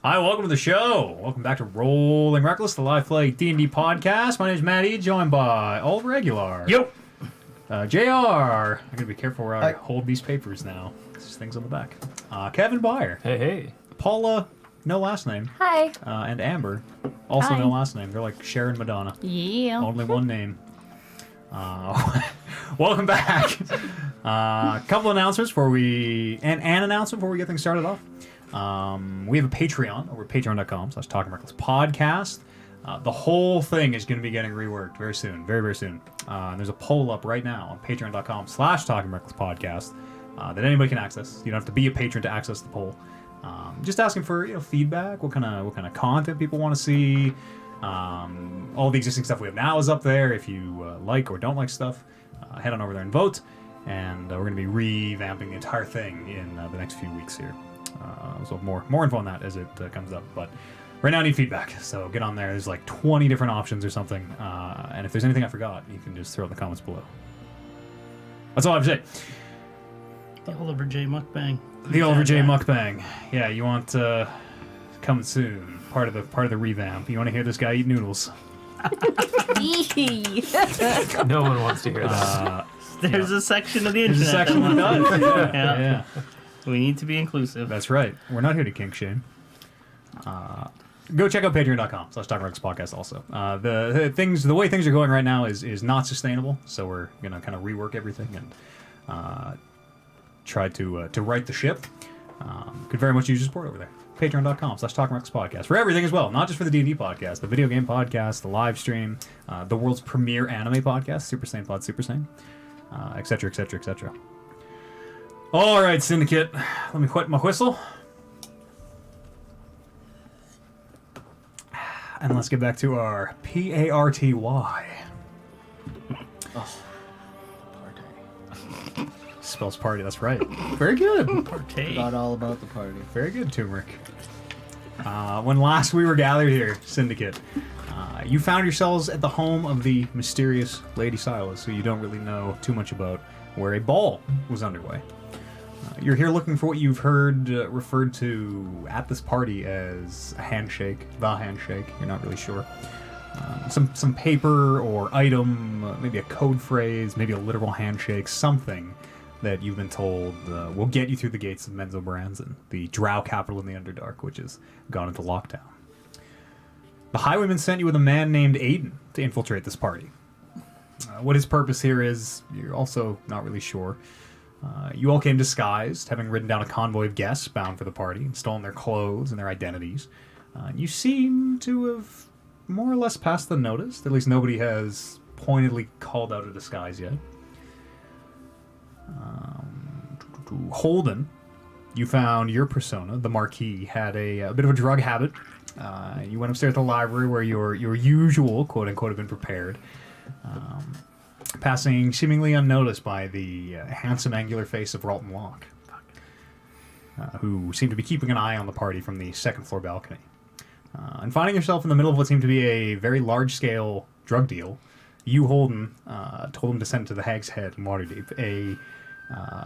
Hi, welcome to the show. Welcome back to Rolling Reckless, the live play D&D podcast. My name is Maddie, joined by All Regular. Yo. JR. I'm going to be careful where I hold these papers now. There's things on the back. Kevin Byer. Hey. Paula, no last name. Hi. And Amber, also Hi. no last name. They're like Cher and Madonna. Yeah. Only one name. Welcome back. Couple announcements before we... An announcement before we get things started off. We have a Patreon over at patreon.com/Talking Reckless Podcast. The whole thing is going to be getting reworked very soon, very, very soon. And there's a poll up right now on patreon.com/Talking Reckless Podcast that anybody can access. You don't have to be a patron to access the poll. Just asking for feedback, what kind of content people want to see. All the existing stuff we have now is up there. If you like or don't like stuff, head on over there and vote. And we're going to be revamping the entire thing in the next few weeks here. So more info on that as it comes up. But right now I need feedback, so get on there. There's like 20 different options or something. And if there's anything I forgot, you can just throw it in the comments below. That's all I have to say. The Oliver J. Mukbang. The Oliver J. Mukbang. Yeah, you want coming soon. Part of the revamp. You want to hear this guy eat noodles? No one wants to hear that. There's a section of the There's internet. a section that does. Yeah. We need to be inclusive. That's right. We're not here to kink shame. Go check out patreon.com/Talking Reckless Podcast also. The way things are going right now is not sustainable, so we're going to kind of rework everything and try to right the ship. Could very much use your support over there. Patreon.com/Talking Reckless Podcast for everything as well, not just for the D&D podcast, the video game podcast, the live stream, the world's premier anime podcast, Super Saiyan Pod Super Saiyan, etc., etc., etc. All right, Syndicate. Let me quit my whistle. And let's get back to our PARTY. Spells party, that's right. Very good. Partay. Forgot all about the party. Very good, Turmeric. When last we were gathered here, Syndicate, you found yourselves at the home of the mysterious Lady Silas, who you don't really know too much about, where a ball was underway. You're here looking for what you've heard referred to at this party as a handshake, the handshake. You're not really sure. Some paper or item, maybe a code phrase, maybe a literal handshake, something that you've been told will get you through the gates of Menzo Branson, the drow capital in the Underdark, which has gone into lockdown. The Highwayman sent you with a man named Aiden to infiltrate this party. What his purpose here is, you're also not really sure. You all came disguised, having ridden down a convoy of guests bound for the party and stolen their clothes and their identities. You seem to have more or less passed unnoticed. At least nobody has pointedly called out a disguise yet. Holden, you found your persona, the Marquis, had a bit of a drug habit. You went upstairs to the library where your usual, quote-unquote, have been prepared. Passing seemingly unnoticed by the handsome angular face of Ralton Locke, who seemed to be keeping an eye on the party from the second-floor balcony. And finding yourself in the middle of what seemed to be a very large-scale drug deal, you, Holden, told him to send it to the Hag's Head in Waterdeep, a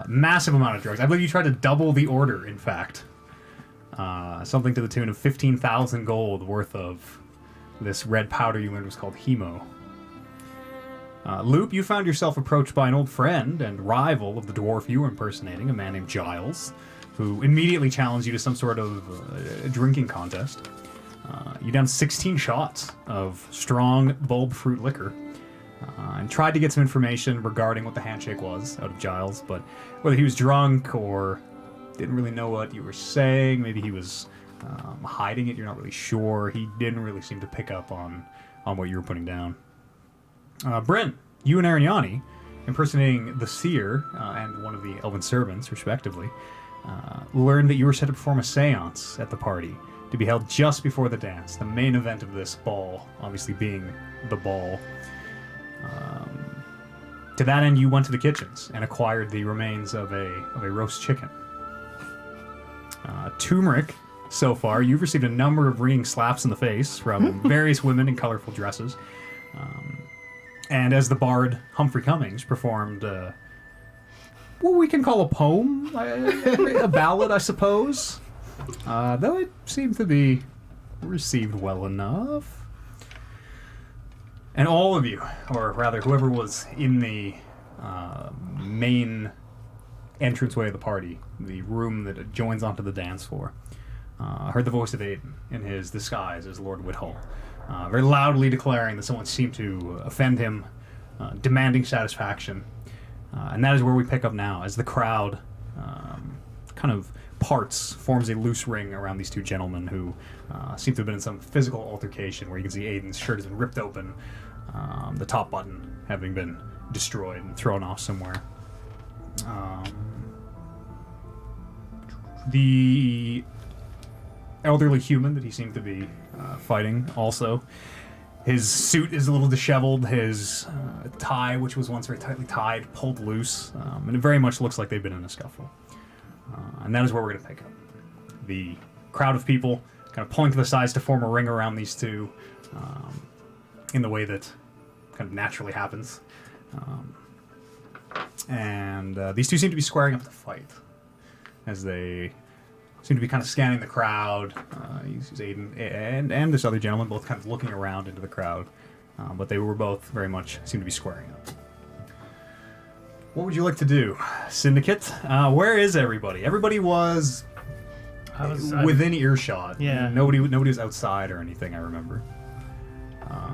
massive amount of drugs. I believe you tried to double the order, in fact. Something to the tune of 15,000 gold worth of this red powder you learned was called hemo. Loop, you found yourself approached by an old friend and rival of the dwarf you were impersonating, a man named Giles, who immediately challenged you to some sort of drinking contest. You downed 16 shots of strong bulb fruit liquor and tried to get some information regarding what the handshake was out of Giles, but whether he was drunk or didn't really know what you were saying, maybe he was hiding it, you're not really sure. He didn't really seem to pick up on what you were putting down. Bryn, you and Arignani, impersonating the seer and one of the elven servants, respectively, learned that you were set to perform a seance at the party to be held just before the dance, the main event of this ball, obviously being the ball. To that end, you went to the kitchens and acquired the remains of a roast chicken. Turmeric, so far, you've received a number of ringing slaps in the face from various women in colorful dresses. And as the bard Humphrey Cummings performed what we can call a poem, a ballad, I suppose. though it seemed to be received well enough. And all of you, or rather whoever was in the main entranceway of the party, the room that joins onto the dance floor, heard the voice of Aiden in his disguise as Lord Whithull, very loudly declaring that someone seemed to offend him, demanding satisfaction. And that is where we pick up now, as the crowd kind of parts, forms a loose ring around these two gentlemen who seem to have been in some physical altercation, where you can see Aiden's shirt has been ripped open, the top button having been destroyed and thrown off somewhere. The elderly human that he seemed to be fighting also, his suit is a little disheveled, his tie, which was once very tightly tied, pulled loose, and it very much looks like they've been in a scuffle. And that is where we're going to pick up. The crowd of people kind of pulling to the sides to form a ring around these two, in the way that kind of naturally happens. And these two seem to be squaring up to fight, as they seem to be kind of scanning the crowd. He's Aiden and this other gentleman, both kind of looking around into the crowd. But they were both very much seem to be squaring up. What would you like to do, Syndicate? Where is everybody? Everybody was within earshot. Yeah. Nobody was outside or anything, I remember.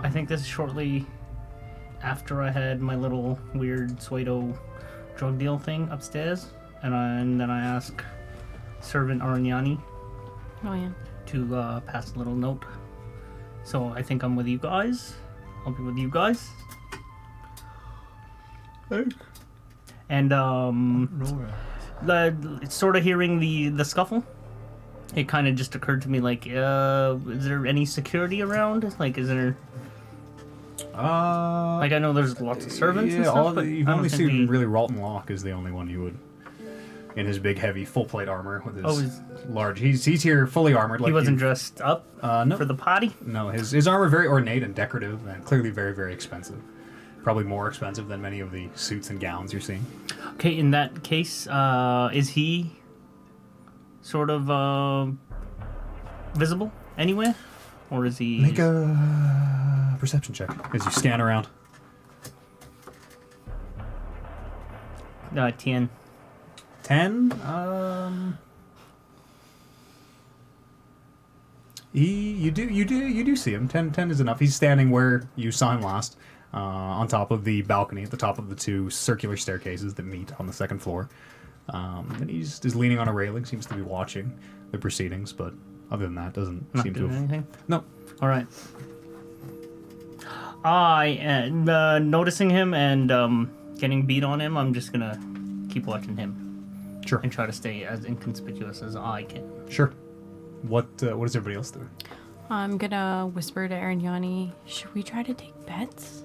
I think this is shortly after I had my little weird pseudo drug deal thing upstairs, and then I asked servant Arignani Oh, yeah. to pass a little note. So I think I'm with you guys. I'll be with you guys. And sort of hearing the scuffle, it kind of just occurred to me, like, is there any security around? Like, is there... like, I know there's lots of servants and stuff, but you've I don't only think seen really Ralton Locke is the only one you would, in his big, heavy, full plate armor with his large. He's here fully armored. Like he wasn't dressed up no. for the party? No, his armor very ornate and decorative, and clearly very, very expensive. Probably more expensive than many of the suits and gowns you're seeing. Okay, in that case, is he sort of visible anywhere? Or is he... Make a perception check as you scan around. 10. 10. You do see him. 10 is enough. He's standing where you saw him last, on top of the balcony at the top of the two circular staircases that meet on the second floor. And he's leaning on a railing, seems to be watching the proceedings, but other than that, doesn't Not seem to doing have... anything? No. All right. I am noticing him and getting beat on him. I'm just gonna keep watching him Sure. and try to stay as inconspicuous as I can. Sure. What is everybody else doing? I'm gonna whisper to Arignani, should we try to take bets?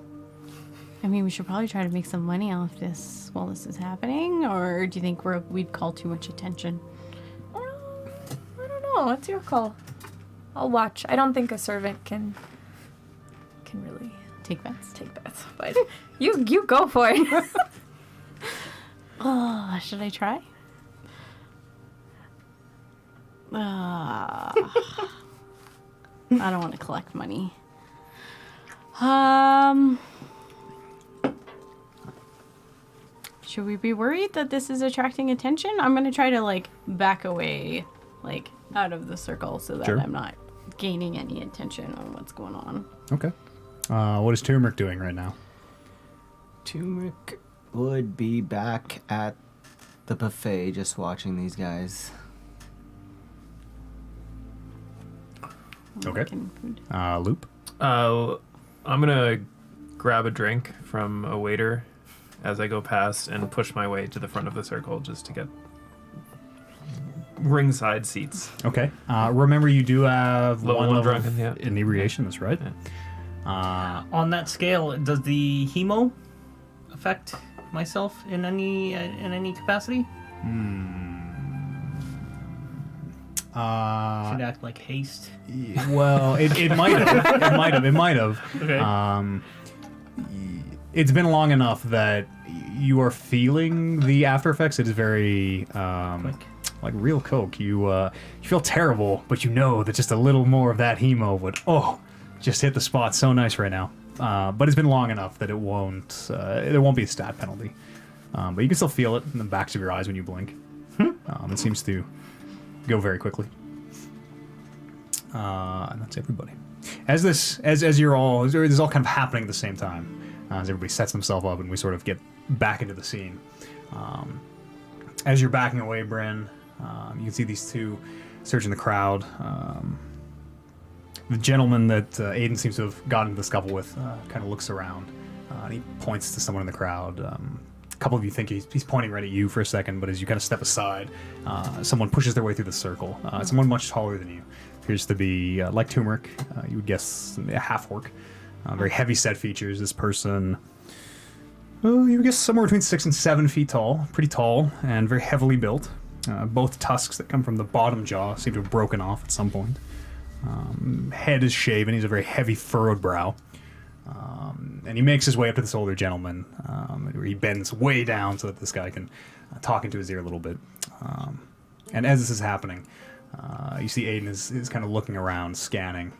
I mean, we should probably try to make some money off this while this is happening, or do you think we'd call too much attention? I don't know. It's your call. I'll watch. I don't think a servant can really Take bets. take bets, but you go for it. Oh, should I try? I don't want to collect money. Should we be worried that this is attracting attention? I'm going to try to, like, back away, like, out of the circle so that Sure. I'm not gaining any attention on what's going on. Okay. What is Turmeric doing right now? Turmeric would be back at the buffet just watching these guys. Okay. Making food. Loop? I'm gonna grab a drink from a waiter as I go past and push my way to the front of the circle just to get ringside seats. Okay. Remember, you do have Level one one level drunken, yeah. of inebriation, that's right. On that scale, does the hemo affect myself in any capacity? Should act like haste. Well, it might have. It might have. Okay. It's been long enough that you are feeling the after effects. It is very Quick. like real coke. You feel terrible, but you know that just a little more of that hemo would just hit the spot so nice right now. But it's been long enough that it won't there won't be a stat penalty. But you can still feel it in the backs of your eyes when you blink. It seems to go very quickly. And that's everybody. As this is all kind of happening at the same time, as everybody sets themselves up and we sort of get back into the scene. As you're backing away, Bryn, you can see these two searching the crowd. The gentleman that Aiden seems to have gotten into the scuffle with kind of looks around and he points to someone in the crowd. A couple of you think he's pointing right at you for a second, but as you kind of step aside, someone pushes their way through the circle. Someone much taller than you. Appears to be like turmeric. You would guess a half-orc. Very heavy set features. This person, you would guess somewhere between 6 and 7 feet tall. Pretty tall and very heavily built. Both tusks that come from the bottom jaw seem to have broken off at some point. Head is shaven. He's a very heavy furrowed brow. And he makes his way up to this older gentleman, where he bends way down so that this guy can talk into his ear a little bit. And as this is happening, you see Aiden is kind of looking around, scanning.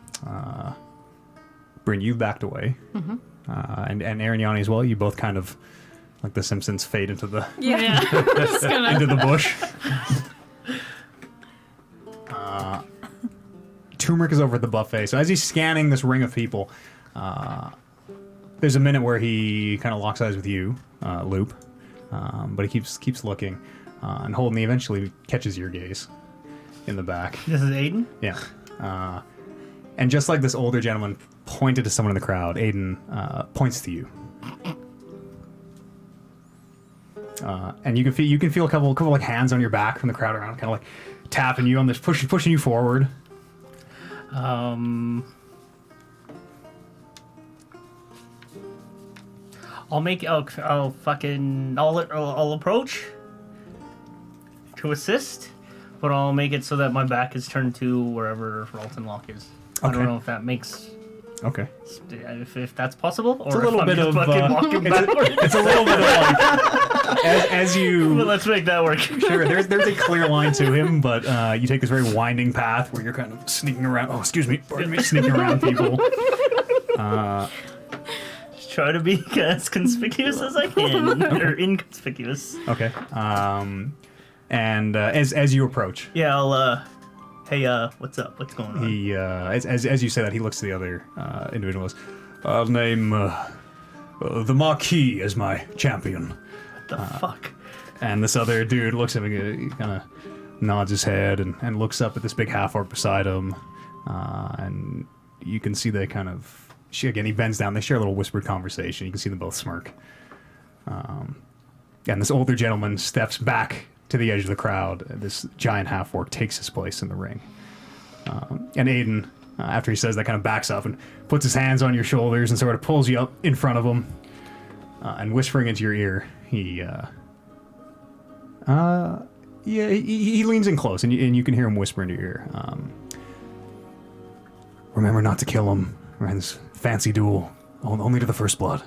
Bryn, you've backed away. And Arignani as well. You both kind of, like the Simpsons, fade into the into the bush. Turmeric is over at the buffet. So as he's scanning this ring of people, there's a minute where he kind of locks eyes with you, Loop, but he keeps looking, and Holden eventually catches your gaze in the back. This is Aiden? Yeah. And just like this older gentleman pointed to someone in the crowd, Aiden points to you. And you can feel a couple like hands on your back from the crowd around, kind of like tapping you on this, pushing you forward. I'll approach to assist, but I'll make it so that my back is turned to wherever Ralton Locke is. I don't know if that makes if that's possible, or it's a little bit of walking backwards. It's a little bit of like as you. Well, let's make that work. Sure, there's a clear line to him, but you take this very winding path where you're kind of sneaking around. Oh, excuse me, pardon me, sneaking around people. Just try to be as conspicuous as I can, or inconspicuous. Okay. And as you approach, yeah, hey, what's up? What's going on? he as you say that, he looks to the other individual. I'll name the Marquis as my champion. What the fuck? And this other dude looks at him, he kind of nods his head and looks up at this big half-orc beside him. And you can see they kind of... Again, he bends down. They share a little whispered conversation. You can see them both smirk. And this older gentleman steps back to the edge of the crowd. This giant half-orc takes his place in the ring. And Aiden, after he says that, kind of backs up and puts his hands on your shoulders and sort of pulls you up in front of him. And whispering into your ear, he leans in close, and you can hear him whisper into your ear. Remember not to kill him. We're in this fancy duel, only to the first blood.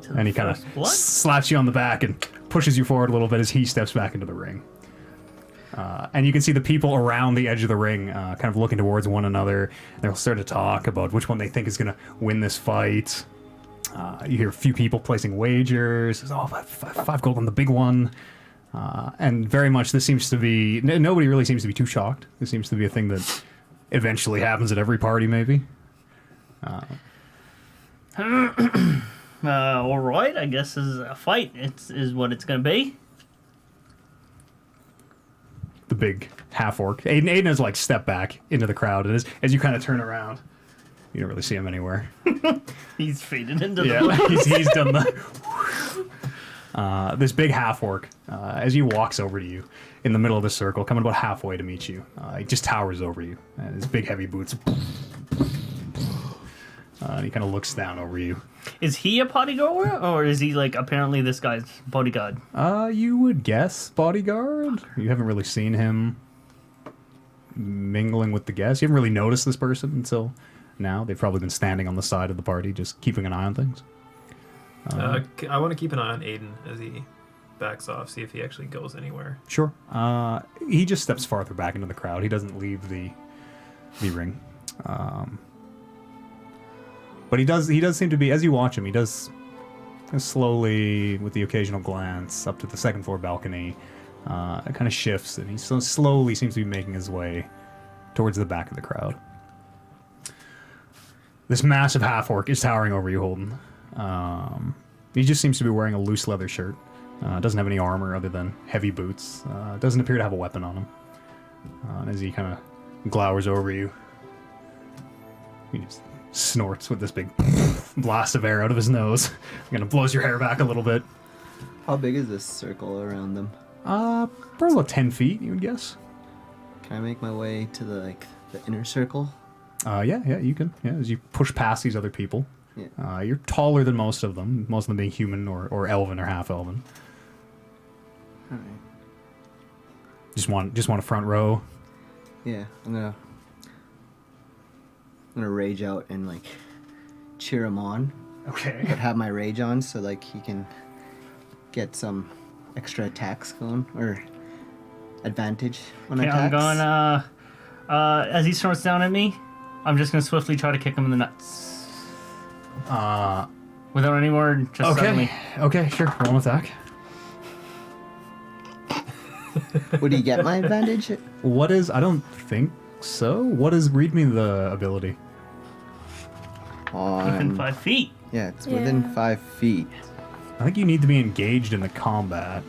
And he kind of slaps you on the back and pushes you forward a little bit as he steps back into the ring. And you can see the people around the edge of the ring kind of looking towards one another. They'll start to talk about which one they think is going to win this fight. You hear a few people placing wagers. Oh, 5 gold on the big one. And very much this seems to be... Nobody really seems to be too shocked. This seems to be a thing that eventually happens at every party, maybe. All right, I guess this is a fight. Is what it's going to be. The big half-orc. Aiden has, like, stepped back into the crowd. And as you kind of turn around, you don't really see him anywhere. He's faded into the he's done the... this big half-orc, as he walks over to you in the middle of the circle, coming about halfway to meet you, he just towers over you. And his big, heavy boots... and he kind of looks down over you. Is he a bodyguard, or is he, like, apparently this guy's bodyguard? You would guess bodyguard. You haven't really seen him mingling with the guests. You haven't really noticed this person until now. They've probably been standing on the side of the party, just keeping an eye on things. I want to keep an eye on Aiden as he backs off, see if he actually goes anywhere. Sure. He just steps farther back into the crowd. He doesn't leave the ring. But he does seem to be, as you watch him, he does slowly, with the occasional glance, up to the second floor balcony. It kind of shifts, and he so slowly seems to be making his way towards the back of the crowd. This massive half-orc is towering over you, Holden. He just seems to be wearing a loose leather shirt. Doesn't have any armor other than heavy boots. Doesn't appear to have a weapon on him. And as he kind of glowers over you, he just snorts with this big blast of air out of his nose. Kind of blows your hair back a little bit. How big is this circle around them? Probably about 10 feet, you would guess. Can I make my way to the inner circle? Yeah, you can. Yeah, as you push past these other people. Yeah. You're taller than most of them being human or elven or half-elven. All right. Just want a front row. Yeah, I'm gonna rage out and cheer him on, Okay. but have my rage on so he can get some extra attacks going or advantage on Okay, attacks. I'm going, as he snorts down at me, I'm just going to swiftly try to kick him in the nuts. Without any more, just suddenly. Okay, sure. Roll an attack. Would he get my advantage? What is... I don't think so. What is... Read me the ability. Within 5 feet. Yeah, it's within Yeah. 5 feet. I think you need to be engaged in the combat.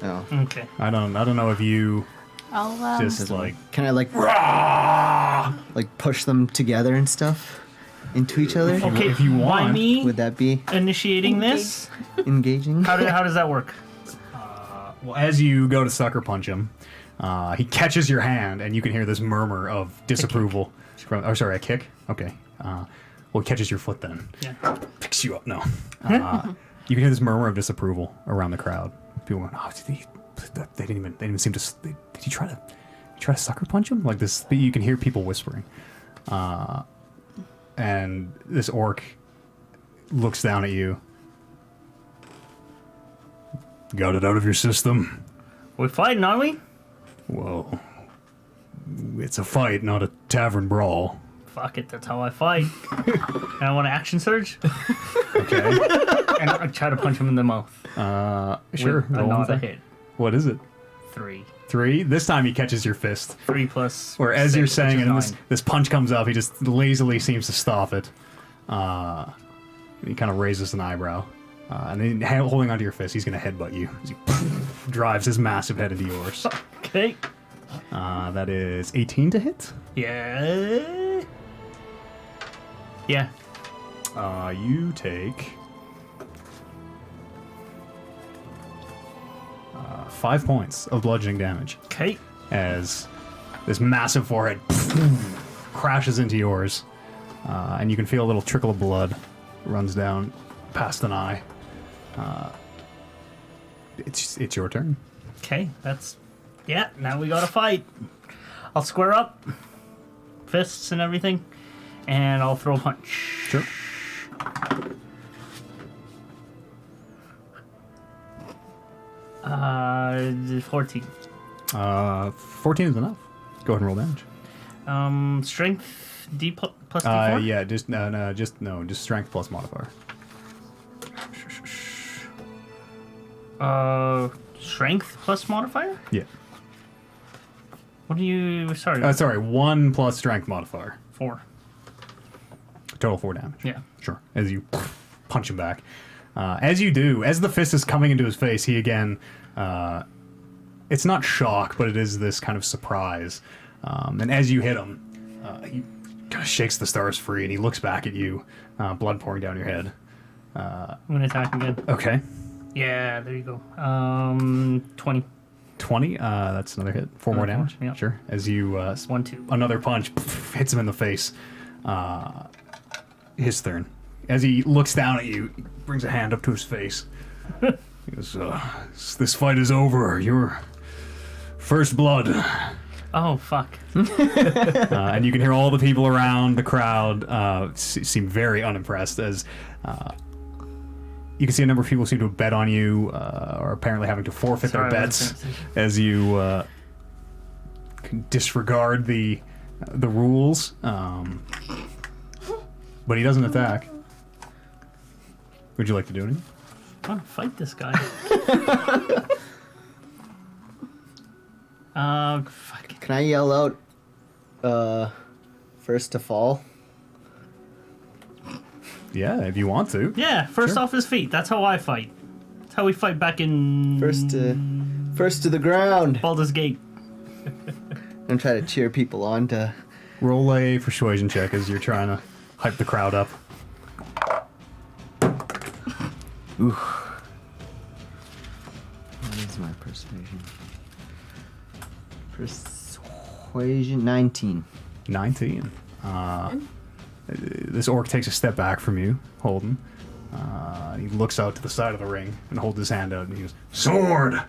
Oh. Okay. I don't know if you I'll just Can I push them together and stuff into each other? Okay, if you by want, me Would that be initiating this, engaging? how does that work? Well, as you go to sucker punch him, he catches your hand, and you can hear this murmur of disapproval. A kick? Okay. Well, he catches your foot then. Yeah. Picks you up. No. You can hear this murmur of disapproval around the crowd. People going, "Oh, they didn't even seem to. Did you try to sucker punch him?" Like this. You can hear people whispering. And this orc looks down at you. Got it out of your system. We're fighting, aren't we? Well, it's a fight, not a tavern brawl. Fuck it, that's how I fight. And I want an action surge, Okay. and I try to punch him in the mouth. Sure. With roll not a with it. hit. What is it? 3. 3? This time he catches your fist. 3 plus. Or as 6, you're which saying is it, and 9. this punch comes up, he just lazily seems to stop it. He kind of raises an eyebrow. And then holding onto your fist, he's going to headbutt you as he drives his massive head into yours. Okay. That is 18 to hit. Yeah. Yeah. You take 5 points of bludgeoning damage Okay. as this massive forehead crashes into yours, and you can feel a little trickle of blood runs down past an eye. It's your turn. Okay, that's... Yeah, now we gotta fight. I'll square up. Fists and everything. And I'll throw a punch. Sure. Uh, 14. 14 is enough. Go ahead and roll damage. Strength D plus D4? Yeah, just strength plus modifier. Strength plus modifier? Yeah. What are you... Sorry. Sorry, 1 plus strength modifier. 4. Total 4 damage. Yeah. Sure. As you punch him back. As you do, as the fist is coming into his face, he again, it's not shock, but it is this kind of surprise. And as you hit him, he kind of shakes the stars free, and he looks back at you, blood pouring down your head. I'm gonna attack again. Okay. Yeah, there you go. 20. 20, that's another hit. 4 more damage. Yeah. Sure. As you, 1, 2. another punch hits him in the face. His turn. As he looks down at you, he brings a hand up to his face. He goes, "This fight is over. Your first blood." Oh, fuck. And you can hear all the people around the crowd seem very unimpressed as You can see a number of people seem to have bet on you, or apparently having to forfeit Sorry, their I bets wasn't as you disregard the rules. But he doesn't attack. Would you like to do anything? I want to fight this guy. Fuck. Can I yell out, first to fall? Yeah, if you want to. Yeah, first Sure. off his feet. That's how I fight. That's how we fight back in First to the ground. Baldur's Gate. And try to cheer people on to. Roll a persuasion check as you're trying to hype the crowd up. Ooh. What is my persuasion? Persuasion 19. 19. This orc takes a step back from you, Holden. He looks out to the side of the ring and holds his hand out and he goes, "Sword!"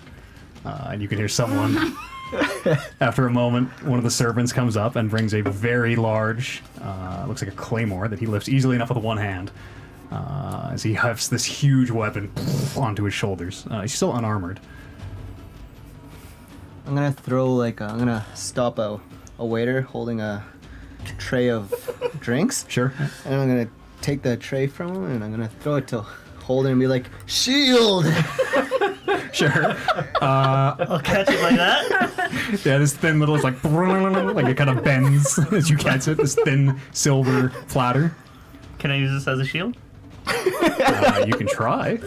And you can hear someone. After a moment, one of the servants comes up and brings a very large, looks like a claymore that he lifts easily enough with one hand. As he hefts this huge weapon onto his shoulders. He's still unarmored. I'm gonna I'm gonna stop a waiter holding a tray of drinks. Sure. And I'm gonna take the tray from him and I'm gonna throw it to Holden and be like, "Shield!" Sure. I'll catch it like that. Yeah, this thin little, it's like it kind of bends as you catch it. This thin silver platter. Can I use this as a shield? You can try.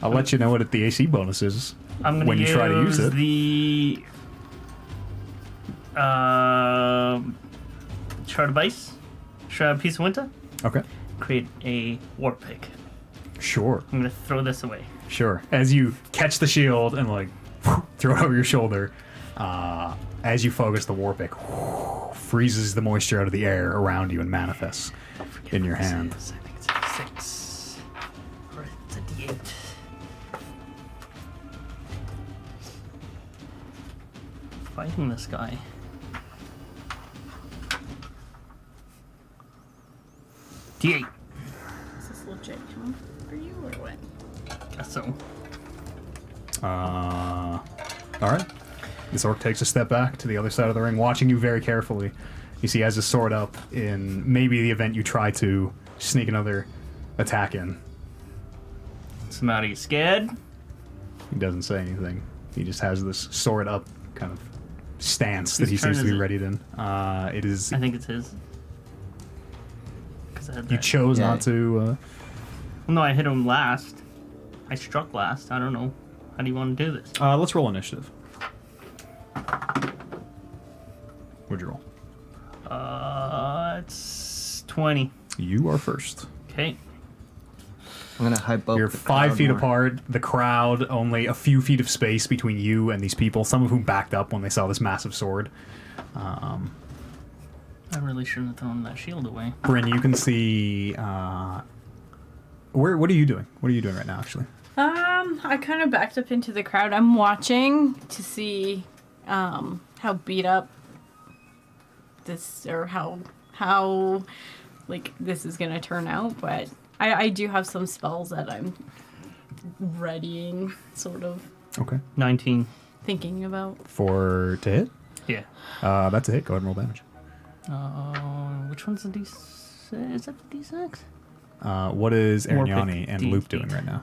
I'll let you know what the AC bonus is I'm gonna when you try to use it. the Shard of Ice, Shroud of Peace of Winter, Okay. create a war pick. Sure. I'm gonna throw this away. Sure. As you catch the shield and like throw it over your shoulder, as you focus, the war pick freezes the moisture out of the air around you and manifests in your hand. I think it's a 6 or it's a D8. Fighting this guy. D8. Is this legit count for you or what? So All right. This orc takes a step back to the other side of the ring, watching you very carefully. You see, he has his sword up in maybe the event you try to sneak another attack in. what's the matter? You scared? He doesn't say anything. He just has this sword up kind of stance that Whose he seems turn to be is it? readied in. It is. I think it's his. 'Cause I had You that. chose Yeah. not to. No, I hit him last. I struck last. I don't know. How do you want to do this? Let's roll initiative. What'd you roll? It's 20. You are first. Okay. I'm gonna hype up. You're the 5 crowd feet more. apart. The crowd, only a few feet of space between you and these people, some of whom backed up when they saw this massive sword. I really shouldn't have thrown that shield away. Bryn, you can see. What are you doing? What are you doing right now, actually? I kind of backed up into the crowd. I'm watching to see how beat up this or how like this is gonna turn out. But I do have some spells that I'm readying, sort of 19. thinking about. To hit? Yeah. That's a hit. Go ahead and roll damage. Which one's the D6? Is that the D6? What is War pick Arignani and Loop doing D8. right now?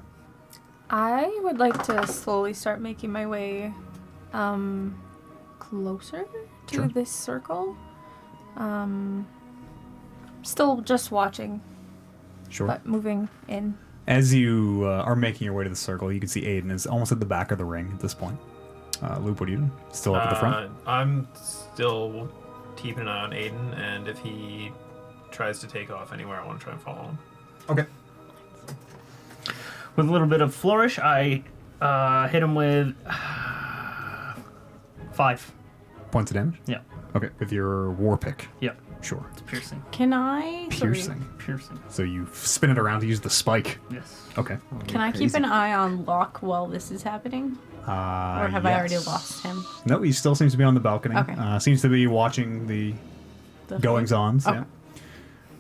I would like to slowly start making my way closer to Sure. this circle. Still just watching, Sure. but moving in. As you are making your way to the circle, you can see Aiden is almost at the back of the ring at this point. Loop, what are you doing? Still up at the front? I'm still keeping an eye on Aiden, and if he tries to take off anywhere, I want to try and follow him. Okay. With a little bit of flourish, I hit him with 5. Points of damage? Yeah. Okay, with your war pick. Yeah. Sure. It's piercing. Can I? sorry, Piercing. Piercing. So you spin it around to use the spike. Yes. Okay. Can I keep an eye on Locke while this is happening? Or have I already yes. lost him? No, he still seems to be on the balcony. Okay. Seems to be watching the The goings-ons. Okay.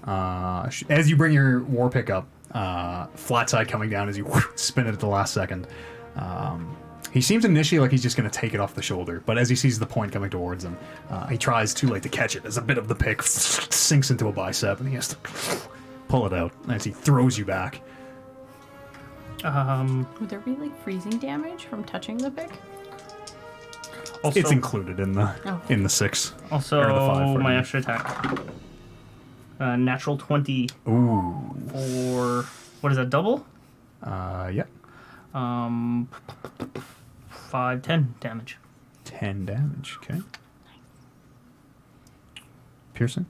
Yeah. As you bring your war pick up, flat side coming down as you spin it at the last second. He seems initially like he's just going to take it off the shoulder, but as he sees the point coming towards him, he tries too late to catch it as a bit of the pick sinks into a bicep, and he has to pull it out as he throws you back. Would there be like freezing damage from touching the pick? Also, It's included in the 6. Also, or the 5, my pardon. extra attack. Natural 20 Ooh. or what is that? Double? Yeah. 5, 10 damage. 10 damage. Okay. Piercing.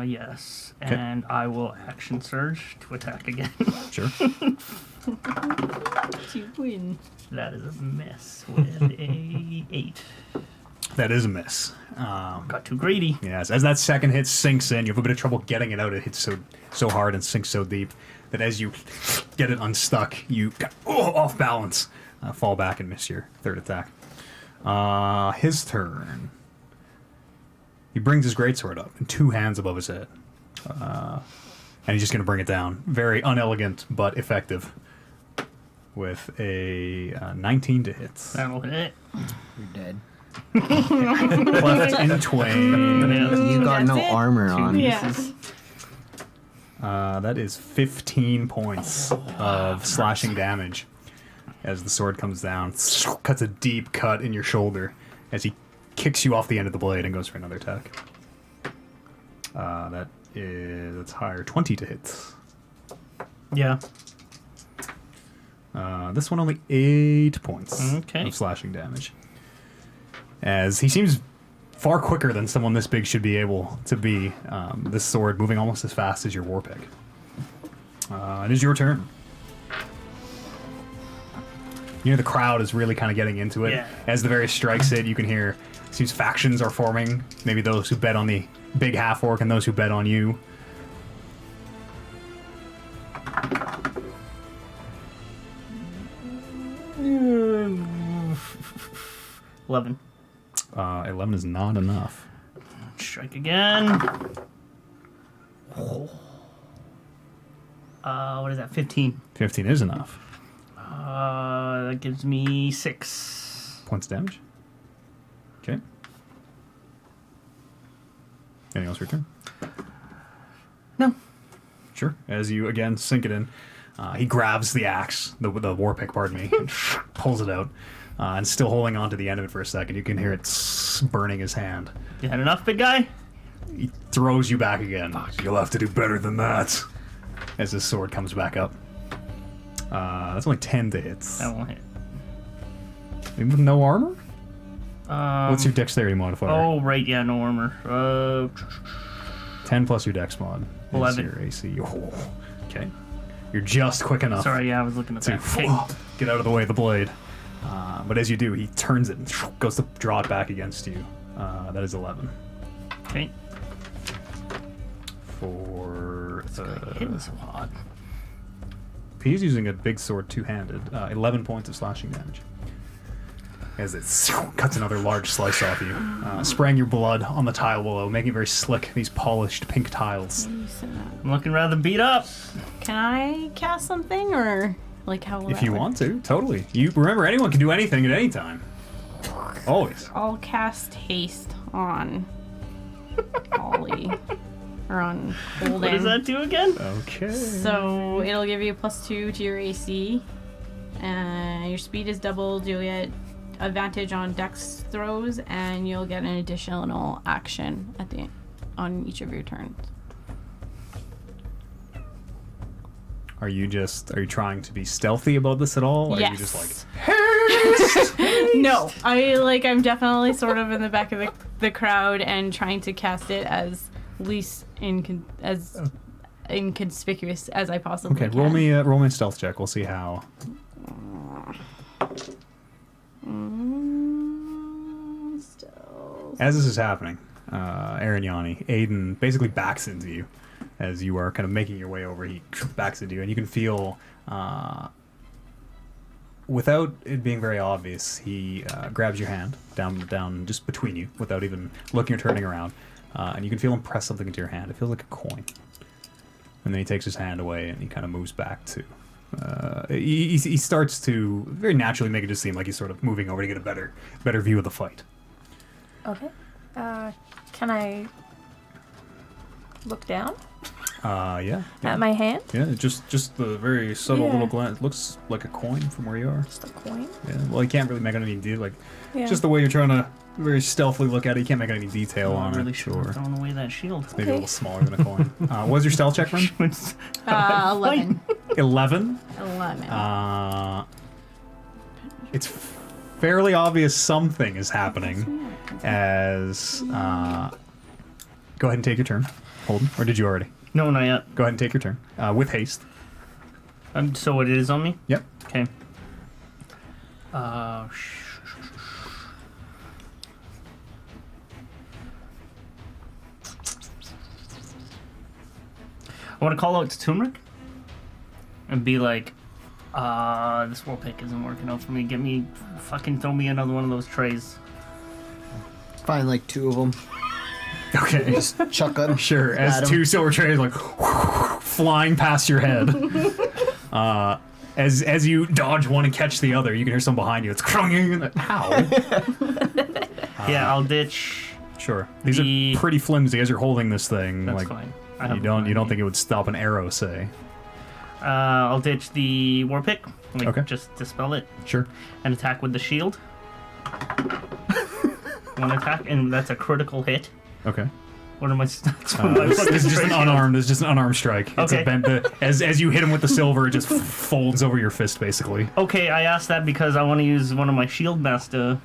Yes, 'Kay. and I will action surge to attack again. Sure. You win. That is a miss with a 8. That is a miss. Got too greedy. Yes, as that second hit sinks in, you have a bit of trouble getting it out. It hits so hard and sinks so deep that as you get it unstuck, you off balance, fall back and miss your third attack. His turn. He brings his greatsword up in 2 hands above his head, and he's just going to bring it down. Very unelegant but effective, with a 19 to hit. That'll hit. You're dead. Cleft in twain. You got no That's it? armor on. Yeah. That is 15 points of slashing damage as the sword comes down, cuts a deep cut in your shoulder as he kicks you off the end of the blade and goes for another attack. That's higher, 20 to hit. Yeah. This one only 8 points Okay. of slashing damage. As he seems far quicker than someone this big should be able to be. This sword moving almost as fast as your war pick. It is your turn. You know, the crowd is really kind of getting into it. Yeah. As the various strikes hit, you can hear, seems factions are forming. Maybe those who bet on the big half orc and those who bet on you. Mm. 11. 11 is not enough. Strike again. What is that? 15. 15 is enough. That gives me 6. Points of damage. Okay. Anything else for your turn? No. Sure. As you again sink it in, he grabs the axe, the war pick, pardon me, and pulls it out, and still holding on to the end of it for a second. You can hear it burning his hand. You had enough, big guy? He throws you back again. You'll have to do better than that. As his sword comes back up. That's only 10 to hit. That won't hit. Even with no armor? What's your dexterity modifier? Oh, right, yeah, no armor. 10 plus your dex mod. is 11. Your AC. Oh, okay. You're just quick enough Sorry, yeah, I was looking at to that. Okay. get out of the way of the blade. But as you do, he turns it and goes to draw it back against you. That is 11. Okay. For Hitting so hard. he's using a big sword two-handed. 11 points of slashing damage. As it cuts another large slice off you, spraying your blood on the tile below, making it very slick, these polished pink tiles. I'm looking rather beat up. Can I cast something, or like how? Will If that you work? want to, totally. You remember, anyone can do anything at any time. Always. I'll cast haste on Ollie or on Golden. What does that do again? Okay. So it'll give you +2 to your AC. Your speed is doubled. You'll get advantage on dex throws, and you'll get an additional action on each of your turns. Are you trying to be stealthy about this at all? Or Yes. are you just like, No, I'm definitely sort of in the back of the crowd and trying to cast it as least inconspicuous as I possibly okay, can. roll me a stealth check. We'll see how. Stealth. As this is happening, Arignani, Aiden basically backs into you as you are kind of making your way over. He backs into you, and you can feel, without it being very obvious, he grabs your hand down just between you, without even looking or turning around, and you can feel him press something into your hand. It feels like a coin. And then he takes his hand away and he kind of moves back to. He starts to very naturally make it just seem like he's sort of moving over to get a better view of the fight. Okay. Can I look down Yeah. at my hand? Yeah, just the very subtle Yeah. little glance. It looks like a coin from where you are. Just a coin? Yeah. Well, you can't really make out any detail. Like, Yeah. just the way you're trying to very stealthily look at it, you can't make out any detail on I really it. should have thrown away that shield. Maybe a Okay. little smaller than a coin. What was your stealth check from? 11. 11. 11. It's fairly obvious something is happening as. Go ahead and take your turn, Holden. Or did you already? No, not yet. Go ahead and take your turn with haste. So it is on me? Yep. Okay. I want to call out to Turmeric and be like, this war pick isn't working out for me. Throw me another one of those trays. Find like 2 of them. Okay. Just chuck them. Sure. As at 'em. 2 silver trays like flying past your head. As you dodge one and catch the other, you can hear some behind you. It's crunging. How? Yeah, I'll ditch. Sure. These The- are pretty flimsy as you're holding this thing. That's like fine. you don't think it would stop an arrow, say. I'll ditch the war pick. Like, Okay. just dispel it Sure. and attack with the shield. One attack, and that's a critical hit. Okay. What are my stats for my This fucking is just an shield? unarmed. It's just an unarmed strike. It's Okay. a bent. As you hit him with the silver, it just folds over your fist, basically. Okay, I asked that because I want to use one of my shield master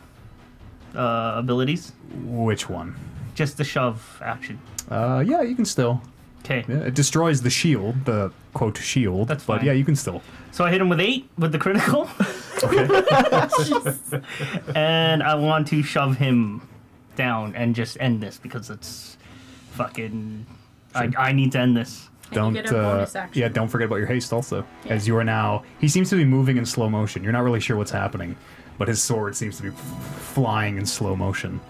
abilities. Which one? Just the shove action. Yeah, you can still. Okay. Yeah, it destroys the shield, the quote shield. That's but fine. yeah, you can still. So I hit him with 8 with the critical, Okay. and I want to shove him down and just end this because it's fucking. I need to end this. Don't you get a bonus action. yeah, don't forget about your haste also. As you are now, he seems to be moving in slow motion. You're not really sure what's happening, but his sword seems to be flying in slow motion.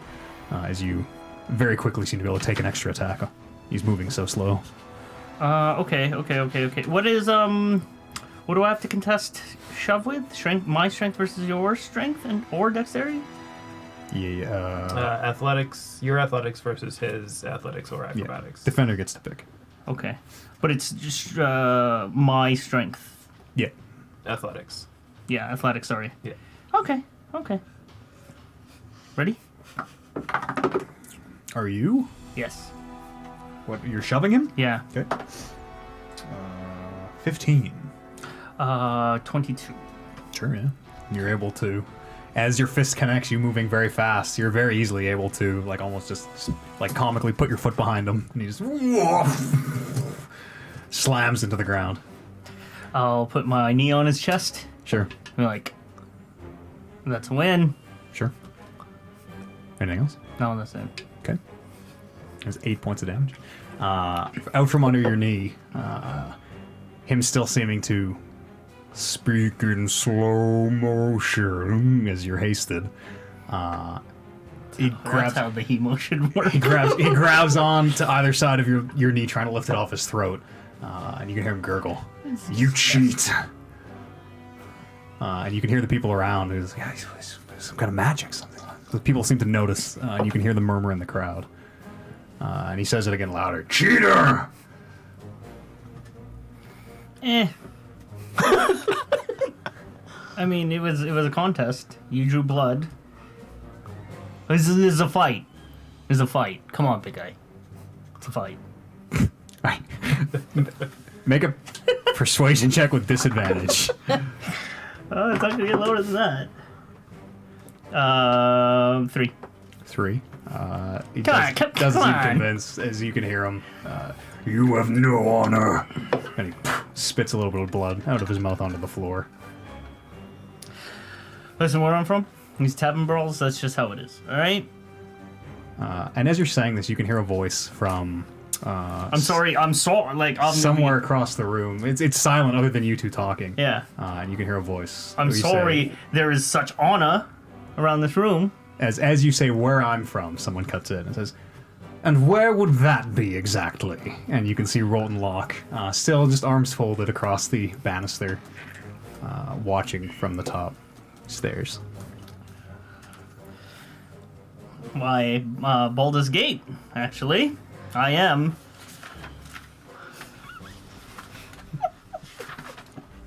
As you very quickly seem to be able to take an extra attack. He's moving so slow. Okay. What is what do I have to contest shove with? Strength, my strength versus your strength or dexterity? Yeah. Athletics, your athletics versus his athletics or Yeah. acrobatics. Defender gets to pick. Okay, but it's just my strength. Yeah. Athletics. Yeah, athletics. Sorry. Yeah. Okay. Ready? Are you? Yes. What? You're shoving him? Yeah. Okay. 15. 22. Sure, yeah. You're able to, as your fist connects, you moving very fast. You're very easily able to, like, almost just like comically put your foot behind him, and he just slams into the ground. I'll put my knee on his chest. Sure, Be like, that's a win. sure. Anything else? No, that's it. Okay. There's 8 points of damage. Out from under your knee, him still seeming to speak in slow motion as you're hasted. He That's grabs. how the emotion works. He grabs on to either side of your knee, trying to lift it off his throat, and you can hear him gurgle. You cheat. And you can hear the people around. It's like, "It's some kind of magic, something. The people seem to notice, and you can hear the murmur in the crowd. And he says it again louder. Cheater! I mean, it was a contest. You drew blood. This is a fight. It's a fight. Come on, big guy. It's a fight. Right. Make a persuasion check with disadvantage. Oh, it's not gonna get lower than that. 3. 3. He Come on, doesn't come seem on. convinced, as you can hear him. You have no honor. And he spits a little bit of blood out of his mouth onto the floor. Listen, where I'm from, these tavern brawls, that's just how it is. All right. And as you're saying this, you can hear a voice from I'm sorry. Like I'm somewhere across the room. It's silent other than you two talking. Yeah. And you can hear a voice. I'm where you sorry. say- There is such honor around this room. as you say where I'm from, someone cuts in and says, And where would that be exactly? And you can see Rolton Locke, still just arms folded across the banister, watching from the top stairs. Why, Baldur's Gate, actually. I am.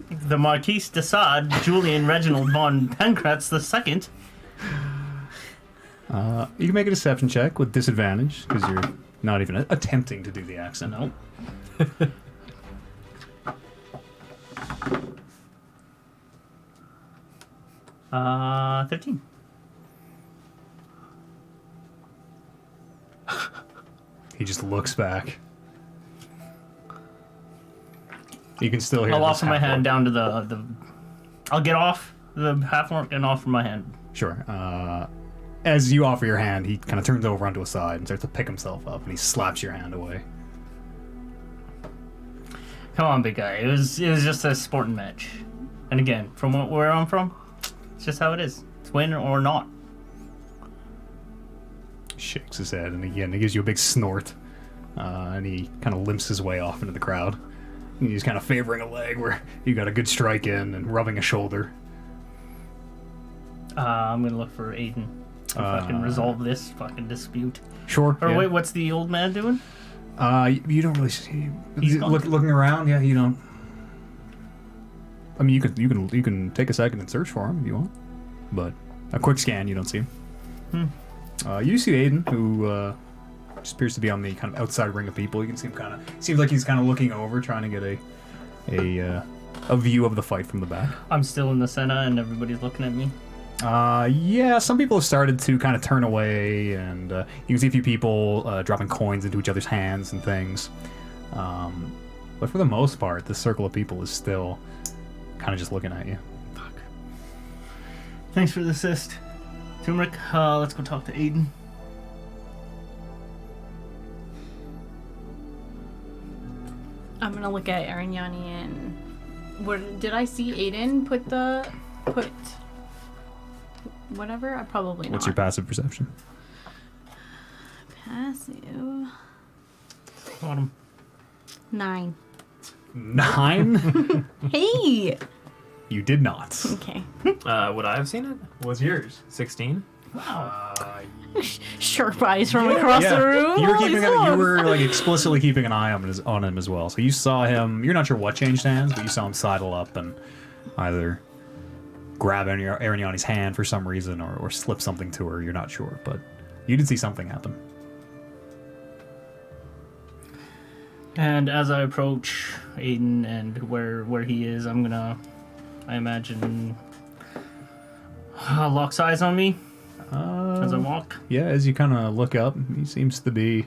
The Marquis de Sade, Julian Reginald von Pancratz II. You can make a deception check with disadvantage, because you're not even attempting to do the accent. Nope. 13. He just looks back. You can still hear I'll this offer my hand half-orc. down to the. I'll get off the half orc and offer my hand. Sure. As you offer your hand, he kind of turns over onto a side and starts to pick himself up, and he slaps your hand away. Come on, big guy. It was just a sporting match. And again, from where I'm from, it's just how it is. It's win or not. Shakes his head, and again, he gives you a big snort, and he kind of limps his way off into the crowd. And he's kind of favoring a leg where you got a good strike in and rubbing a shoulder. I'm gonna look for Aiden. If I can resolve this fucking dispute. Sure. Or yeah. wait, what's the old man doing? You don't really see. He's gone. Looking around, yeah, you don't. I mean, you can take a second and search for him if you want, but a quick scan, you don't see him. You see Aiden, who just appears to be on the kind of outside ring of people. You can see him seems like he's kind of looking over, trying to get a view of the fight from the back. I'm still in the center and everybody's looking at me. Yeah, some people have started to kind of turn away, and you can see a few people dropping coins into each other's hands and things. But for the most part, this circle of people is still kind of just looking at you. Fuck. Thanks for the assist. Turmeric, let's go talk to Aiden. I'm gonna look at Arignani and did I see Aiden put whatever? I probably not. What's your passive perception? Passive? Bottom. 9. 9? Hey! You did not. Okay. Would I have seen it? What's yours? 16. Sharp eyes from across the room. You were like explicitly keeping an eye on him as well. So you saw him. You're not sure what changed hands, but you saw him sidle up and either grab Arignani's hand for some reason or slip something to her. You're not sure, but you did see something happen. And as I approach Aiden and where he is, I'm gonna, I imagine, locks eyes on me as I walk. Yeah, as you kind of look up, he seems to be.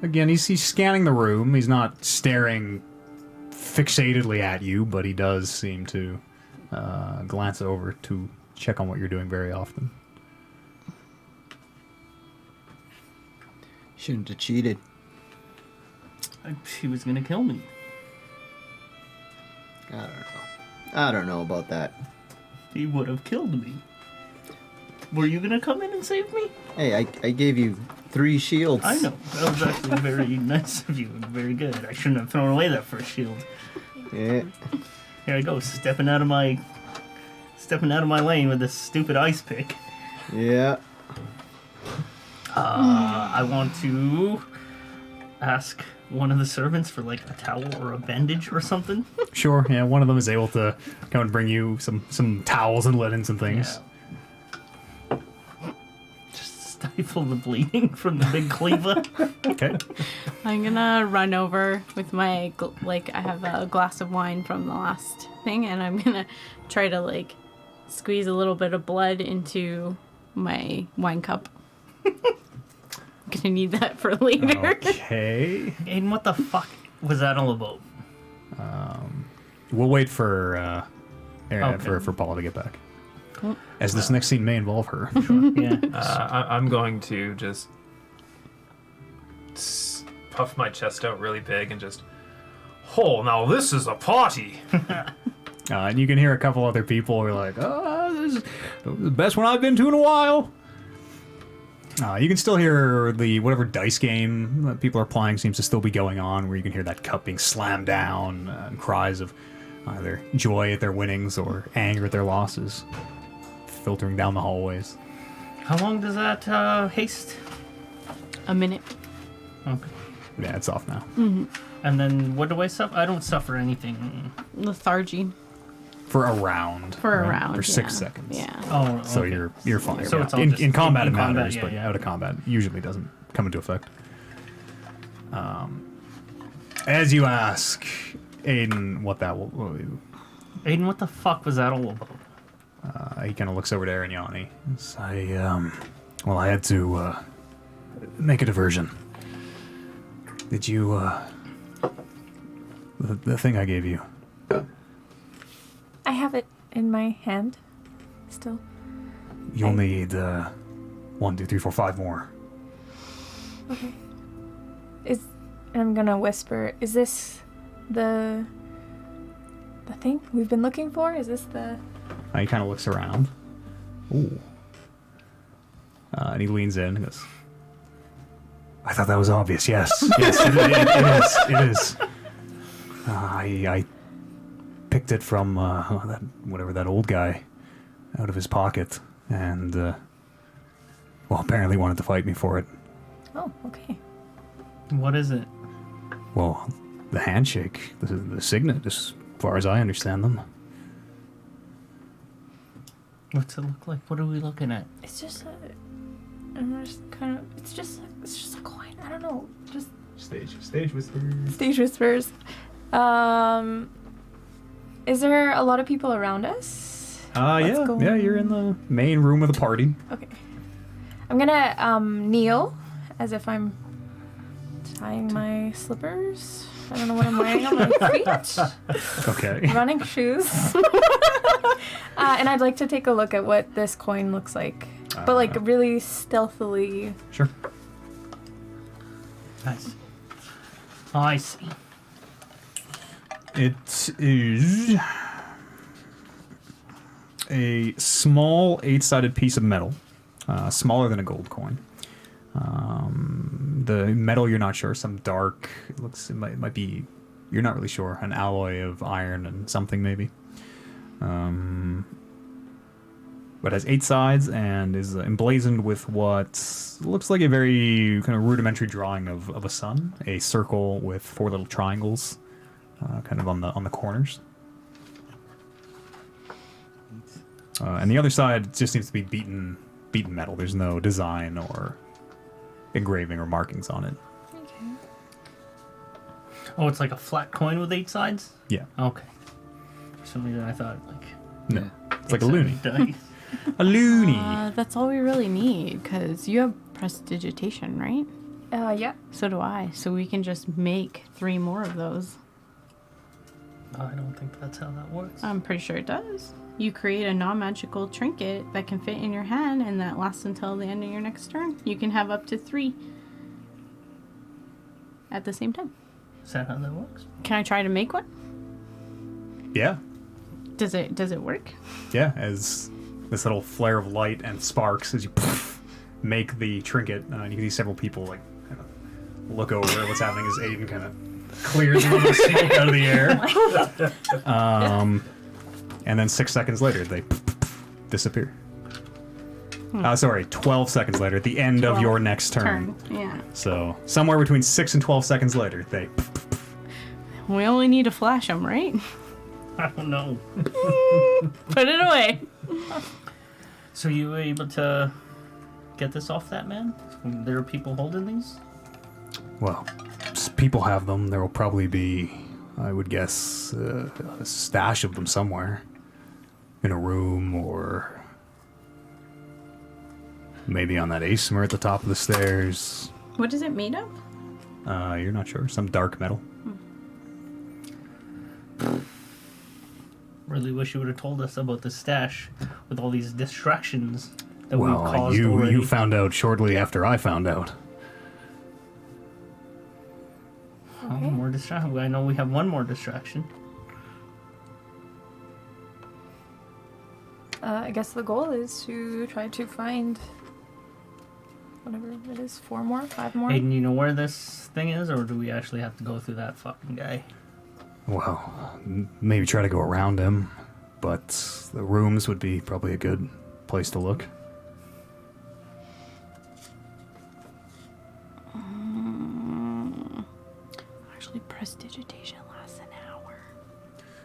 Again, he's scanning the room. He's not staring fixatedly at you, but he does seem to glance over to check on what you're doing very often. Shouldn't have cheated. He was gonna kill me. I don't know about that. He would have killed me. Were you gonna come in and save me? Hey, I gave you 3 shields. I know. That was actually very nice of you and very good. I shouldn't have thrown away that first shield. Yeah. Here I go, stepping out of my lane with this stupid ice pick. Yeah. I want to ask one of the servants for like a towel or a bandage or something. Sure, yeah, one of them is able to come and bring you some towels and linens and things. Yeah. Just stifle the bleeding from the big cleaver. Okay. I'm gonna run over with my, I have a glass of wine from the last thing, and I'm gonna try to, squeeze a little bit of blood into my wine cup. I'm gonna need that for later. Okay. Aiden, what the fuck was that all about? We'll wait for Okay. for Paula to get back. Cool. As this next scene may involve her. Yeah. I'm going to just puff my chest out really big and just, oh, now this is a party. And you can hear a couple other people who are like, oh, this is the best one I've been to in a while. You can still hear the whatever dice game that people are playing seems to still be going on, where you can hear that cup being slammed down and cries of either joy at their winnings or anger at their losses filtering down the hallways. How long does that haste? A minute. Okay. Yeah, it's off now. And then what do I suffer? I don't suffer anything. Lethargy. For a round. For a right? round. For 6 yeah. seconds. Yeah. Oh, So okay. you're fine. So yeah. it's all in, just in combat in it combat, matters, yeah, but yeah. out of combat usually doesn't come into effect. As you ask Aiden what that will, Aiden, what the fuck was that all about? he kind of looks over to Arignani. Well, I had to make a diversion. Did you the thing I gave you? I have it in my hand still. You'll need 1, 2, 3, 4, 5 more. Okay. I'm gonna whisper, is this the thing we've been looking for? Is this the... He kind of looks around. Ooh. And he leans in and goes, I thought that was obvious. Yes. Yes, it is. I picked it from that old guy out of his pocket and, apparently wanted to fight me for it. Oh, okay. What is it? Well, the handshake, the signet, as far as I understand them. What's it look like? What are we looking at? It's just it's just a coin. I don't know. Just Stage whispers. stage whispers. Is there a lot of people around us? Let's go. Yeah, you're in the main room of the party. Okay. I'm gonna kneel as if I'm tying my slippers. I don't know what I'm wearing on my feet. Okay. Running shoes. And I'd like to take a look at what this coin looks like. But like really stealthily. Sure. Nice. Oh, I see. It is a small 8-sided piece of metal, smaller than a gold coin. The metal you're not sure, some dark. It might be. You're not really sure. An alloy of iron and something maybe. But has 8 sides and is emblazoned with what looks like a very kind of rudimentary drawing of a sun, a circle with 4 little triangles, kind of on the corners. And the other side just seems to be beaten metal. There's no design or engraving or markings on it. Okay. Oh, it's like a flat coin with 8 sides? Yeah. Okay. For some reason I thought like... No. It's like a loony. Dice. A loony. That's all we really need, because you have prestidigitation, right? Yeah. So do I. So we can just make 3 more of those. I don't think that's how that works. I'm pretty sure it does. You create a non-magical trinket that can fit in your hand, and that lasts until the end of your next turn. You can have up to 3 at the same time. Is that how that works? Can I try to make one? Yeah. Does it work? Yeah, as this little flare of light and sparks as you make the trinket, and you can see several people like kind of look over at what's happening as Aiden kind of clears a little smoke out of the air. And then 6 seconds later, they disappear. Sorry, 12 seconds later, at the end of your next turn. Yeah. So somewhere between 6 and 12 seconds later, they. We only need to flash them, right? I don't know. Put it away. So you were able to get this off that man? There are people holding these? Well, people have them. There will probably be, I would guess, a stash of them somewhere. In a room or maybe on that asthma at the top of the stairs. What is it made of? You're not sure. Some dark metal. Really wish you would have told us about the stash with all these distractions that we've Well, caused you already. you found out shortly after I found out. Oh, more distraction. I know we have one more distraction. I guess the goal is to try to find whatever it is, 4 more, 5 more. Aiden, you know where this thing is, or do we actually have to go through that fucking guy? Well, maybe try to go around him, but the rooms would be probably a good place to look. Actually, prestidigitation lasts an hour.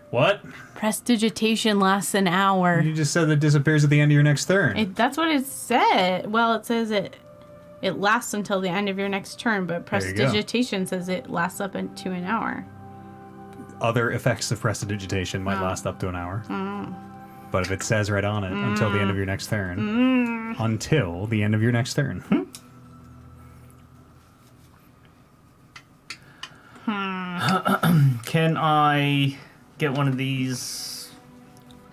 What? Prestidigitation lasts an hour. You just said it disappears at the end of your next turn. That's what it said. Well, it says it lasts until the end of your next turn, but There you go. prestidigitation says it lasts up to an hour. Other effects of prestidigitation might last up to an hour. But if it says right on it, until the end of your next turn. Until the end of your next turn. Can I get one of these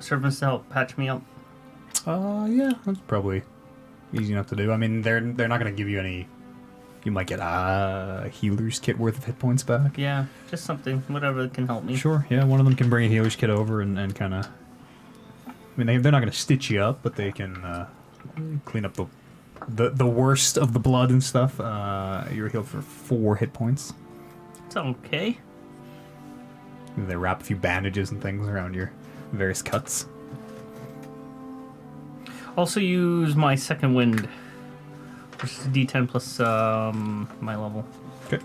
servants to help patch me up? Yeah, that's probably easy enough to do. I mean, they're not going to give you any... You might get a healer's kit worth of hit points back. Yeah, just something, whatever can help me. Sure, yeah, one of them can bring a healer's kit over and kind of... I mean, they're not going to stitch you up, but they can clean up the worst of the blood and stuff. You're healed for 4 hit points. It's okay. And they wrap a few bandages and things around your various cuts. Also use my second wind, which is a D10 plus my level. Okay.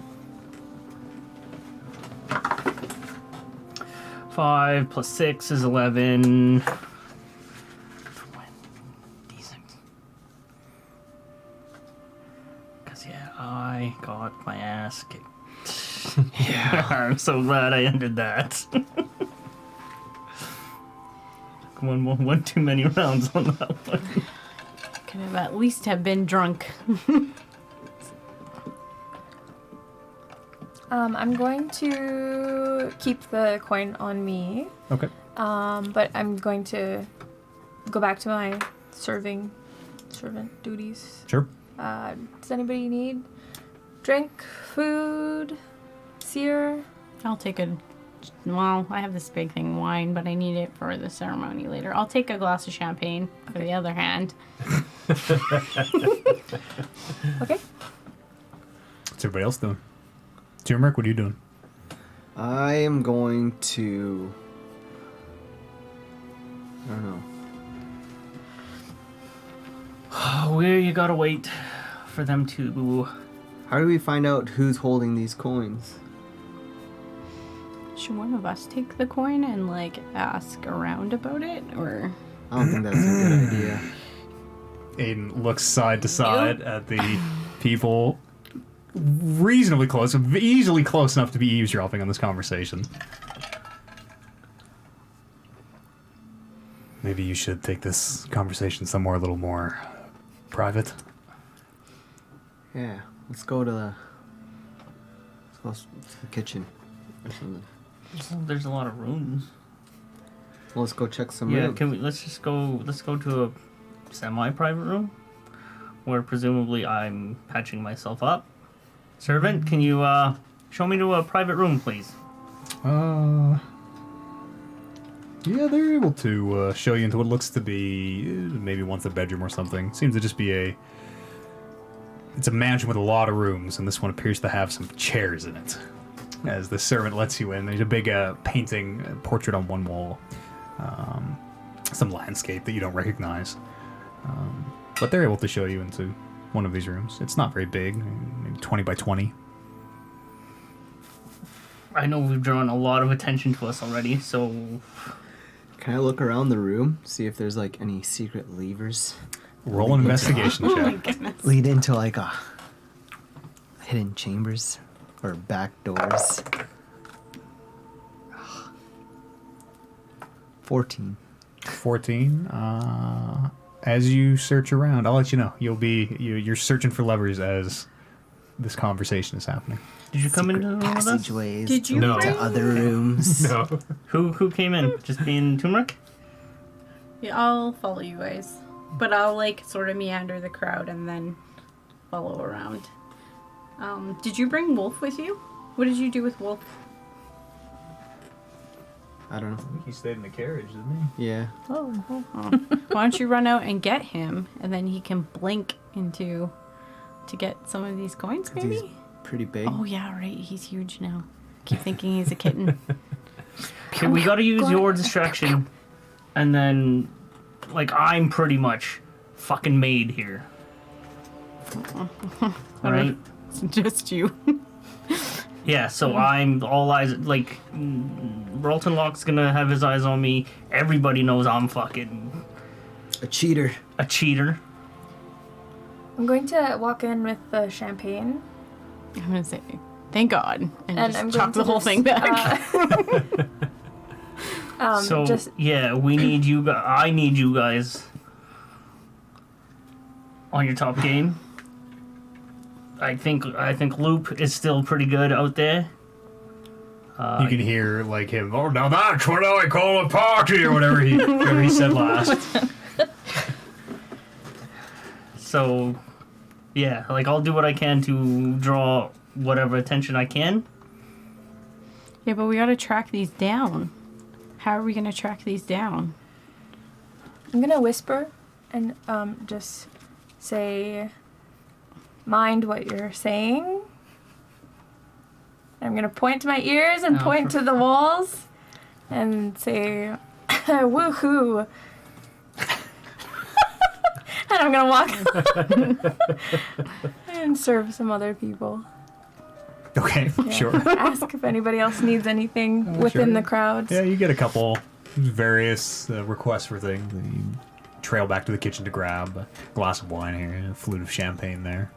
5 plus 6 is 11. D6. Because, yeah, I got my ass kicked. Yeah, I'm so glad I ended that. One too many rounds on that one. Could have at least have been drunk. I'm going to keep the coin on me, Okay. but I'm going to go back to my servant duties. Sure. Does anybody need drink, food, seer? I'll take well, I have this big thing, wine, but I need it for the ceremony later. I'll take a glass of champagne for the other hand. Okay. What's everybody else doing? Turmeric, what are you doing? I am going to... I don't know. Where you gotta wait for them to... How do we find out who's holding these coins? Should one of us take the coin and, like, ask around about it, or... I don't think that's a good idea. Aiden looks side to side at the people reasonably close, easily close enough to be eavesdropping on this conversation. Maybe you should take this conversation somewhere a little more private. Yeah, let's go to the kitchen or something. There's a lot of rooms. Well, let's go check some Yeah, rooms. let's go to a semi-private room where presumably I'm patching myself up. Servant, can you show me to a private room, please? Yeah, they're able to show you into what looks to be maybe once a bedroom or something. Seems to just be it's a mansion with a lot of rooms, and this one appears to have some chairs in it. As the servant lets you in, there's a big painting, portrait on one wall, some landscape that you don't recognize. But they're able to show you into one of these rooms. It's not very big, maybe 20 by 20. I know we've drawn a lot of attention to us already, so... Can I look around the room, see if there's like any secret levers? Roll an investigation Oh my check. goodness. Lead into like a hidden chambers or back doors. 14. 14. As you search around, I'll let you know. You're searching for levers as this conversation is happening. Did you come into the room with us? Passageways Did you No. to other rooms. No. Who came in? Just being turmeric? Yeah, I'll follow you guys. But I'll, like, sort of meander the crowd and then follow around. Did you bring Wolf with you? What did you do with Wolf? I don't know. I think he stayed in the carriage, didn't Yeah. Oh. Why don't you run out and get him, and then he can blink into to get some of these coins, 'Cause he's maybe? pretty big. Oh, yeah, right. He's huge now. Keep thinking he's a kitten. Okay, we gotta use your distraction, and then, like, I'm pretty much fucking made here. Alright? It's just you. Yeah, so I'm all eyes, like, Rolton Locke's gonna have his eyes on me. Everybody knows I'm fucking A cheater. a cheater. I'm going to walk in with the champagne. I'm going to say, thank God. And And just I'm chuck going the to whole just, thing back. So, just yeah, we need you guys, I need you guys on your top game. I think Loop is still pretty good out there. You can hear like him. Oh, now that's what I call a party, or whatever he said last. So, yeah, like I'll do what I can to draw whatever attention I can. Yeah, but we got to track these down. How are we going to track these down? I'm gonna whisper and just say, mind what you're saying. I'm gonna point to my ears and Oh, point to the walls and say, woohoo. And I'm gonna walk and serve some other people. Okay, Yeah. sure. Ask if anybody else needs anything within sure. the crowds. Yeah, you get a couple various requests for things. You trail back to the kitchen to grab a glass of wine here, a flute of champagne there.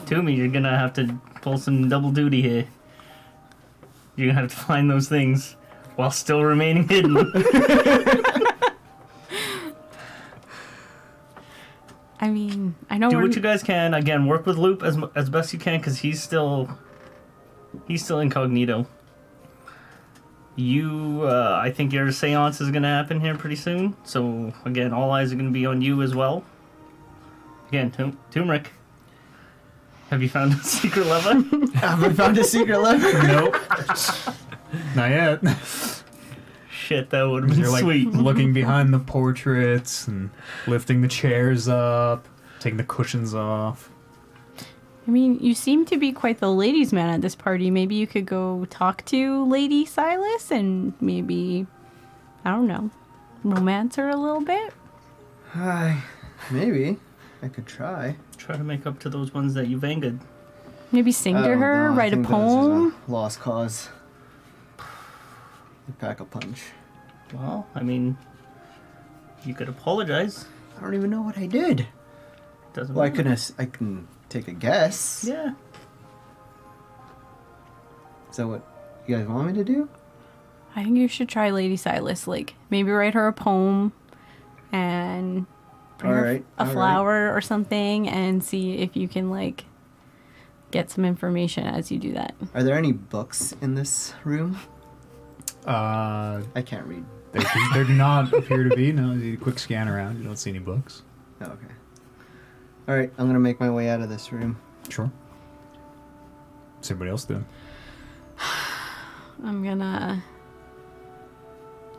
Toomey, you're gonna have to pull some double duty here. You're gonna have to find those things while still remaining hidden. I mean, I know Do we're... what you guys can. Again, work with Loop as best you can because he's still incognito. I think your seance is gonna happen here pretty soon. So again, all eyes are gonna be on you as well. Again, Turmeric, have you found a secret lever? Have I found a secret lever? Nope. Not yet. Shit, that would have been You're like sweet. looking behind the portraits and lifting the chairs up, taking the cushions off. I mean, you seem to be quite the ladies' man at this party. Maybe you could go talk to Lady Silas and maybe, I don't know, romance her a little bit? Hi. Maybe. I could try. Try to make up to those ones that you've angered. Maybe sing to Oh, her, no, I write a think those are poem? a lost cause. You pack a punch. Well, I mean, you could apologize. I don't even know what I did. Doesn't Well, matter. I can take a guess. Yeah. Is that what you guys want me to do? I think you should try Lady Silas. Like, maybe write her a poem and bring her Alright, a alright. flower or something and see if you can, like, get some information as you do that. Are there any books in this room? Uh, I can't read. there do not appear to be. No, you quick scan around. You don't see any books. Oh, okay. Alright, I'm gonna make my way out of this room. Sure. What's everybody else doing? I'm gonna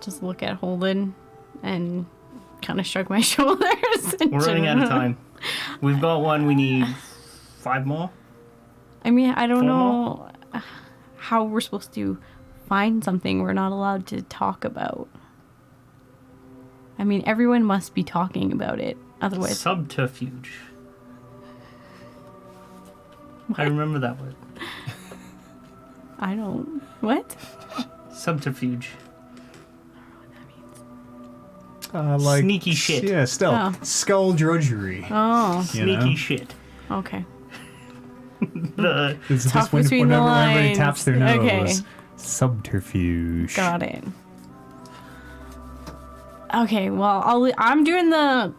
just look at Holden and kind of shrug my shoulders. and We're running out of time. We've got one. We need 5 more. I mean, I don't 4 know how we're supposed to find something we're not allowed to talk about. I mean, everyone must be talking about it. Otherwise, Subterfuge. I remember that word. I don't. What? Subterfuge. Like Sneaky shit. Yeah, stealth. Oh. Skullduggery. Oh, You Sneaky know? shit. okay. The This is Talk just when, between the whenever everybody lines. taps their nose. Okay. Subterfuge. Got it. Okay, well, I'm doing the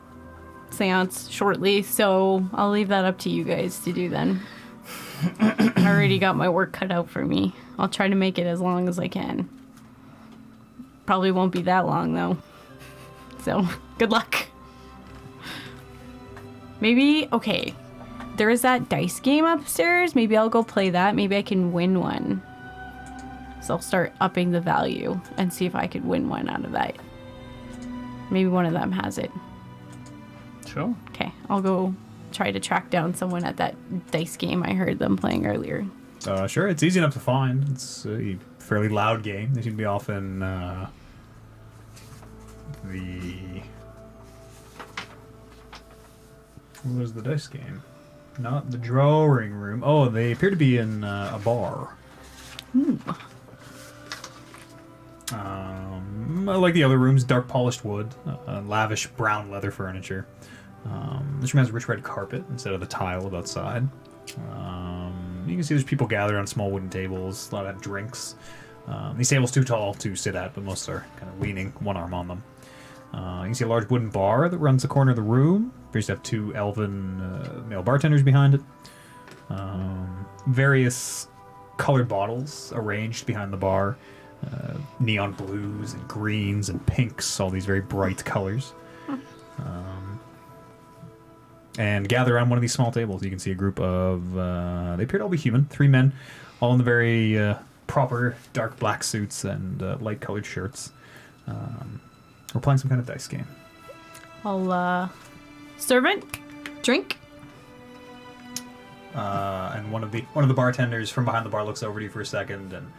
seance shortly, so I'll leave that up to you guys to do then. I already got my work cut out for me. I'll try to make it as long as I can. Probably won't be that long, though. So, good luck. Maybe, okay, there is that dice game upstairs. Maybe I'll go play that. Maybe I can win one. So I'll start upping the value and see if I could win one out of that. Maybe one of them has it. Sure. Okay, I'll go try to track down someone at that dice game I heard them playing earlier. Sure, it's easy enough to find. It's a fairly loud game. They seem to be off in what was the dice game? Not the drawing room. Oh, they appear to be in a bar. Like the other rooms, dark polished wood, lavish brown leather furniture. This room has a rich red carpet instead of the tile of outside. You can see there's people gathered on small wooden tables, a lot of drinks. These tables too tall to sit at, but most are kind of leaning one arm on them. You can see a large wooden bar that runs the corner of the room. Appears to have two elven male bartenders behind it. Various colored bottles arranged behind the bar. Neon blues and greens and pinks, all these very bright colors. And gather around one of these small tables. You can see a group of, they appear to all be human, 3 men, all in the very proper dark black suits and light colored shirts. We're playing some kind of dice game. I'll, servant, drink. And one of the bartenders from behind the bar looks over to you for a second, and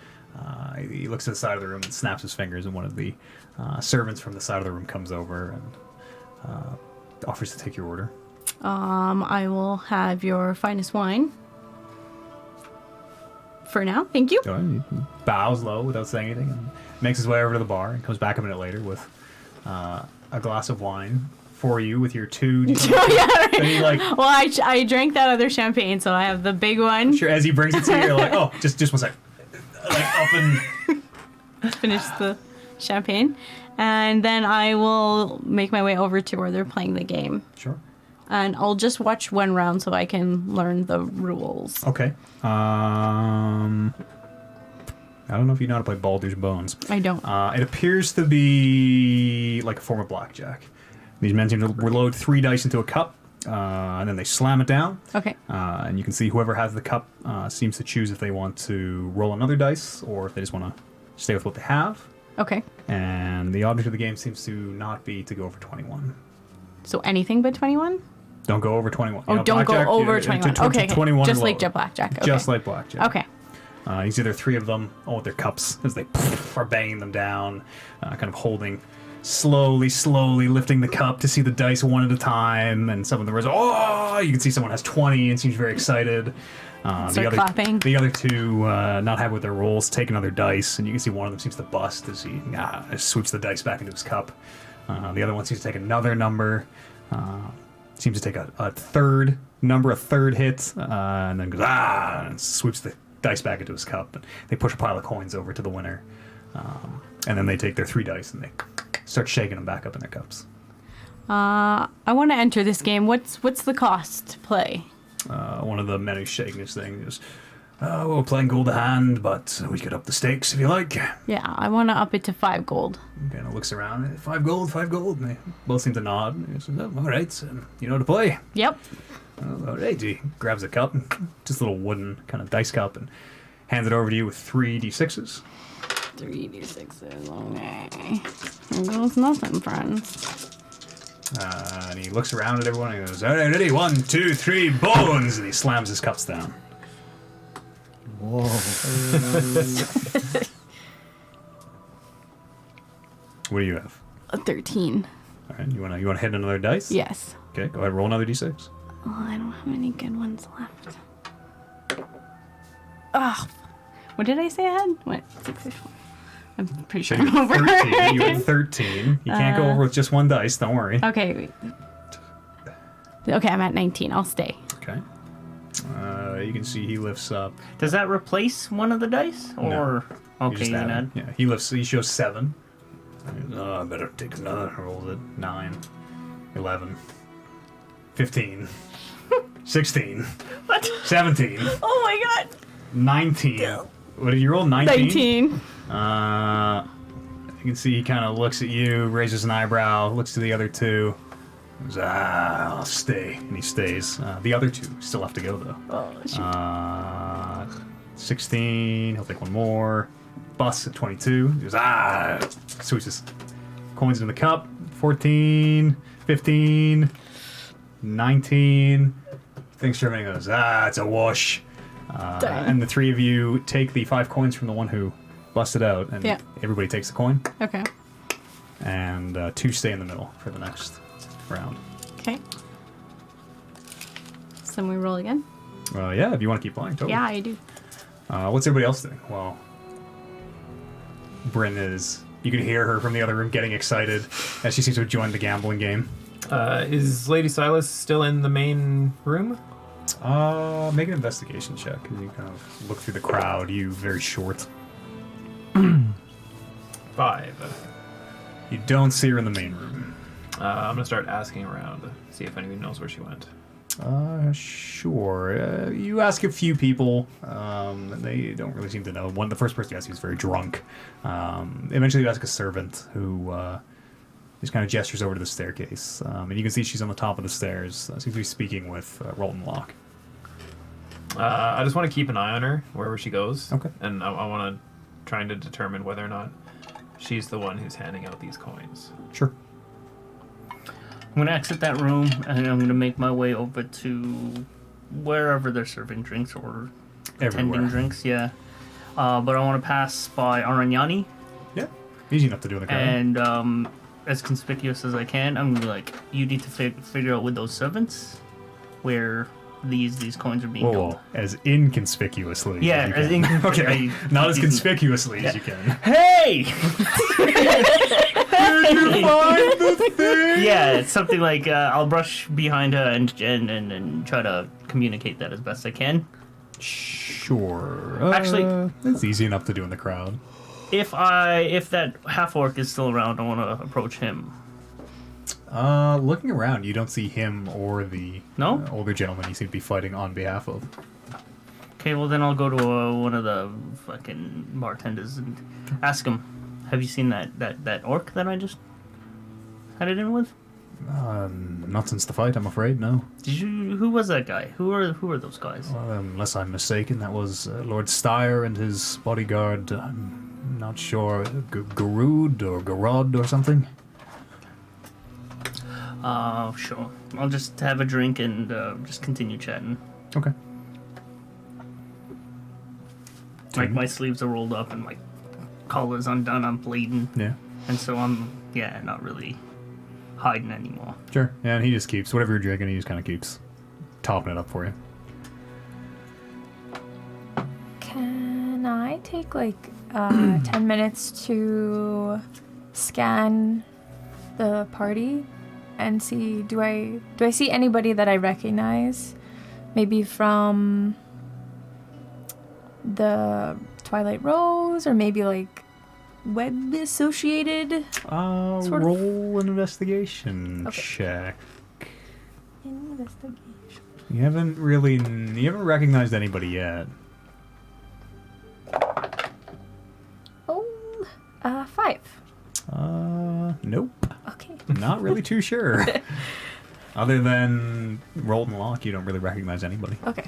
he looks to the side of the room and snaps his fingers, and one of the servants from the side of the room comes over and offers to take your order. I will have your finest wine. For now, thank you. He bows low without saying anything and makes his way over to the bar and comes back a minute later with a glass of wine for you with your 2. Oh, yeah. Well, I drank that other champagne, so I have the big one. Sure, as he brings it to you, you're like, oh, just 1 sec. Like up and Finish the champagne. And then I will make my way over to where they're playing the game. Sure. And I'll just watch 1 round so I can learn the rules. Okay. I don't know if you know how to play Baldur's Bones. I don't. It appears to be like a form of blackjack. These men seem to reload 3 dice into a cup, and then they slam it down. Okay. And you can see whoever has the cup seems to choose if they want to roll another dice or if they just want to stay with what they have. Okay. And the object of the game seems to not be to go over 21. So anything but 21? Don't go over 21. Oh, don't go over 21. Okay. 21 Just and like lower. blackjack. Okay. Just like blackjack. Okay. You see there are 3 of them, all with their cups, as they are banging them down, kind of holding, slowly lifting the cup to see the dice one at a time, and some of them are, oh, you can see someone has 20 and seems very excited. Start clapping. The other 2, not happy with their rolls, take another dice, and you can see one of them seems to bust as he swoops the dice back into his cup. The other one seems to take another number, seems to take a third number, a third hit, and then goes, and swoops the dice back into his cup, and they push a pile of coins over to the winner, and then they take their 3 dice and they start shaking them back up in their cups. I want to enter this game. What's the cost to play? One of the men who's shaking his thing goes, we're playing gold to hand, but we could up the stakes if you like. Yeah, I want to up it to 5 gold. Kind of looks around, 5 gold, and they both seem to nod. And he says, all right, you know how to play. Yep. All right, he grabs a cup, just a little wooden kind of dice cup, and hands it over to you with 3 d6s. 3 d6s, okay. Here goes nothing, friends. And he looks around at everyone and goes, all right, ready, 1, 2, 3, bones! And he slams his cups down. Whoa. What do you have? A 13. All right, you wanna hit another dice? Yes. Okay, go ahead, roll another d6. Oh, I don't have any good ones left. Oh, what did I say I had? What? 6 I'm pretty sure I'm over. 13. You had 13. You can't go over with just 1 dice, don't worry. Okay. Wait. Okay, I'm at 19. I'll stay. Okay. You can see he lifts up. Does that replace one of the dice? Or No. okay, just you add can him. add. Yeah, he shows 7. I better take another. Rolls it. 9, 11, 15, 16, What? 17, Oh my god. 19. What did you roll? 19? 19. You can see he kind of looks at you, raises an eyebrow, looks to the other 2. Goes, I'll stay. And he stays. The other 2 still have to go, though. Oh, shoot. 16. He'll take 1 more. Busts at 22. He goes, switches coins in the cup. 14, 15, 19. Thinks for a minute, goes, it's a wash. And the three of you take the 5 coins from the one who busted out, and everybody takes the coin. Okay. And 2 stay in the middle for the next round. Okay. So then we roll again? Yeah, if you want to keep playing, totally. Yeah, I do. What's everybody else doing? Well, Bryn is... You can hear her from the other room getting excited as she seems to have joined the gambling game. Is Lady Silas still in the main room? Make an investigation check. You kind of look through the crowd. You very short. 5. You don't see her in the main room. I'm gonna start asking around to see if anyone knows where she went. Sure. You ask a few people. They don't really seem to know. The first person you ask is very drunk. Eventually you ask a servant who just kind of gestures over to the staircase. And you can see she's on the top of the stairs. Seems to be speaking with Rolton Locke. I just want to keep an eye on her wherever she goes. Okay. And I want to trying to determine whether or not she's the one who's handing out these coins. Sure. I'm gonna exit that room and I'm gonna make my way over to wherever they're serving drinks or Everywhere. tending drinks. Yeah, but I want to pass by Aranyani Yeah. Easy enough to do in the crowd. and as conspicuous as I can. I'm gonna be like, you need to figure out with those servants where these coins are being held. As inconspicuously. Yeah, as as you can. Okay. inconspicuously. Not as conspicuously as you can. Hey! Did you find the thing? Yeah, it's something like I'll brush behind her and try to communicate that as best I can. Sure. Actually- it's easy enough to do in the crowd. If that half orc is still around, I want to approach him. Looking around, you don't see him or the No? older gentleman you seem to be fighting on behalf of. Okay, well then I'll go to one of the fucking bartenders and ask him, have you seen that orc that I just had it in with? Not since the fight, I'm afraid, no. Who was that guy? Who are those guys? Well, unless I'm mistaken, that was Lord Styre and his bodyguard. I'm not sure, Garud or Garod or something. Sure. I'll just have a drink and just continue chatting. Okay. Like my sleeves are rolled up and my collar's undone. I'm bleeding, Yeah. and so I'm not really hiding anymore. Sure. Yeah, and he just keeps whatever you're drinking. He just kind of keeps topping it up for you. Can I take like 10 minutes to scan the party and see do I see anybody that I recognize? Maybe from the Twilight Rose or maybe like web associated sort of Roll an investigation Okay. check. investigation. You haven't recognized anybody yet. Oh, 5. Nope. Okay. Not really too sure. Other than Rolton Locke, you don't really recognize anybody. Okay.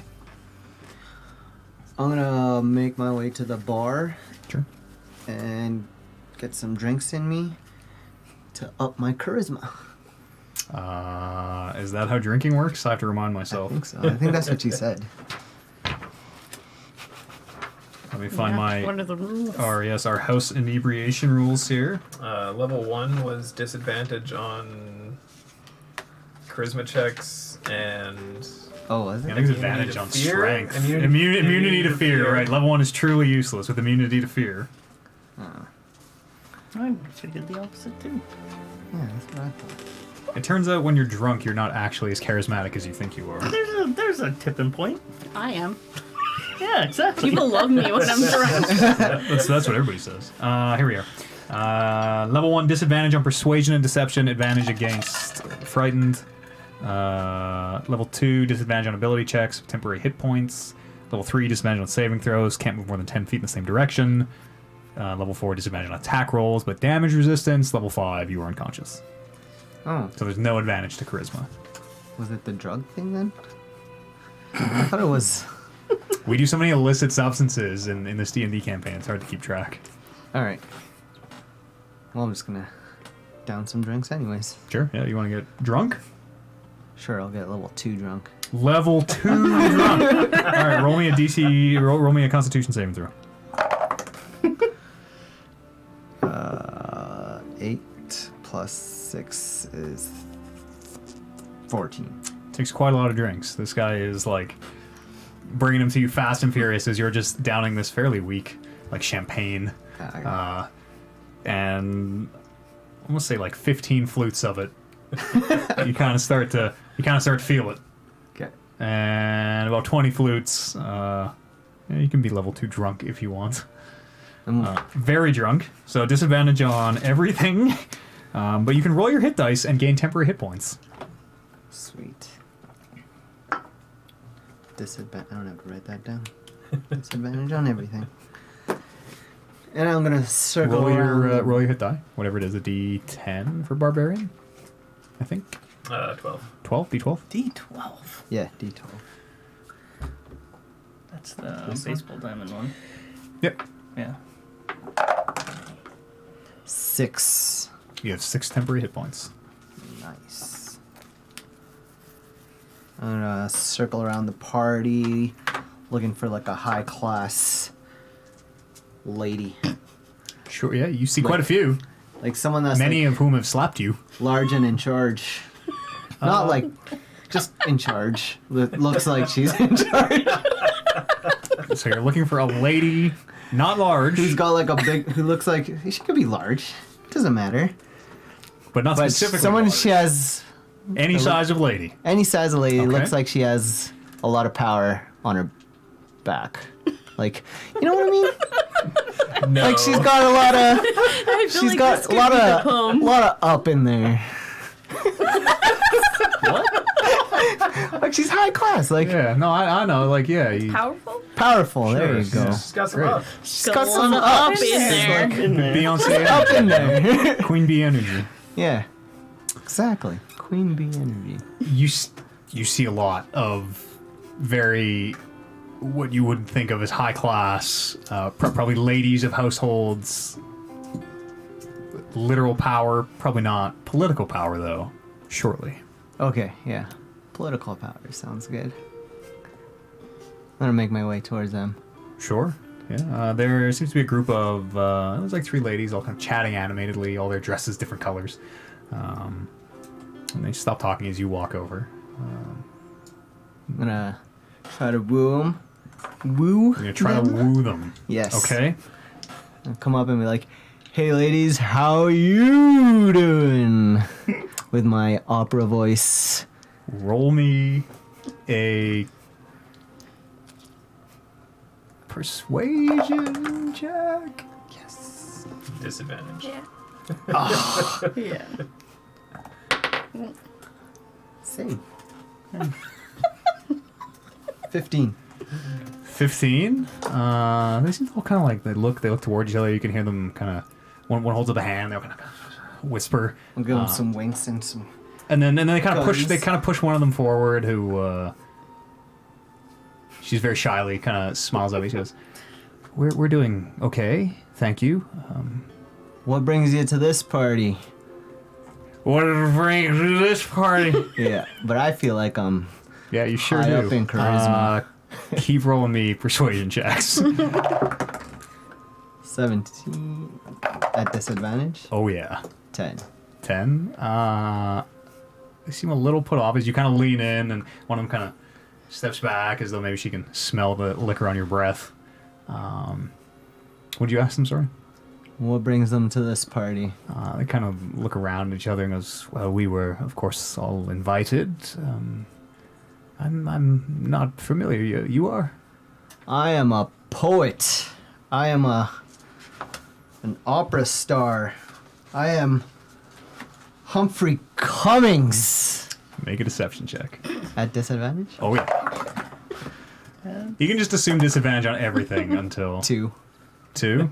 I'm gonna make my way to the bar Sure. and get some drinks in me to up my charisma. Is that how drinking works? I have to remind I myself. think so. I think that's what you said. Let me find What are the rules? our house inebriation rules here. Level 1 was disadvantage on charisma checks and Oh, was I it? think it's Immunity advantage to on fear? strength. Immunity Immunity to to fear, fear. right. Level 1 is truly useless with immunity to fear. Oh, I figured the opposite too. yeah, that's what I thought. It turns out when you're drunk, you're not actually as charismatic as you think you are. There's a tipping point. I am. Yeah, exactly. People love me when I'm drunk. That's what everybody says. Here we are. Level 1, disadvantage on persuasion and deception, advantage against frightened. Level 2, disadvantage on ability checks, temporary hit points. Level 3, disadvantage on saving throws, can't move more than 10 feet in the same direction. Level 4, disadvantage on attack rolls, but damage resistance. Level 5, you are unconscious. Oh, So there's no advantage to charisma. was it the drug thing then? I thought it was. We do so many illicit substances in this D&D campaign, it's hard to keep track. Alright. Well, I'm just gonna down some drinks anyways. Sure, yeah, you want to get drunk? Sure, I'll get level 2 drunk. Level 2 drunk. All right, roll me a DC. Roll me a Constitution saving throw. 8 plus 6 is 14. Takes quite a lot of drinks. This guy is like bringing him to you fast and furious as you're just downing this fairly weak, like champagne, and I'm gonna say like 15 flutes of it. you kind of start to feel it. Okay. And about 20 flutes. Yeah, you can be level 2 drunk if you want. Very drunk, so disadvantage on everything. But you can roll your hit dice and gain temporary hit points. Sweet. Disadvantage. I don't have to write that down. Disadvantage on everything. And I'm gonna circle around. Roll your hit die, whatever it is, a D10 for barbarian, I think. 12. 12, D12. D12. Yeah, D12. That's the baseball diamond one. Yep. Yeah. 6. You have 6 temporary hit points. Nice. I'm gonna circle around the party, looking for like a high class lady, Sure, yeah, you see quite a few. like someone that's Many like of whom have slapped you. large and in charge. Not like just in charge. Looks like she's in charge. So you're looking for a lady, not large, Who's got like a big? Who looks like she could be large. Doesn't matter. but not But specifically someone large. she has Any size of lady. any size of lady. Okay. Looks like she has a lot of power on her back. Like, you know what I mean? No. Like she's got a lot of. I feel She's like got this a could lot be the of poem. up in there. Like she's high class, like Yeah, no, I know, like, yeah. You, Powerful? powerful. There you Sure, go. yeah. She's got some Great. up. She's got some Up ups. in there. Beyonce Up in energy. there. Queen Bee energy. Yeah, exactly. Queen bee energy. You see a lot of very what you would think of as high class, probably ladies of households. Literal power, probably not. Political power, though, shortly. Okay, yeah. Political power sounds good. I'm gonna make my way towards them. Sure. Yeah. There seems to be a group of it was like 3 ladies, all kind of chatting animatedly. All their dresses different colors. And they stop talking as you walk over. I'm gonna try to woo them. Woo. You're gonna try to woo them. Yes. Okay. I'll come up and be like, "Hey, ladies, how you doing?" With my opera voice. Roll me a persuasion check. Yes. Disadvantage. Yeah. Same. 15. 15. They seem all kind of like they look towards each other. You can hear them kind of one holds up a hand. They'll kind of whisper. I'll give them some winks and some. And then they kind of push. Guns. They kind of push one of them forward. Who she's very shyly kind of smiles at me. She goes, "We're doing okay, thank you. What brings you to this party? What brings you to this party?" Yeah, but I feel like I'm Yeah, you sure high do. up in charisma. Keep rolling me persuasion checks. 17 at disadvantage. Oh yeah, 10. 10. They seem a little put off as you kind of lean in, and one of them kind of steps back as though maybe she can smell the liquor on your breath. What'd you ask them, sorry? What brings them to this party? They kind of look around at each other and goes, "Well, we were, of course, all invited. I'm not familiar. You are?" I am a poet. I am an opera star. I am Humphrey Cummings. Make a deception check. At disadvantage? Oh yeah. You can just assume disadvantage on everything until 2. 2.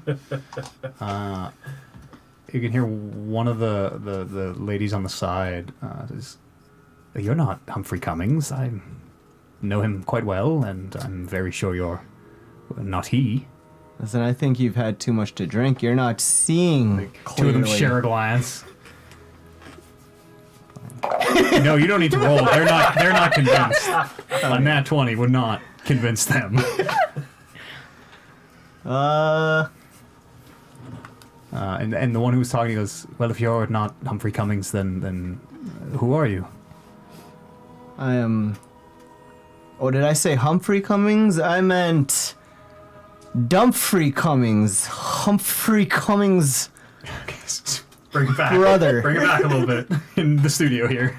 You can hear one of the ladies on the side says, "You're not Humphrey Cummings. I know him quite well, and I'm very sure you're not he." Listen, I think you've had too much to drink. You're not seeing Two of them clearly. share a glance. No, you don't need to roll. They're not convinced. A nat 20 would not convince them. And the one who was talking goes, well, if you're not Humphrey Cummings, then who are you? I am. Oh, did I say Humphrey Cummings? I meant Dumfrey Cummings. Humphrey Cummings. Bring it back. Brother. Bring it back a little bit in the studio here.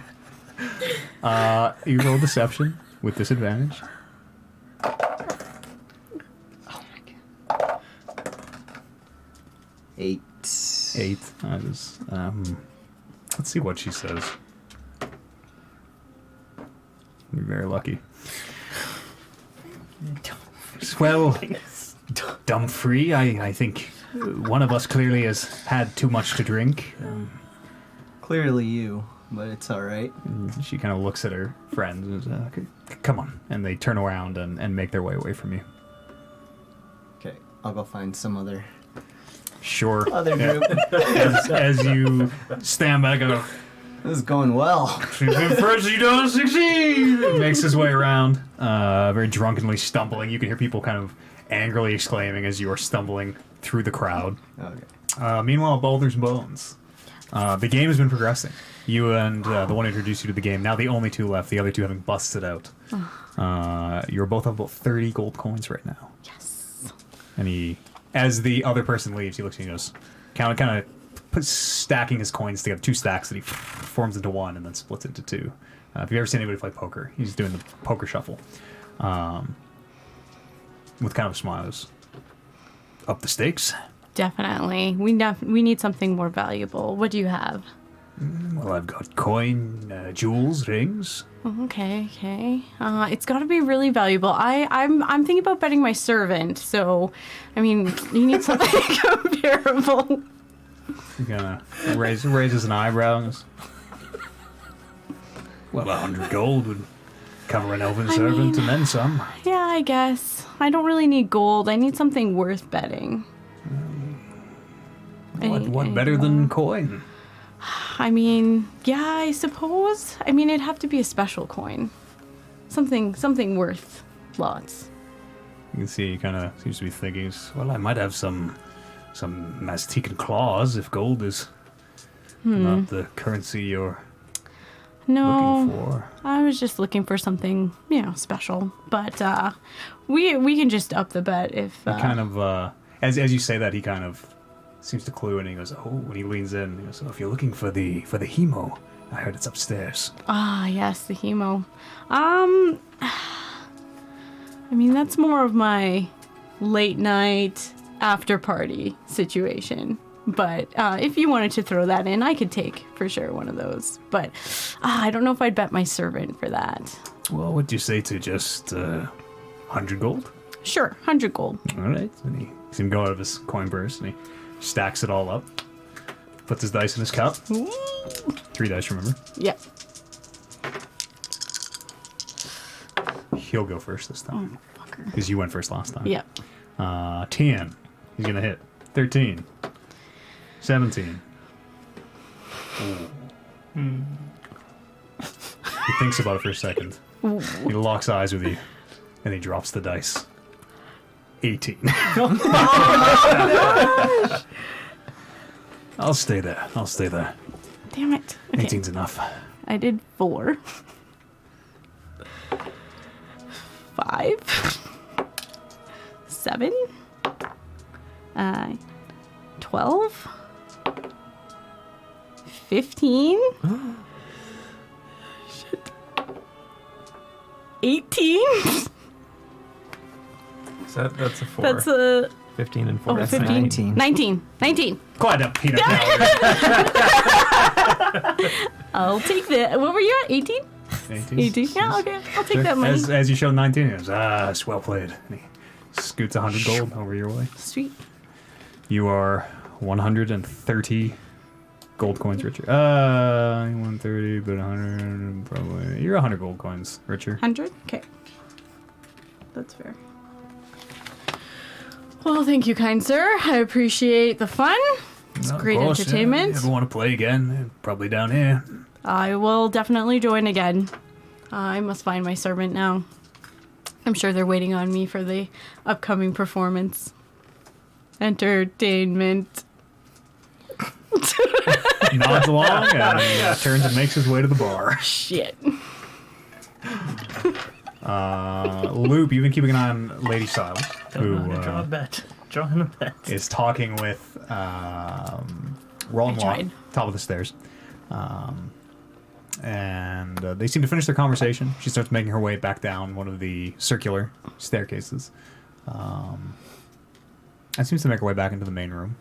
You roll deception with disadvantage. Oh my god. 8. 8. Let's see what she says. You're very lucky. Well, Dumfrey, I think one of us clearly has had too much to drink. Clearly you, but it's alright. She kind of looks at her friends and says, okay, come on. And they turn around and make their way away from you. Okay, I'll go find some other Sure. group. As you stand back and go, This is going well. first you don't succeed. Makes his way around, very drunkenly stumbling. You can hear people kind of angrily exclaiming as you are stumbling through the crowd. Okay. Meanwhile, Boulder's Bones. The game has been progressing. You and the one who introduced you to the game, now the only two left, the other two having busted out. You're both up about 30 gold coins right now. Yes. And as the other person leaves, he looks at you and goes, kind of stacking his coins together, 2 stacks that he forms into one and then splits into 2. If you've ever seen anybody play poker, he's doing the poker shuffle. With kind of a smile. Goes, up the stakes? Definitely. We need something more valuable. What do you have? Well, I've got coin, jewels, rings. Okay. It's got to be really valuable. I'm thinking about betting my servant. So, I mean, you need something comparable. He kind of raises an eyebrow and goes, well, 100 gold would cover an elven servant and then some. Yeah, I guess. I don't really need gold. I need something worth betting. What better than coin? I mean, yeah, I suppose. I mean, it'd have to be a special coin. Something worth lots. You can see he kind of seems to be thinking, well, I might have some Maztecan claws if gold is not the currency you're looking for. I was just looking for something, special. But we can just up the bet if... He kind of, as you say that, he kind of seems to clue and he goes, oh, when he leans in, he goes, oh, if you're looking for the hemo, I heard it's upstairs. Ah, yes, the hemo. I mean, that's more of my late night after party situation. But if you wanted to throw that in, I could take for sure one of those. But I don't know if I'd bet my servant for that. Well, what do you say to just 100 gold? Sure, 100 gold. All right. And he sees him go out of his coin purse and he stacks it all up, puts his dice in his cup. Ooh. 3 dice, remember? Yep. He'll go first this time. Oh, fucker. Because you went first last time. Yep. 10. He's going to hit. 13. 17. He thinks about it for a second. Ooh. He locks eyes with you, and he drops the dice. 18. I'll stay there. Damn it. Okay. 18's enough. I did 4. 5. 7. 12. 15. Shit. 18. That's a 4. That's a 15 and 4. Oh, That's 15. 19. 19. Quite a peanut gallery. I'll take that. What were you at? 18? 18? Yeah, okay. I'll take that money. As you show 19, he goes, it's well played. And he scoots 100 gold over your way. Sweet. You are 130 gold coins richer. 130, but 100 probably. You're 100 gold coins richer. 100? Okay. That's fair. Well, thank you, kind sir. I appreciate the fun. It's Of great course, entertainment. If you ever want to play again, probably down here. I will definitely join again. I must find my servant now. I'm sure they're waiting on me for the upcoming performance. Entertainment. Nods along and turns and makes his way to the bar. Shit. Loop, you've been keeping an eye on Lady Silas, Don't know who how to draw a bet. Drawing a bet. is talking with Roland I Law, tried. top of the stairs. And they seem to finish their conversation. She starts making her way back down one of the circular staircases. And seems to make her way back into the main room.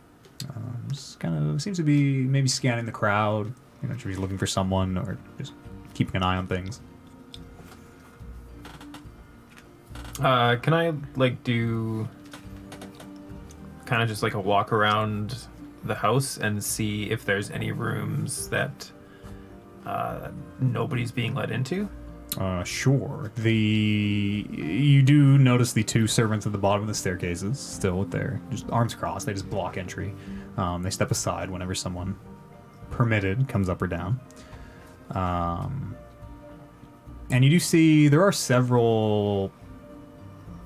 Just kind of seems to be maybe scanning the crowd. You know, she's looking for someone or just keeping an eye on things. Can I like do kind of just like a walk around the house and see if there's any rooms that nobody's being let into? Sure. You do notice the two servants at the bottom of the staircases, still with their just arms crossed. They just block entry. They step aside whenever someone permitted comes up or down. And you do see there are several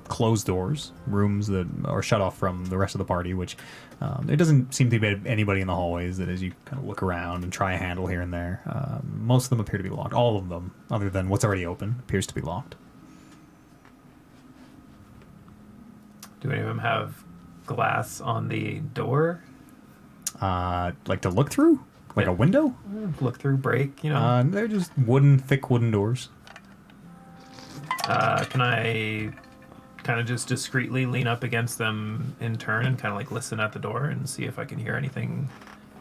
closed doors, rooms that are shut off from the rest of the party, which there doesn't seem to be anybody in the hallways that as you kind of look around and try a handle here and there. Most of them appear to be locked. All of them, other than what's already open, appears to be locked. Do any of them have glass on the door? Like to look through? Like Yeah. a window? Look through, break, you know? They're just thick wooden doors. Can I kind of just discreetly lean up against them in turn and kind of like listen at the door and see if I can hear anything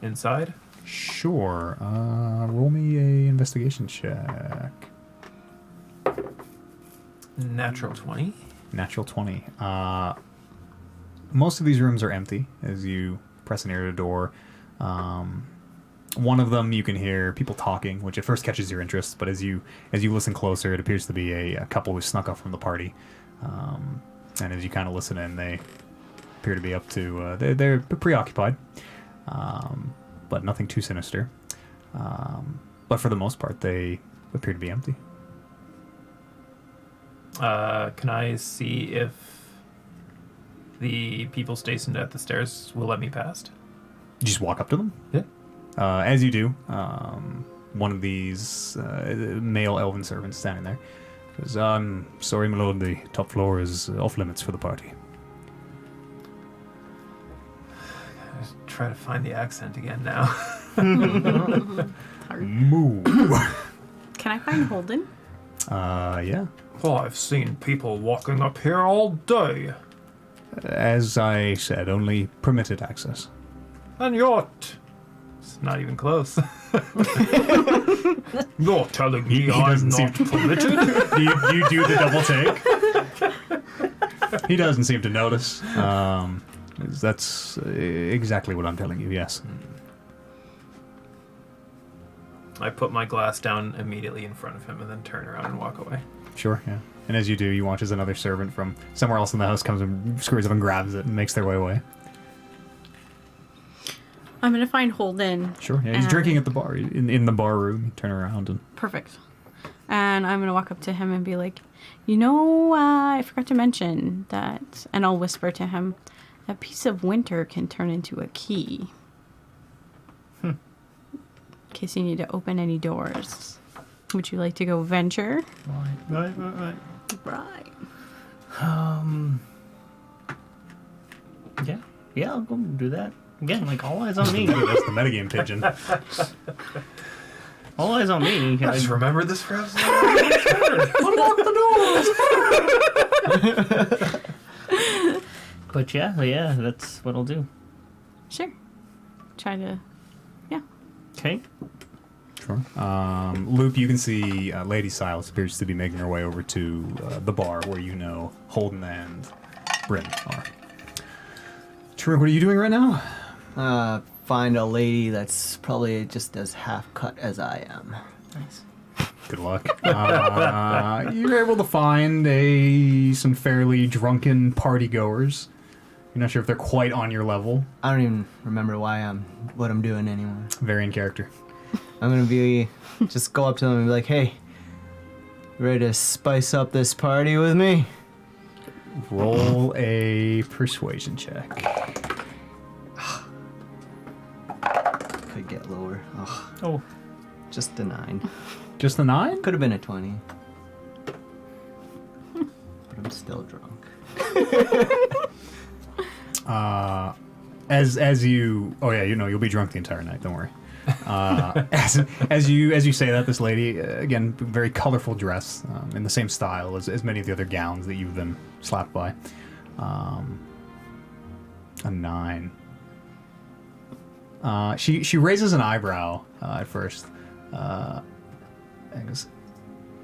inside? Sure. Roll me a investigation check. Natural 20. Natural 20. Most of these rooms are empty as you press near the door. One of them you can hear people talking, which at first catches your interest, but as you listen closer, it appears to be a couple who snuck up from the party. And as you kind of listen in, they appear to be up to they're preoccupied, but nothing too sinister. But for the most part, they appear to be empty. Can I see if the people stationed at the stairs will let me past? You just walk up to them. Yeah. As you do, one of these male elven servants standing there says, "I'm sorry, my lord, the top floor is off limits for the party." Just try to find the accent again now. Moo. Can I find Holden? Yeah. Oh, I've seen people walking up here all day. As I said, only permitted access. And you're... It's not even close. You're telling me He I'm doesn't seem not to- permitted? you do the double take. He doesn't seem to notice. That's exactly what I'm telling you, yes. I put my glass down immediately in front of him and then turn around and walk away. Sure, yeah. And as you do, you watch as another servant from somewhere else in the house comes and screws up and grabs it and makes their way away. I'm gonna find Holden. Sure, yeah. He's drinking at the bar, in the bar room. You turn around and... Perfect. And I'm gonna walk up to him and be like, you know, I forgot to mention that, and I'll whisper to him, that piece of winter can turn into a key. In case you need to open any doors. Would you like to go venture? Right. Right. Yeah, I'll go do that. Again, like, all eyes on me. That's the metagame pigeon. All eyes on me. Just remember this for us. Unlock the doors! But yeah, that's what I'll do. Sure. Try to, yeah. Okay. Sure. Loop, you can see Lady Silas appears to be making her way over to the bar where you know Holden and Bryn are. Tarun, what are you doing right now? Find a lady that's probably just as half cut as I am. Nice. Good luck. You're able to find some fairly drunken party goers. You're not sure if they're quite on your level. I don't even remember what I'm doing anymore. Very in character. I'm gonna be just go up to them and be like, "Hey, ready to spice up this party with me?" Roll a persuasion check. Could get lower. Oh, Oh, just a 9. Just the 9? Could have been a 20. But I'm still drunk. As you, oh yeah, you'll be drunk the entire night. Don't worry. As you say that, this lady, again, very colorful dress, in the same style as many of the other gowns that you've been slapped by. A 9. She raises an eyebrow at first, and goes,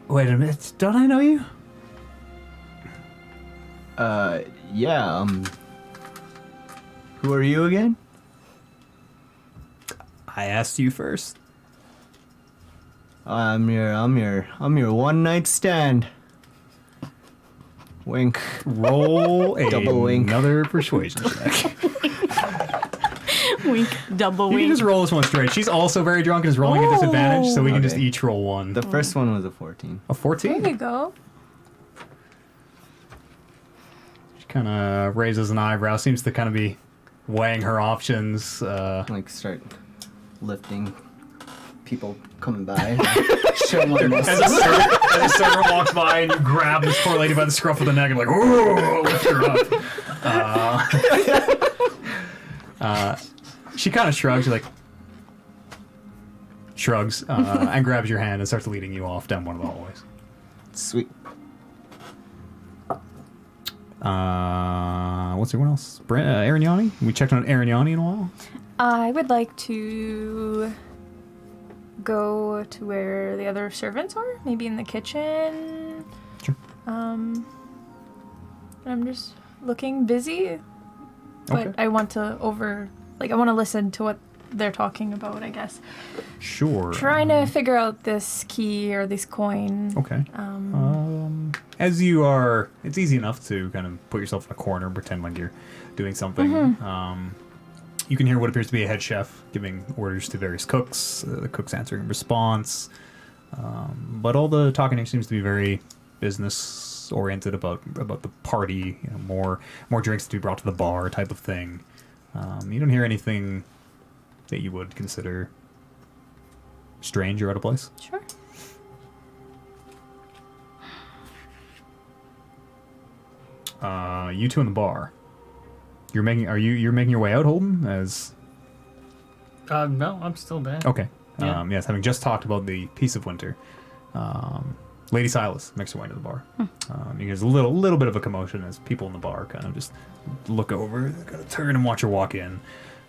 "Wait a minute, don't I know you?" Yeah, who are you again? I asked you first. I'm your one night stand. Wink. Roll Double wink. another persuasion check. Wink, double You can wink. just roll this one straight. She's also very drunk and is rolling at disadvantage, so we can just Okay. each roll one. The first one was a 14. A 14? There you go. She kind of raises an eyebrow, seems to kind of be weighing her options. Like start lifting people coming by. Show my muscles. As a server walks by and you grab this poor lady by the scruff of the neck and like, "Ooh," lift her up. She kind of shrugs, and grabs your hand and starts leading you off down one of the hallways. Sweet. What's everyone else? Arignani? We checked on Arignani in a while. I would like to go to where the other servants are, maybe in the kitchen. Sure. I'm just looking busy, but Okay. I want to I want to listen to what they're talking about, I guess. Sure. Trying to figure out this key or this coin. Okay. As you are, it's easy enough to kind of put yourself in a corner and pretend like you're doing something. You can hear what appears to be a head chef giving orders to various cooks. The cooks answering in response. But all the talking here seems to be very business oriented about the party. More drinks to be brought to the bar type of thing. You don't hear anything that you would consider strange or out of place. Sure. You two in the bar. You're making your way out, Holden? As no, I'm still there. okay. Yeah. Yes, having just talked about the Peace of Winter, Lady Silas makes her way to the bar. There's a little bit of a commotion as people in the bar kind of just look over, kind of turn and watch her walk in.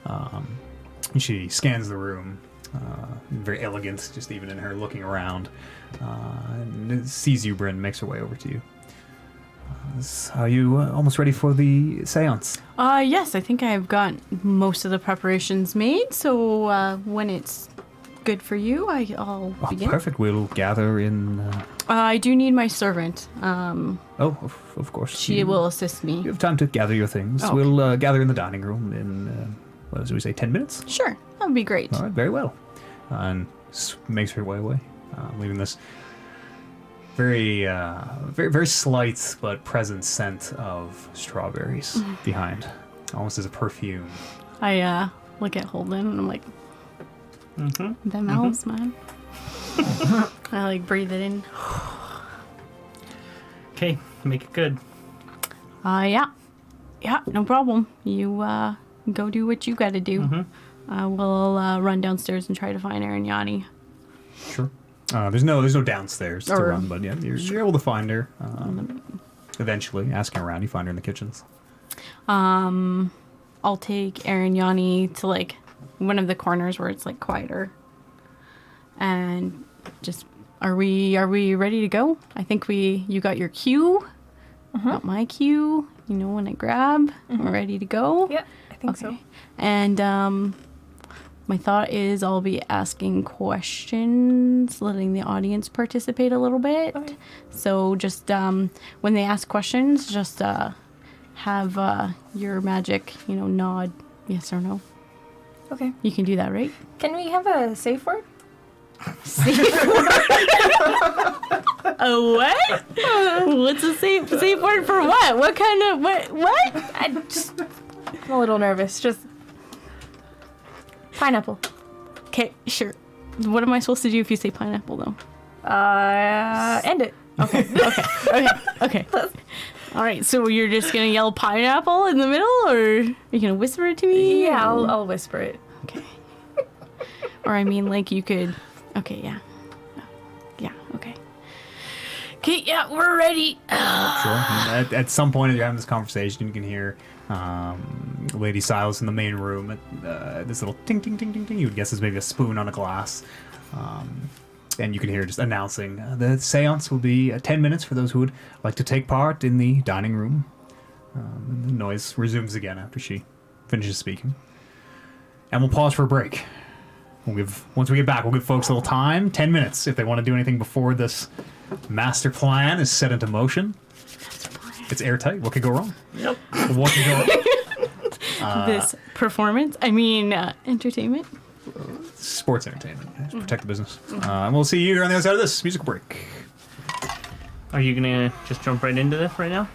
And she scans the room, very elegant, just even in her looking around, and sees you, Bryn, makes her way over to you. Are you almost ready for the seance? Yes, I think I've got most of the preparations made, so when it's good for you, I'll begin. Perfect. We'll gather in. I do need my servant. Of course. She will assist me. You have time to gather your things. Okay. We'll gather in the dining room in, what did we say, 10 minutes? Sure, that would be great. All right, very well. And makes her way away, leaving this very, very slight but present scent of strawberries behind, almost as a perfume. I look at Holden and I'm like, them elves, man. I breathe it in. Okay, make it good. Yeah, no problem. You go do what you got to do. We'll run downstairs and try to find Arignani. Sure. There's no downstairs to Or- run, but yeah, you're able to find her. Eventually, asking around, you find her in the kitchens. I'll take Arignani to one of the corners where it's quieter, and just are we ready to go? I think you got your cue, got my cue. You know when I grab, we're ready to go. Yeah, I think so. And my thought is I'll be asking questions, letting the audience participate a little bit. Okay. So just when they ask questions, just have your magic, nod yes or no. Okay. You can do that, right? Can we have a safe word? A what? What's a safe word for what? What kind of what? I'm a little nervous. Just pineapple. Okay, sure. What am I supposed to do if you say pineapple though? End it. Okay. All right, so you're just gonna yell pineapple in the middle, or are you gonna whisper it to me? Yeah, I'll whisper it. Okay. Or I mean, like you could. Okay, yeah. Yeah. Okay. Okay, yeah, we're ready. Sure. At some point, you're having this conversation. You can hear Lady Silas in the main room. This little ting ting ting ting ting. You would guess is maybe a spoon on a glass. And you can hear just announcing the seance will be 10 minutes for those who would like to take part in the dining room. And the noise resumes again after she finishes speaking. And we'll pause for a break. Once we get back, we'll give folks a little time, 10 minutes, if they want to do anything before this master plan is set into motion. It's airtight. What could go wrong? Yep. What could go wrong? This performance, entertainment. Sports entertainment. Just protect the business. And we'll see you here on the other side of this musical break. Are you gonna just jump right into this right now?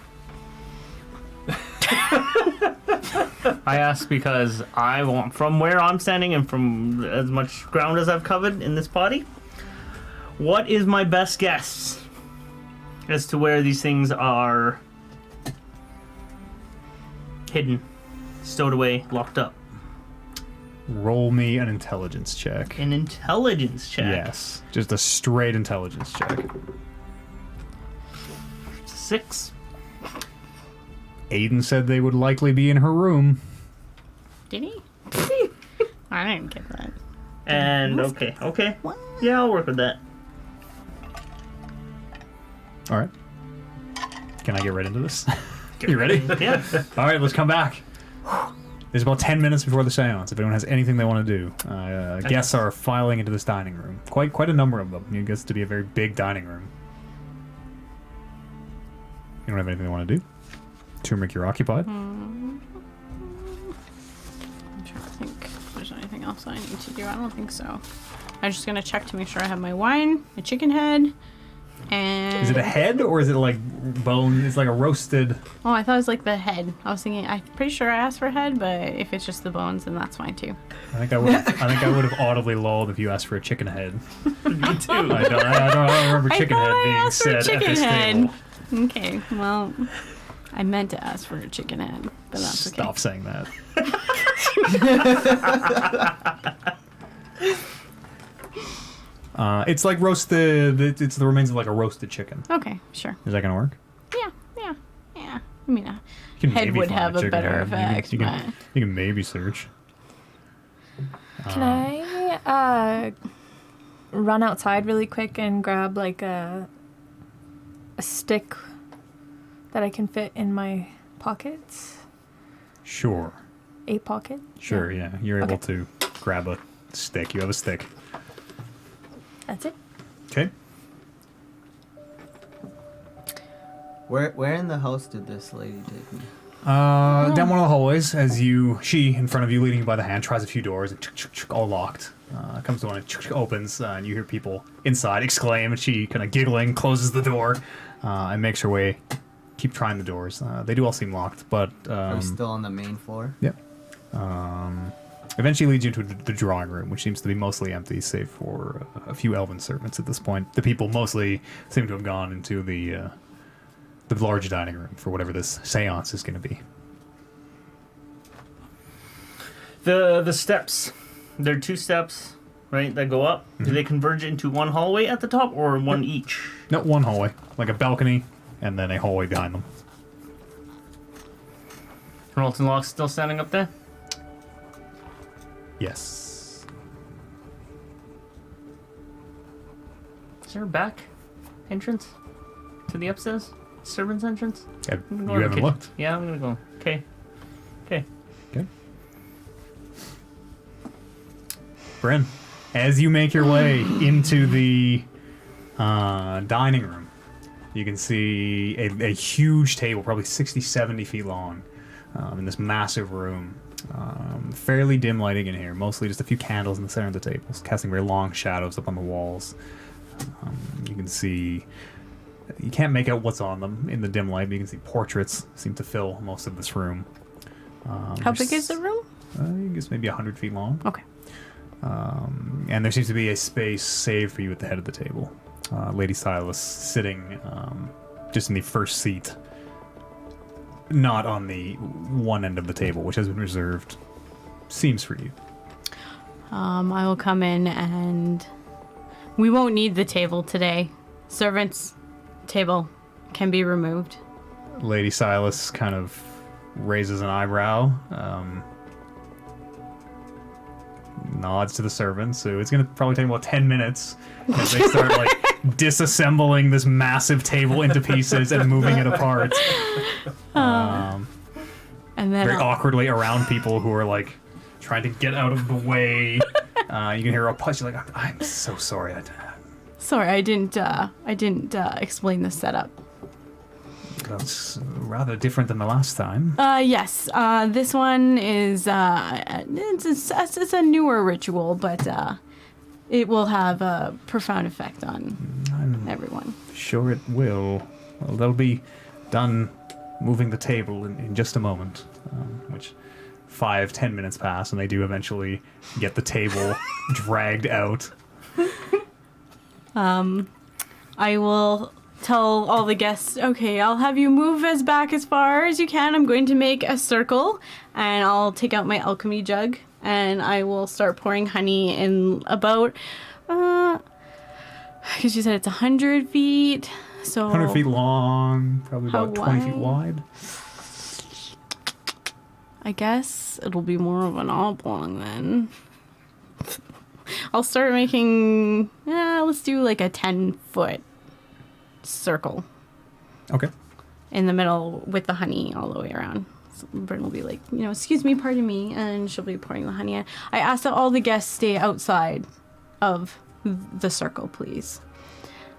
I ask because I want, from where I'm standing and from as much ground as I've covered in this body, what is my best guess as to where these things are hidden, stowed away, locked up? Roll me an intelligence check. An intelligence check. Yes. Just a straight intelligence check. 6. Aiden said they would likely be in her room. Did he? I didn't get that. And okay. Yeah, I'll work with that. All right. Can I get right into this? You ready? Yeah. All right, let's come back. There's about 10 minutes before the seance. If anyone has anything they want to do, guests are filing into this dining room. Quite a number of them. It gets to be a very big dining room. You don't have anything they want to do? Turmeric, you're occupied. I'm trying to think if there's anything else I need to do. I don't think so. I'm just gonna check to make sure I have my wine, my chicken head, and... Is it a head or is it like bone? It's like a roasted... Oh, I thought it was like the head. I was thinking, I'm pretty sure I asked for a head, but if it's just the bones, then that's fine too. I think I would have audibly lulled if you asked for a chicken head. Me too. I don't remember chicken head being asked for said at chicken this head. table. Okay, well, I meant to ask for a chicken head, but that's okay. Stop saying that. It's like roasted. It's the remains of like a roasted chicken. Okay, sure. Is that gonna work? Yeah. I mean, You can head maybe would find have a chicken better head. effect, You but... can maybe search. Can I run outside really quick and grab like a stick that I can fit in my pockets? Sure. A pocket? Sure. Yeah. You're able Okay. to grab a stick. You have a stick. That's it. Okay. Where in the house did this lady take me? Down one of the hallways, she in front of you, leading you by the hand, tries a few doors, and all locked. Comes to one and opens, and you hear people inside exclaim, and she, kind of giggling, closes the door, and makes her way. Keep trying the doors. They do all seem locked, but... Are we still on the main floor? Yep. Eventually leads you to the drawing room, which seems to be mostly empty, save for a few elven servants at this point. The people mostly seem to have gone into the large dining room for whatever this seance is going to be. The steps. There are 2 steps, right, that go up. Mm-hmm. Do they converge into one hallway at the top or one each? No, one hallway. Like a balcony, and then a hallway behind them. Rolton Lock's still standing up there? Yes. Is there a back entrance to the upstairs? Servant's entrance? Have, I'm gonna go you in the haven't kitchen. looked. Yeah, I'm gonna go. Okay. Okay. Bryn, as you make your way into the dining room, you can see a huge table, probably 60, 70 feet long, in this massive room. Fairly dim lighting in here, mostly just a few candles in the center of the tables, casting very long shadows up on the walls. You can see, you can't make out what's on them in the dim light, but you can see portraits seem to fill most of this room. How big is the room? I think it's maybe 100 feet long. Okay. And there seems to be a space saved for you at the head of the table. Lady Silas sitting just in the first seat, not on the one end of the table, which has been reserved, seems for you. I will come in and we won't need the table today. Servants' table can be removed. Lady Silas kind of raises an eyebrow, nods to the servants, so it's going to probably take about 10 minutes as they start like disassembling this massive table into pieces and moving it apart. And then Very awkwardly around people who are like trying to get out of the way. You can hear a push like, I'm so sorry. Sorry, I didn't explain the setup. That's rather different than the last time. Yes. This one is it's a newer ritual, but it will have a profound effect on everyone. Sure it will. Well, they'll be done moving the table in just a moment, which 5-10 minutes pass, and they do eventually get the table dragged out. I will tell all the guests, okay, I'll have you move back as far as you can. I'm going to make a circle, and I'll take out my alchemy jug, and I will start pouring honey in about, because you said it's 100 feet, so... 100 feet long, probably about 20 feet wide? wide. I guess it'll be more of an oblong then. I'll start making, let's do like a 10-foot circle. Okay. In the middle with the honey all the way around. So Bryn will be like, excuse me, pardon me, and she'll be pouring the honey in. I ask that all the guests stay outside of the circle, please.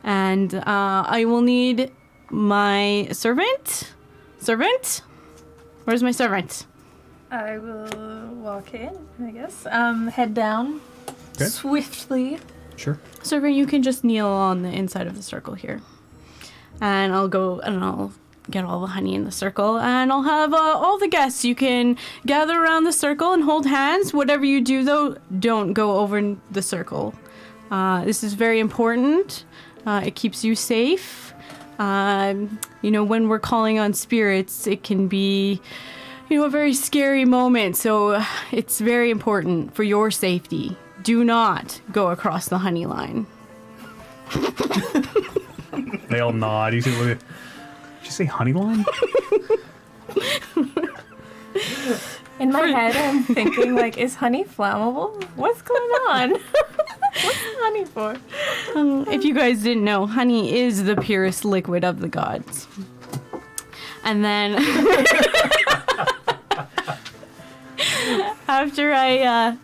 And I will need my servant. Servant? Where's my servant? I will walk in, I guess. Head down. Okay. Swiftly. Sure. Servant, you can just kneel on the inside of the circle here. And I'll go and I'll get all the honey in the circle. And I'll have all the guests. You can gather around the circle and hold hands. Whatever you do, though, don't go over the circle. This is very important. It keeps you safe. When we're calling on spirits, it can be, a very scary moment. So it's very important for your safety. Do not go across the honey line. They all nod. You see, did you say honey line? In my head, I'm thinking, is honey flammable? What's going on? What's honey for? If you guys didn't know, honey is the purest liquid of the gods. And then after I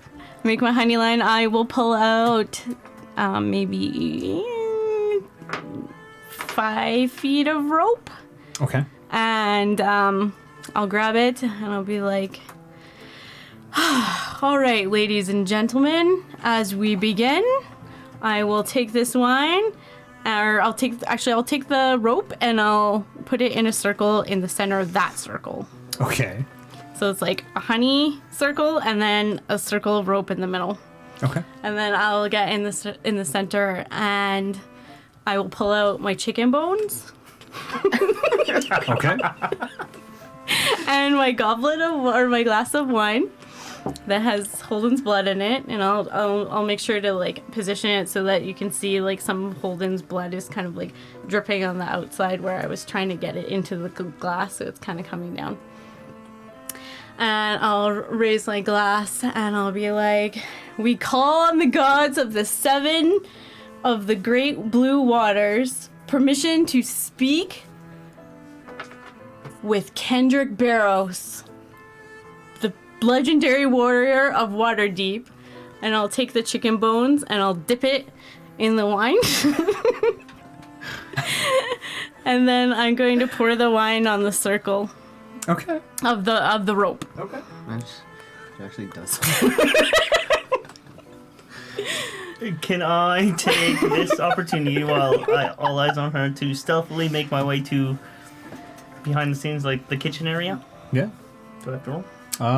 make my honey line, I will pull out maybe 5 feet of rope. Okay. And I'll grab it and I'll be like, all right, ladies and gentlemen, as we begin, I will take this wine, or I'll take the rope and I'll put it in a circle in the center of that circle. Okay. So it's like a honey circle and then a circle of rope in the middle. Okay. And then I'll get in the center and I will pull out my chicken bones. Okay. And my my glass of wine that has Holden's blood in it, and I'll make sure to position it so that you can see some of Holden's blood is kind of dripping on the outside where I was trying to get it into the glass, so it's kind of coming down. And I'll raise my glass and I'll be like, we call on the gods of the 7 of the great blue waters permission to speak with Kendrick Barrows, the legendary warrior of Waterdeep. And I'll take the chicken bones and I'll dip it in the wine. And then I'm going to pour the wine on the circle. Okay. Of the rope. Okay. Nice. She actually does. Can I take this opportunity while all eyes on her to stealthily make my way to behind the scenes, like the kitchen area? Yeah. Do I have to roll?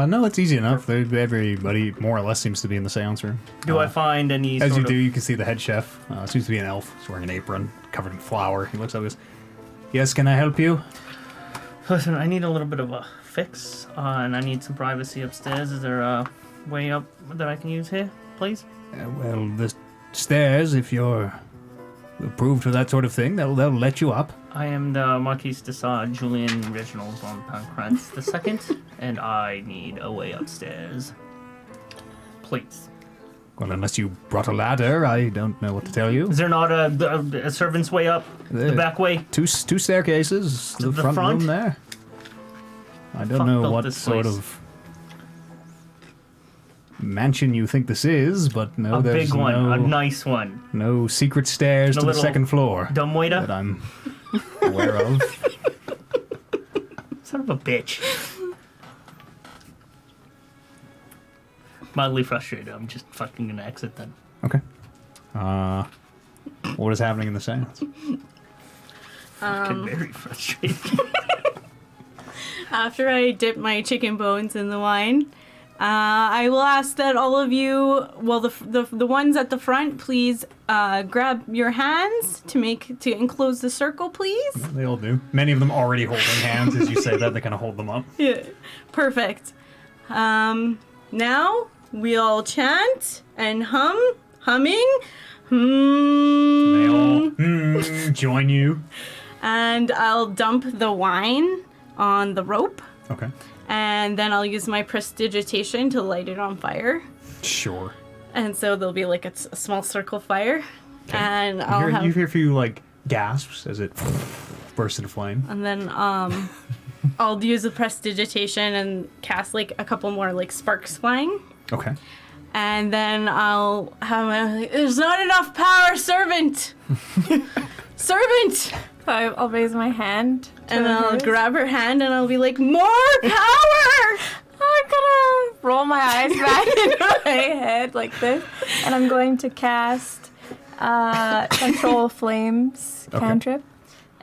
No, it's easy enough. Everybody more or less seems to be in the seance room. Do I find any As sort you of... do, you can see the head chef. Seems to be an elf. He's wearing an apron, covered in flour. He looks up and goes, "Yes, can I help you?" Listen, I need a little bit of a fix, and I need some privacy upstairs. Is there a way up that I can use here, please? Well, the stairs, if you're approved for that sort of thing, they'll let you up. I am the Marquis de Sade, Julian Reginald von Pancrantz II, and I need a way upstairs. Please. Well, unless you brought a ladder, I don't know what to tell you. Is there not a servant's way up? The back way? Two staircases, the front room there. I don't Fuck know built what this sort place. of mansion you think this is, but no, A there's big one, no, a nice one. no secret stairs No to the little second floor that Dumbwaiter? I'm aware of. Son of a bitch. Mildly frustrated. I'm just fucking gonna exit then. Okay. What is happening in the seance? Fucking very frustrated. After I dip my chicken bones in the wine, I will ask that all of you, well, the ones at the front, please grab your hands to enclose the circle, please. They all do. Many of them already holding hands. As you say that, they kind of hold them up. Yeah, perfect. Now we all chant and humming. They all join you. And I'll dump the wine on the rope, Okay. and then I'll use my prestidigitation to light it on fire. Sure. And so there'll be like a small circle fire, and I'll have. You hear a few like gasps as it bursts into flame. And then I'll use the prestidigitation and cast like a couple more like sparks flying. Okay. And then I'll have my like, there's not enough power, servant! Servant! So I'll raise my hand. And then I'll hers. grab her hand and I'll be like, more power! I'm gonna roll my eyes back into my head like this. And I'm going to cast Control Flames Okay. cantrip.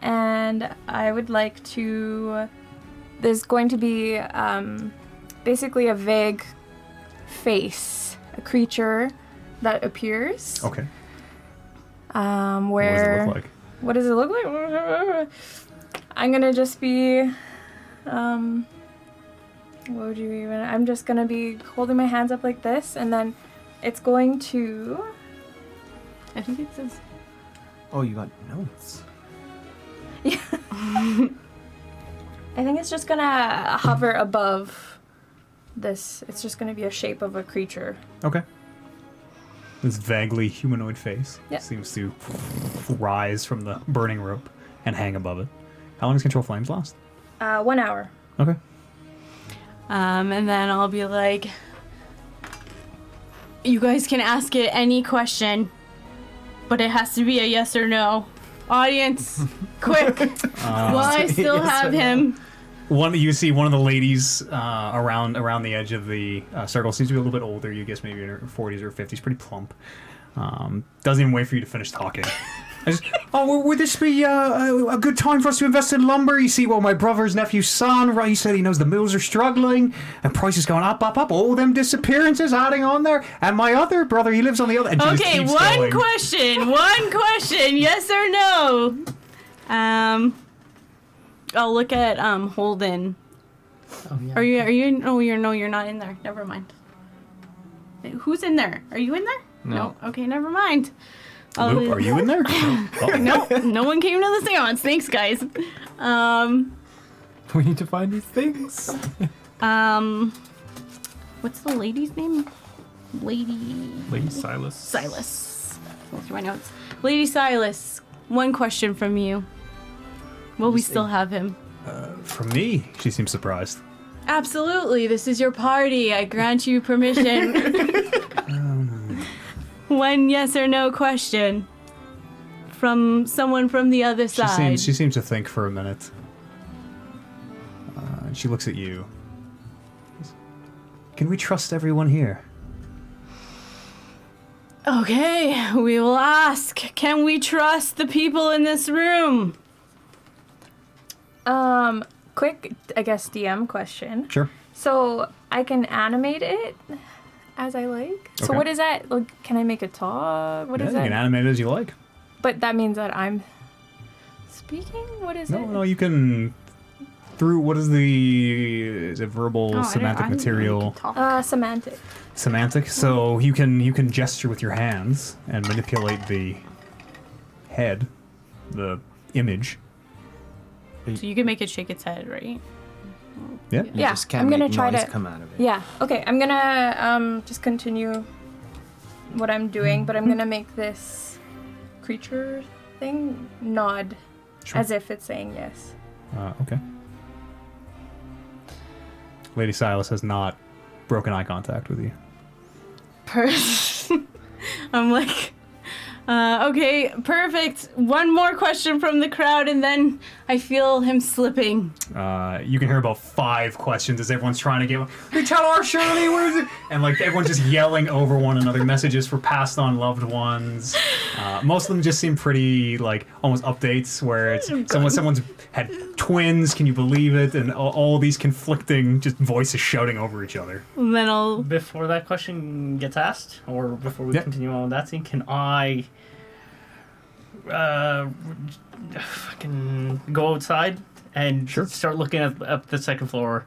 And I would like to... There's going to be basically a vague face, a creature that appears. Okay. Where... What does it look like? What does it look like? I'm gonna just be, what would you even? I'm just gonna be holding my hands up like this, and then it's going to. I think it says. Oh, you got notes. Yeah. I think it's just gonna hover above this. It's just gonna be a shape of a creature. Okay. This vaguely humanoid face Yep. seems to rise from the burning rope and hang above it. How long does Control Flames last? 1 hour. Okay. And then I'll be like, you guys can ask it any question, but it has to be a yes or no. Audience, quick! While I still yes have or no. him. You see one of the ladies around the edge of the circle seems to be a little bit older. You guess maybe in her 40s or 50s, pretty plump. Doesn't even wait for you to finish talking. Would this be a good time for us to invest in lumber? You see, well, my brother's nephew's son, right? He said he knows the mills are struggling and prices going up. All them disappearances adding on there. And my other brother, he lives on the other. And she just Okay, keeps one going. question, yes or no? I'll look at Holden. Oh, yeah. Are you? No, you're not in there. Never mind. Who's in there? Are you in there? No. Okay, never mind. Luke, are you in there? Oh. No one came to the seance. Thanks, guys. We need to find these things. What's the lady's name? Lady Silas. Silas. Go through my notes. Lady Silas, one question from you. Will we still have him? From me? She seems surprised. Absolutely. This is your party. I grant you permission. One yes or no question from someone from the other side. She seems to think for a minute. And she looks at you. Can we trust everyone here? Okay, we will ask. Can we trust the people in this room? Quick, I guess, DM question. Sure. So I can animate it as I like. So Okay. what is that? Like, can I make it talk? What is You that? can animate it as you like. But that means that I'm speaking? What is it? No, you can... Through, what is it verbal, Oh, semantic material? Semantic. Semantic. So you can gesture with your hands and manipulate the head, the image. So you can make it shake its head, right? Yeah. You Yeah, just can't I'm gonna make try noise to- come out of it. Yeah. Okay, I'm gonna just continue what I'm doing, but I'm gonna make this creature thing nod Sure. as if it's saying yes. Okay. Lady Silas has not broken eye contact with you. I'm like, okay, perfect. One more question from the crowd, and then I feel him slipping. You can hear about 5 questions as everyone's trying to get. Hey, tell our Shirley, where's it? And like everyone's just yelling over one another. Messages for passed on loved ones. Most of them just seem pretty like almost updates where it's someone's had twins. Can you believe it? And all these conflicting just voices shouting over each other. And then I'll. Before that question gets asked, or before we Yep. continue on with that scene, can I fucking go outside and Sure. start looking at up the second floor,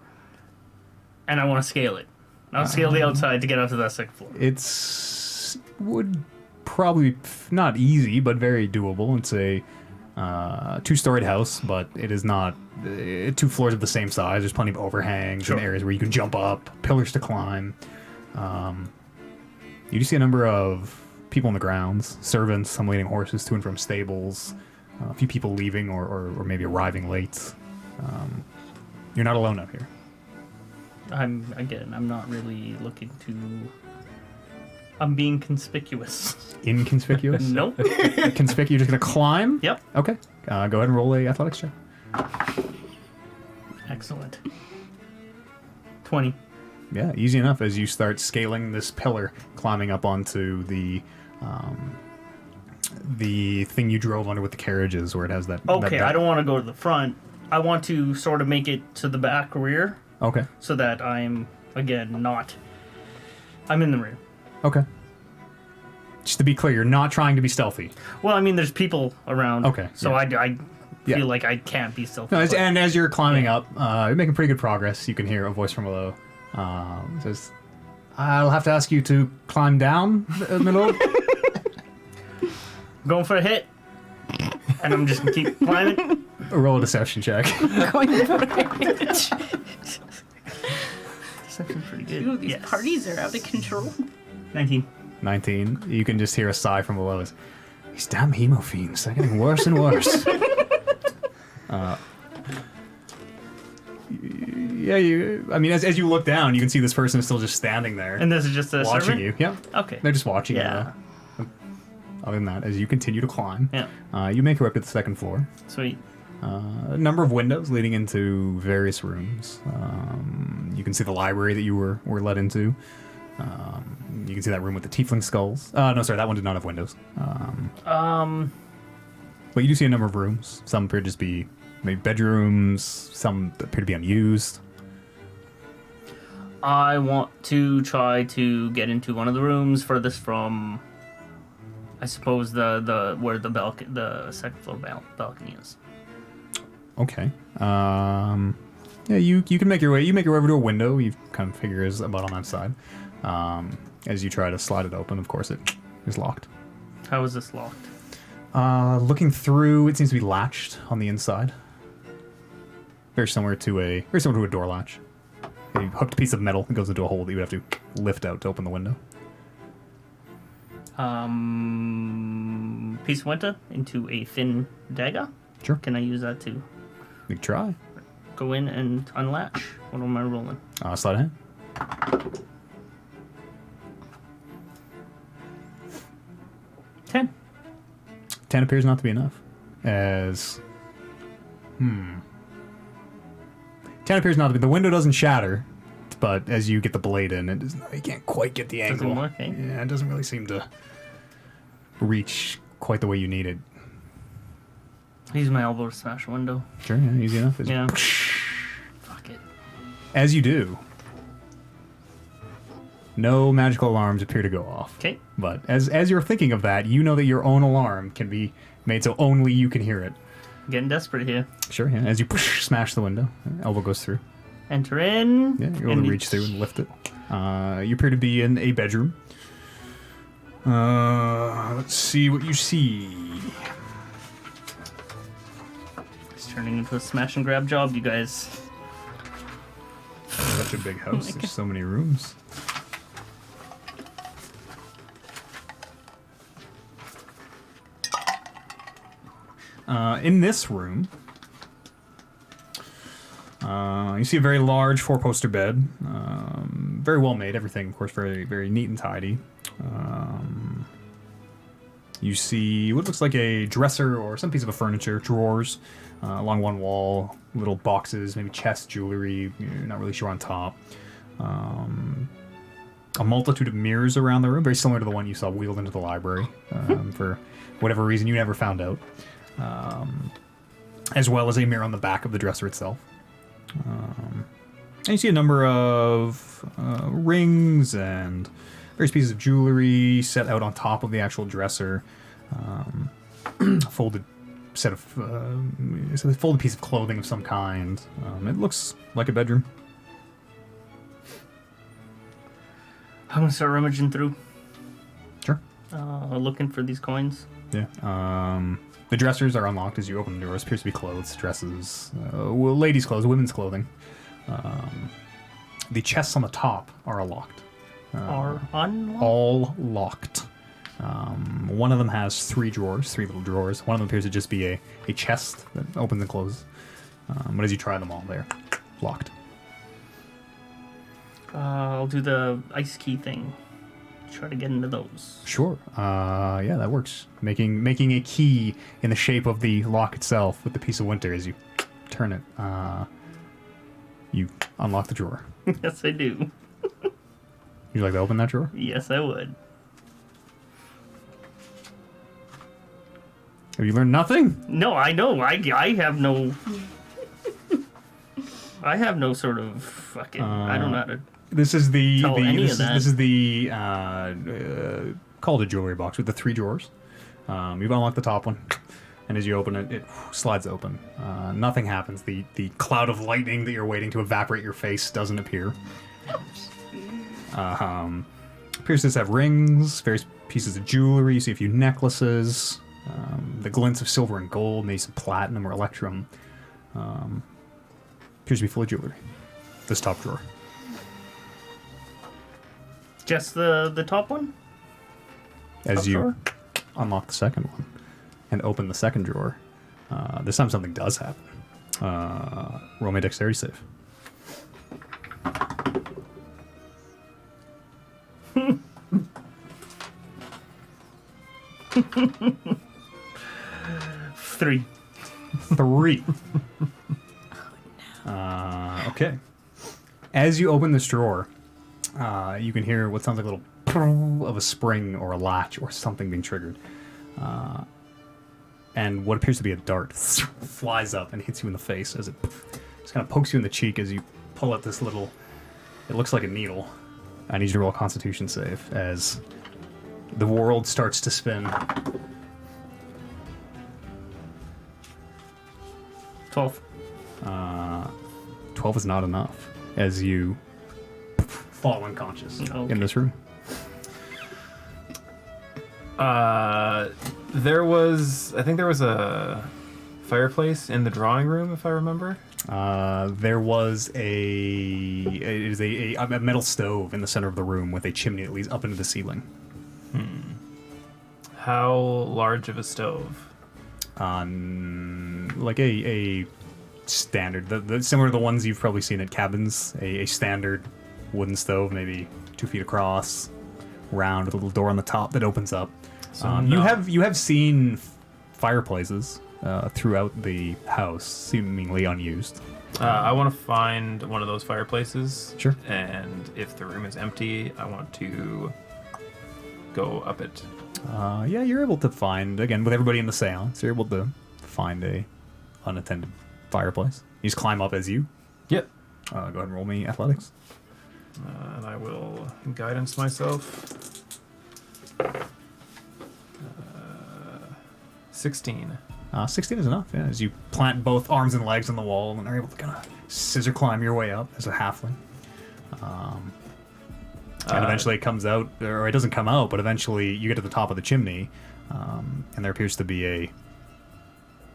and I want to scale it. I'll scale the outside to get up to that second floor. It's would probably not easy, but very doable. It's a 2-storied house, but it is not 2 floors of the same size. There's plenty of overhangs Sure. and areas where you can jump up, pillars to climb. You do see a number of people on the grounds, servants, some leading horses to and from stables, a few people leaving or maybe arriving late. You're not alone out here. I'm not really looking to. I'm being conspicuous. Inconspicuous? Nope. Conspicuous, you're just going to climb? Yep. Okay. Go ahead and roll a athletics check. Excellent. 20. Yeah, easy enough as you start scaling this pillar, climbing up onto the thing you drove under with the carriages, where it has that. Okay, that I don't want to go to the front. I want to sort of make it to the back rear Okay. so that I'm, again, not. I'm in the rear. Okay. Just to be clear, you're not trying to be stealthy. Well, I mean, there's people around. Okay, So yeah. I Yeah. feel like I can't be stealthy. No, but- and as you're climbing up, you're making pretty good progress. You can hear a voice from below. It says, "I'll have to ask you to climb down, my lord." Going for a hit. And I'm just going to keep climbing. Roll a deception check. Going for it. Something pretty good. Ooh, these Yes. parties are out of control. 19. 19. You can just hear a sigh from below. These damn hemo fiends, they're getting worse and worse. Yeah, I mean, as you look down, you can see this person is still just standing there, And this is just a watching servant? you. Yeah, Okay. they're just watching Yeah. you. Other than that, as you continue to climb, Yeah. you make your way up to the second floor. Sweet. A number of windows leading into various rooms. You can see the library that you were led into. You can see that room with the tiefling skulls. No, sorry, that one did not have windows. But you do see a number of rooms. Some appear to just be maybe bedrooms. Some appear to be unused. I want to try to get into one of the rooms furthest from, I suppose, the where the second floor balcony is. Okay. Yeah, you can make your way. You make your way over to a window. You kind of figure is about on that side. As you try to slide it open, of course it is locked. How is this locked? Looking through, it seems to be latched on the inside. Very similar to a door latch. A hooked piece of metal that goes into a hole that you would have to lift out to open the window. Piece of winter into a thin dagger. Sure. Can I use that to You can try. go in and unlatch? What am I rolling? Sleight of hand. 10. 10 appears not to be enough. As 10 appears not to be. The window doesn't shatter. but as you get the blade in, you can't quite get the Doesn't angle. work, eh? Yeah, it doesn't really seem to reach quite the way you need it. Use my elbow to smash a window. Sure, yeah, easy enough. Yeah. Fuck it. As you do, no magical alarms appear to go off. Okay. But as you're thinking of that, you know that your own alarm can be made so only you can hear it. Getting desperate here. Sure, yeah. As you smash the window, elbow goes through. Enter in. Yeah, you're able to reach through and lift it. You appear to be in a bedroom. Let's see what you see. It's turning into a smash and grab job, you guys. Such a big house. There's so many rooms. In this room, you see a very large four-poster bed. Very well made. Everything, of course, very, very neat and tidy. You see what looks like a dresser or some piece of a furniture, drawers along one wall, little boxes, maybe chest, jewelry, you're not really sure on top. A multitude of mirrors around the room, very similar to the one you saw wheeled into the library for whatever reason you never found out. As well as a mirror on the back of the dresser itself. And you see a number of rings and various pieces of jewelry set out on top of the actual dresser. Folded set of folded piece of clothing of some kind. It looks like a bedroom. I'm gonna start rummaging through. Sure. Looking for these coins. Yeah. The dressers are unlocked as you open the doors. Appears to be clothes, dresses, ladies' clothes, women's clothing. The chests on the top are unlocked. Are unlocked? All locked. One of them has three little drawers. One of them appears to just be a chest that opens and closes. But as you try them all, they're locked. I'll do the ice key thing. Try to get into those. Sure. Yeah, that works. Making a key in the shape of the lock itself with the piece of winter as you turn it. You unlock the drawer. Yes, I do. Would you like to open that drawer? Yes, I would. Have you learned nothing? No, I know. I have no. I have no sort of fucking. I don't know how to. This is the Tell any of that. this is the called a jewelry box with the three drawers. You've unlocked the top one, and as you open it, it slides open. Nothing happens. The cloud of lightning that you're waiting to evaporate your face doesn't appear. Appears to have rings, various pieces of jewelry. You see a few necklaces, the glints of silver and gold, maybe some platinum or electrum. Appears to be full of jewelry. This top drawer. Just the top one? As Top you drawer? unlock the second one and open the second drawer, this time something does happen. Roll me a dexterity save. Three. 3. Okay. As you open this drawer, you can hear what sounds like a little of a spring or a latch or something being triggered. And what appears to be a dart flies up and hits you in the face as it just kind of pokes you in the cheek as you pull out this little, it looks like a needle. I need you to roll a constitution save as the world starts to spin. 12. 12 is not enough as you fall unconscious Okay. in this room. I think there was a fireplace in the drawing room, if I remember. There was a metal stove in the center of the room with a chimney that leads up into the ceiling. How large of a stove? Like a standard, similar to the ones you've probably seen at cabins, a standard wooden stove, maybe 2 feet across, round with a little door on the top that opens up. So You have seen fireplaces throughout the house, seemingly unused. I want to find one of those fireplaces. Sure. And if the room is empty, I want to go up it. Yeah, you're able to find, again, with everybody in the seance, you're able to find a unattended fireplace. You just climb up as you. Yep. Go ahead and roll me athletics. And I will guidance myself. 16. 16 is enough, yeah. As you plant both arms and legs on the wall and are able to kind of scissor climb your way up as a halfling. And eventually it comes out, or it doesn't come out, but eventually you get to the top of the chimney, and there appears to be a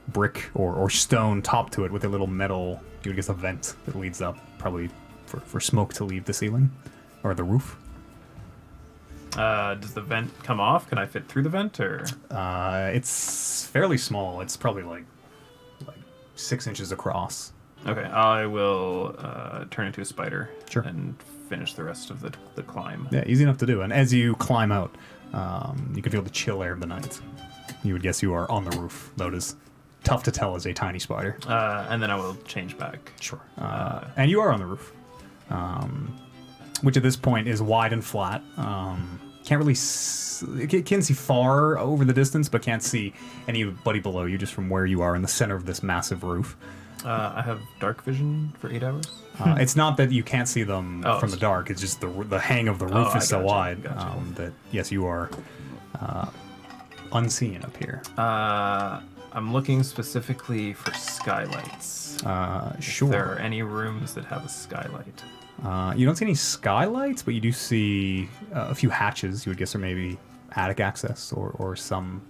brick or stone top to it with a little metal, you would guess, a vent that leads up, probably for smoke to leave the ceiling, or the roof. Does the vent come off? Can I fit through the vent, or? It's fairly small. It's probably like 6 inches across. Okay, I will turn into a spider. Sure. And finish the rest of the climb. Yeah, easy enough to do. And as you climb out, you can feel the chill air of the night. You would guess you are on the roof, though it is tough to tell as a tiny spider. And then I will change back. Sure. And you are on the roof, which at this point is wide and flat. Can't really can see far over the distance, but can't see anybody below you just from where you are in the center of this massive roof. I have dark vision for 8 hours. It's not that you can't see them from the dark. It's just the hang of the roof is so wide that, yes, you are unseen up here. I'm looking specifically for skylights. Sure. If there are any rooms that have a skylight. You don't see any skylights, but you do see a few hatches. You would guess are maybe attic access or some...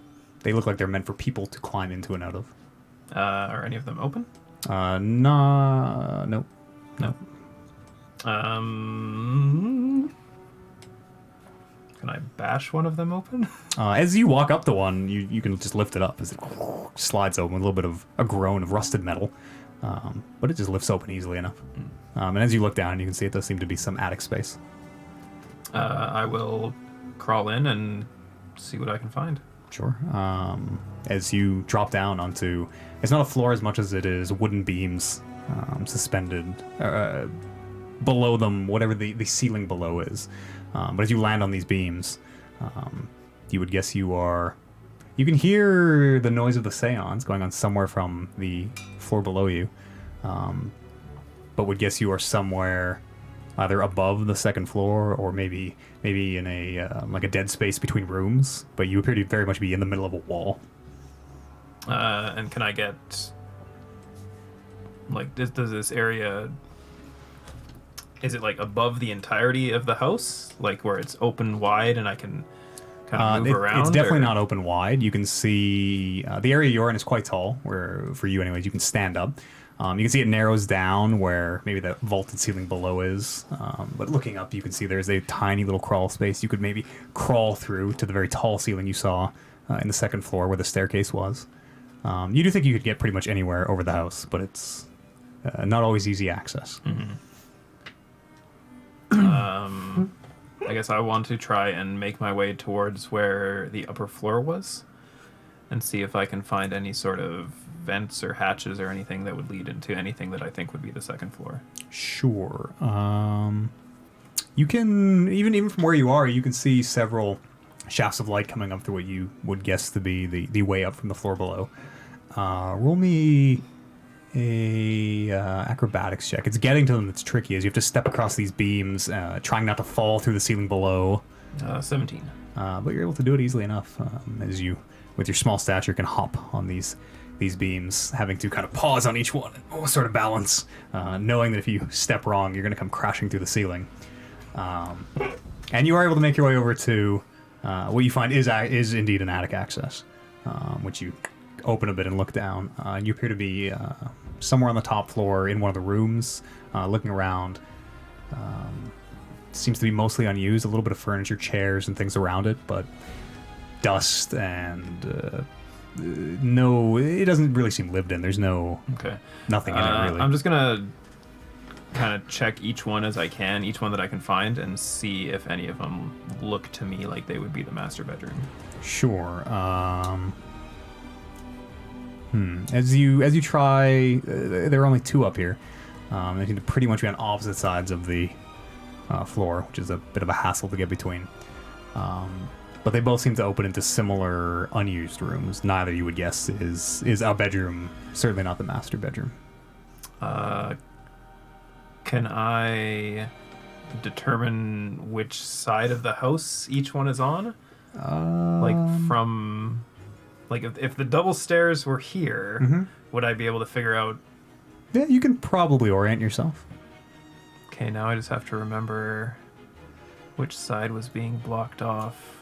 They look like they're meant for people to climb into and out of. Are any of them open? Nope. Can I bash one of them open? As you walk up to one, you can just lift it up as it slides open with a little bit of a groan of rusted metal. But it just lifts open easily enough. And as you look down, you can see it does seem to be some attic space. I will crawl in and see what I can find. Sure. As you drop down onto... It's not a floor as much as it is wooden beams suspended below them, whatever the ceiling below is. But as you land on these beams, you would guess you are... You can hear the noise of the seance going on somewhere from the floor below you. But would guess you are somewhere either above the second floor or maybe in a like a dead space between rooms. But you appear to very much be in the middle of a wall. And can I get... Like, does this area... Is it, like, above the entirety of the house? Like, where it's open wide and I can kind of move around? It's definitely not open wide. You can see... the area you're in is quite tall, where, for you anyways, you can stand up. You can see it narrows down where maybe the vaulted ceiling below is. But looking up, you can see there's a tiny little crawl space. You could maybe crawl through to the very tall ceiling you saw in the second floor where the staircase was. You do think you could get pretty much anywhere over the house, but it's not always easy access. Mm-hmm. I guess I want to try and make my way towards where the upper floor was and see if I can find any sort of vents or hatches or anything that would lead into anything that I think would be the second floor. Sure. You can, even from where you are, you can see several shafts of light coming up through what you would guess to be the way up from the floor below. Roll me a acrobatics check. It's getting to them that's tricky, as you have to step across these beams, trying not to fall through the ceiling below. 17. But you're able to do it easily enough, as you, with your small stature, can hop on these beams, having to kind of pause on each one and sort of balance, knowing that if you step wrong, you're going to come crashing through the ceiling. And you are able to make your way over to what you find is indeed an attic access, which you open a bit and look down. You appear to be somewhere on the top floor in one of the rooms, looking around. Seems to be mostly unused, a little bit of furniture, chairs, and things around it, but dust and no, it doesn't really seem lived in. There's nothing in it, really. I'm just gonna kind of check each one as I can, each one that I can find, and see if any of them look to me like they would be the master bedroom. Sure. As you try, there are only two up here. They seem to pretty much be on opposite sides of the floor, which is a bit of a hassle to get between. But they both seem to open into similar unused rooms. Neither, you would guess, is a bedroom. Certainly not the master bedroom. Can I determine which side of the house each one is on? If the double stairs were here, would I be able to figure out? Yeah, you can probably orient yourself. Okay, now I just have to remember which side was being blocked off.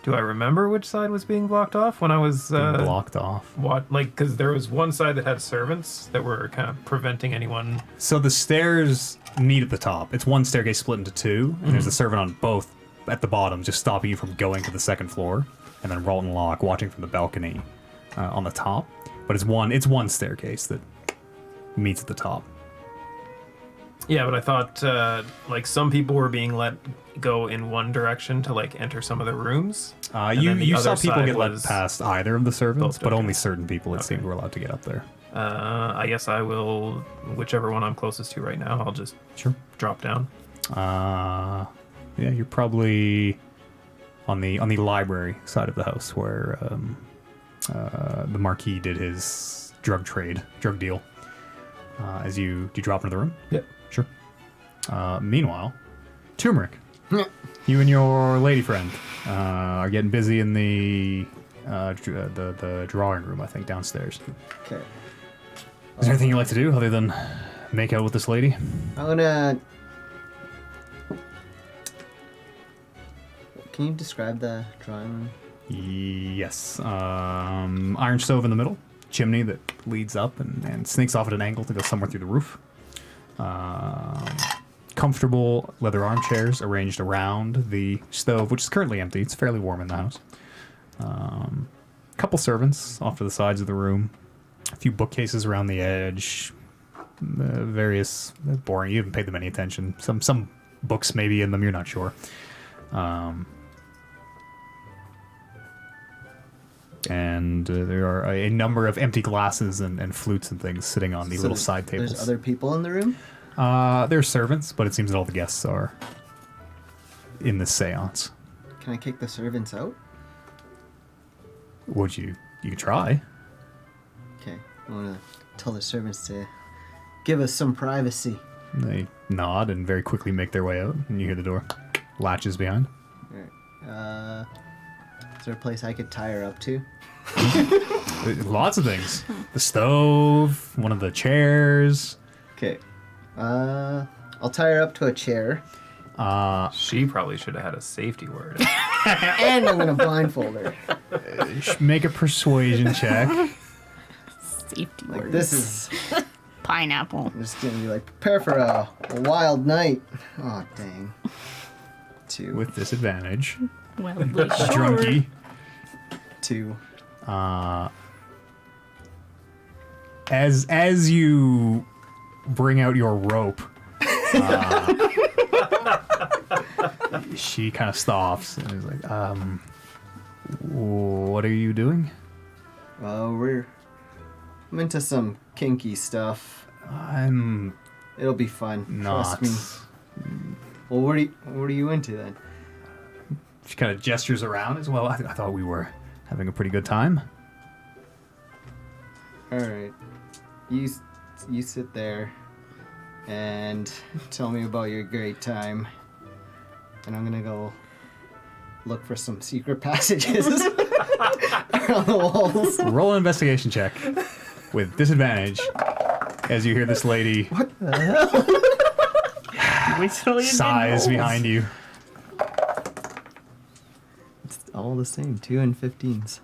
Do I remember which side was being blocked off when I was Being blocked off. what? Like, because there was one side that had servants that were kind of preventing anyone. So the stairs meet at the top. It's one staircase split into two, and there's a servant on both at the bottom, just stopping you from going to the second floor. And then Ralton Locke watching from the balcony on the top. But it's one staircase that meets at the top. Yeah, but I thought some people were being let go in one direction to enter some of the rooms. And then the You other saw people side get let was past either of the servants, both, but okay. only certain people it seemed were allowed to get up there. I guess I will, whichever one I'm closest to right now, I'll just Sure. drop down. Yeah, you're probably on the library side of the house where the Marquis did his drug deal. Do you drop into the room? Yep. Sure. Meanwhile, Turmeric, you and your lady friend are getting busy in the drawing room, I think, downstairs. Okay. Is there anything you like to do other than make out with this lady? I'm gonna. Can you describe the drawing room? Yes. Iron stove in the middle, chimney that leads up and snakes off at an angle to go somewhere through the roof. Comfortable leather armchairs arranged around the stove, which is currently empty. It's fairly warm in the house. Couple servants off to the sides of the room. A few bookcases around the edge. Various boring. You haven't paid them any attention. Some books maybe in them. You're not sure. And there are a number of empty glasses and flutes and things sitting on the little side tables. There's other people in the room? They're servants, but it seems that all the guests are in this seance. Can I kick the servants out? Would you could try. Okay. I want to tell the servants to give us some privacy. They nod and very quickly make their way out, and you hear the door latches behind. Alright. Is there a place I could tie her up to? Lots of things. The stove, one of the chairs. Okay. I'll tie her up to a chair. She probably should have had a safety word. And I'm gonna blindfold her. Make a persuasion check. Safety Like words. this is Pineapple. I'm just gonna be like, prepare for a wild night. Oh dang. 2. With disadvantage. Wildly sure. Drunky. 2. As you bring out your rope, she kind of stops and is like, what are you doing? I'm into some kinky stuff. I'm It'll be fun. not. Trust me. Well, what are you into then? She kind of gestures around as well. I thought we were having a pretty good time. All right. You sit there and tell me about your great time. And I'm gonna go look for some secret passages around the walls. Roll an investigation check with disadvantage as you hear this lady Wait till you sighs behind you. It's all the same. 2 and 15s.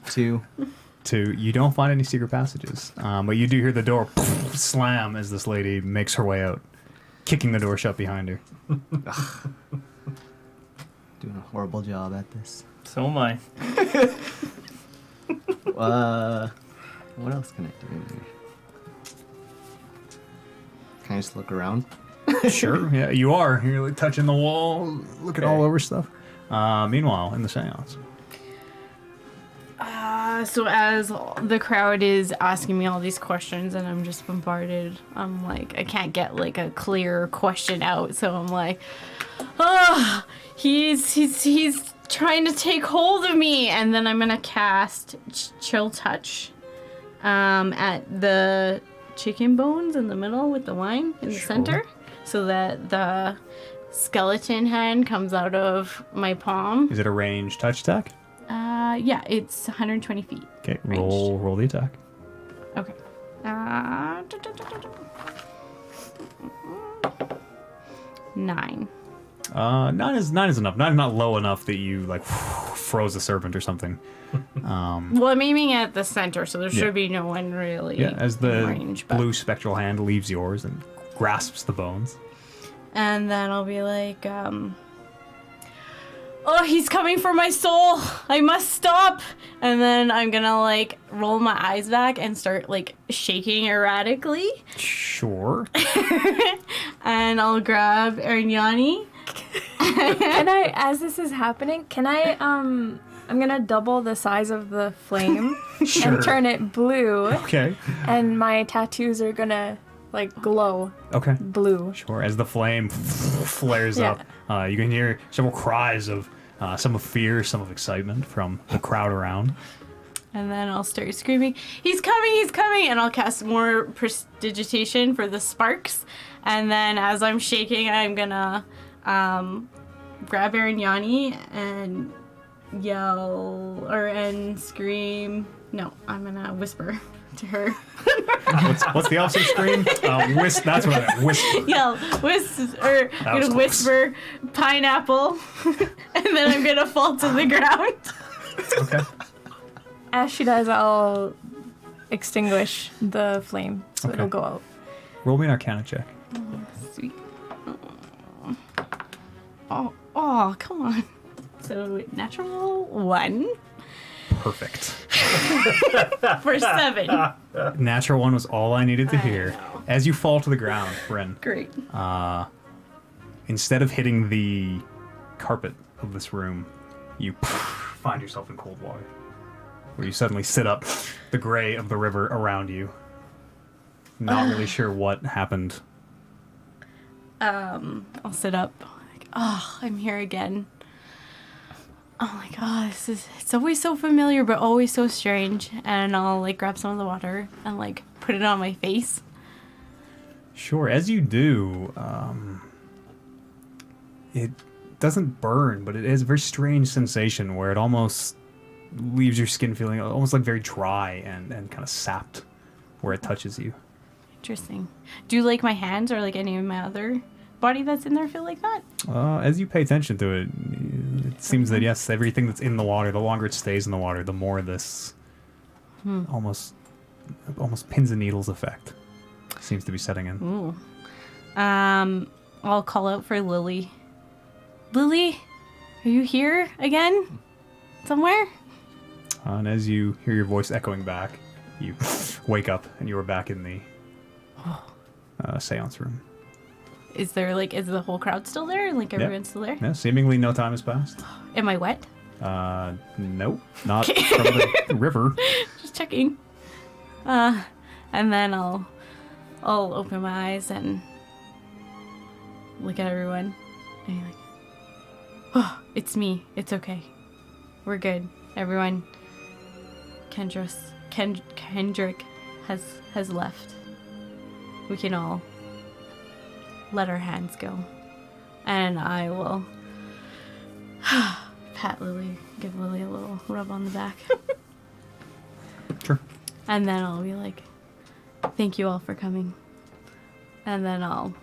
2. You don't find any secret passages, but you do hear the door slam as this lady makes her way out, kicking the door shut behind her. Doing a horrible job at this. So am I. What else can I do in here? Can I just look around? Sure, yeah, you are. You're like touching the wall, looking all over stuff. Meanwhile, in the seance. So as the crowd is asking me all these questions and I'm just bombarded, I'm like, I can't get like a clear question out. So I'm like, oh, he's trying to take hold of me. And then I'm gonna cast Chill Touch at the chicken bones in the middle with the wine in the center, so that the skeleton hand comes out of my palm. Is it a ranged touch attack? Yeah, it's 120 feet. Okay, ranged. roll the attack. Okay. 9. 9 is enough. 9 is not low enough that you like froze a serpent or something. Well, I'm aiming at the center, so there should be no one really As the in range. But... blue spectral hand leaves yours and grasps the bones. And then I'll be like, oh, he's coming for my soul. I must stop. And then I'm gonna like roll my eyes back and start like shaking erratically. Sure. And I'll grab Arignani. Can I, as this is happening, I'm gonna double the size of the flame Sure. and turn it blue, Okay. and my tattoos are gonna like glow Okay. blue. Sure. As the flame flares Yeah. up, you can hear several cries of some of fear, some of excitement from the crowd around. And then I'll start screaming, he's coming! And I'll cast more prestidigitation for the sparks. And then as I'm shaking, I'm gonna grab Arignani and yell and scream. No, I'm gonna whisper to her. What's the opposite scream? That's what I meant. Whisper. Yell, I'm gonna close. whisper pineapple, and then I'm gonna fall to the ground. Okay. As she does, I'll extinguish the flame so Okay. it'll go out. Roll me an Arcana check. Sweet. Oh, come on. So natural 1 Perfect. for 7. Natural 1 was all I needed to hear. As you fall to the ground, Ren, Great. instead of hitting the carpet of this room, you find yourself in cold water, where you suddenly sit up, the gray of the river around you. Not really sure what happened. I'll sit up. Like, oh, I'm here again. Oh my god, it's always so familiar but always so strange. And I'll like grab some of the water and like put it on my face. Sure, as you do, it doesn't burn, but it is a very strange sensation where it almost leaves your skin feeling almost like very dry and kind of sapped where it touches you. Interesting. Do like my hands or like any of my other body that's in there feel like that? As you pay attention to it, it seems that yes, everything that's in the water, the longer it stays in the water, the more this almost pins and needles effect seems to be setting in. Ooh. I'll call out for Lily. Lily, are you here again? Somewhere? And as you hear your voice echoing back, you wake up and you are back in the seance room. Is the whole crowd still there? Like everyone's still there? Yeah, seemingly no time has passed. Am I wet? Nope, not from the river. Just checking. And then I'll open my eyes and look at everyone. And you're like, oh, it's me. It's okay. We're good. Everyone. Kendrick has left. We can all let our hands go. And I will pat Lily, give Lily a little rub on the back. Sure. And then I'll be like, thank you all for coming. And then I'll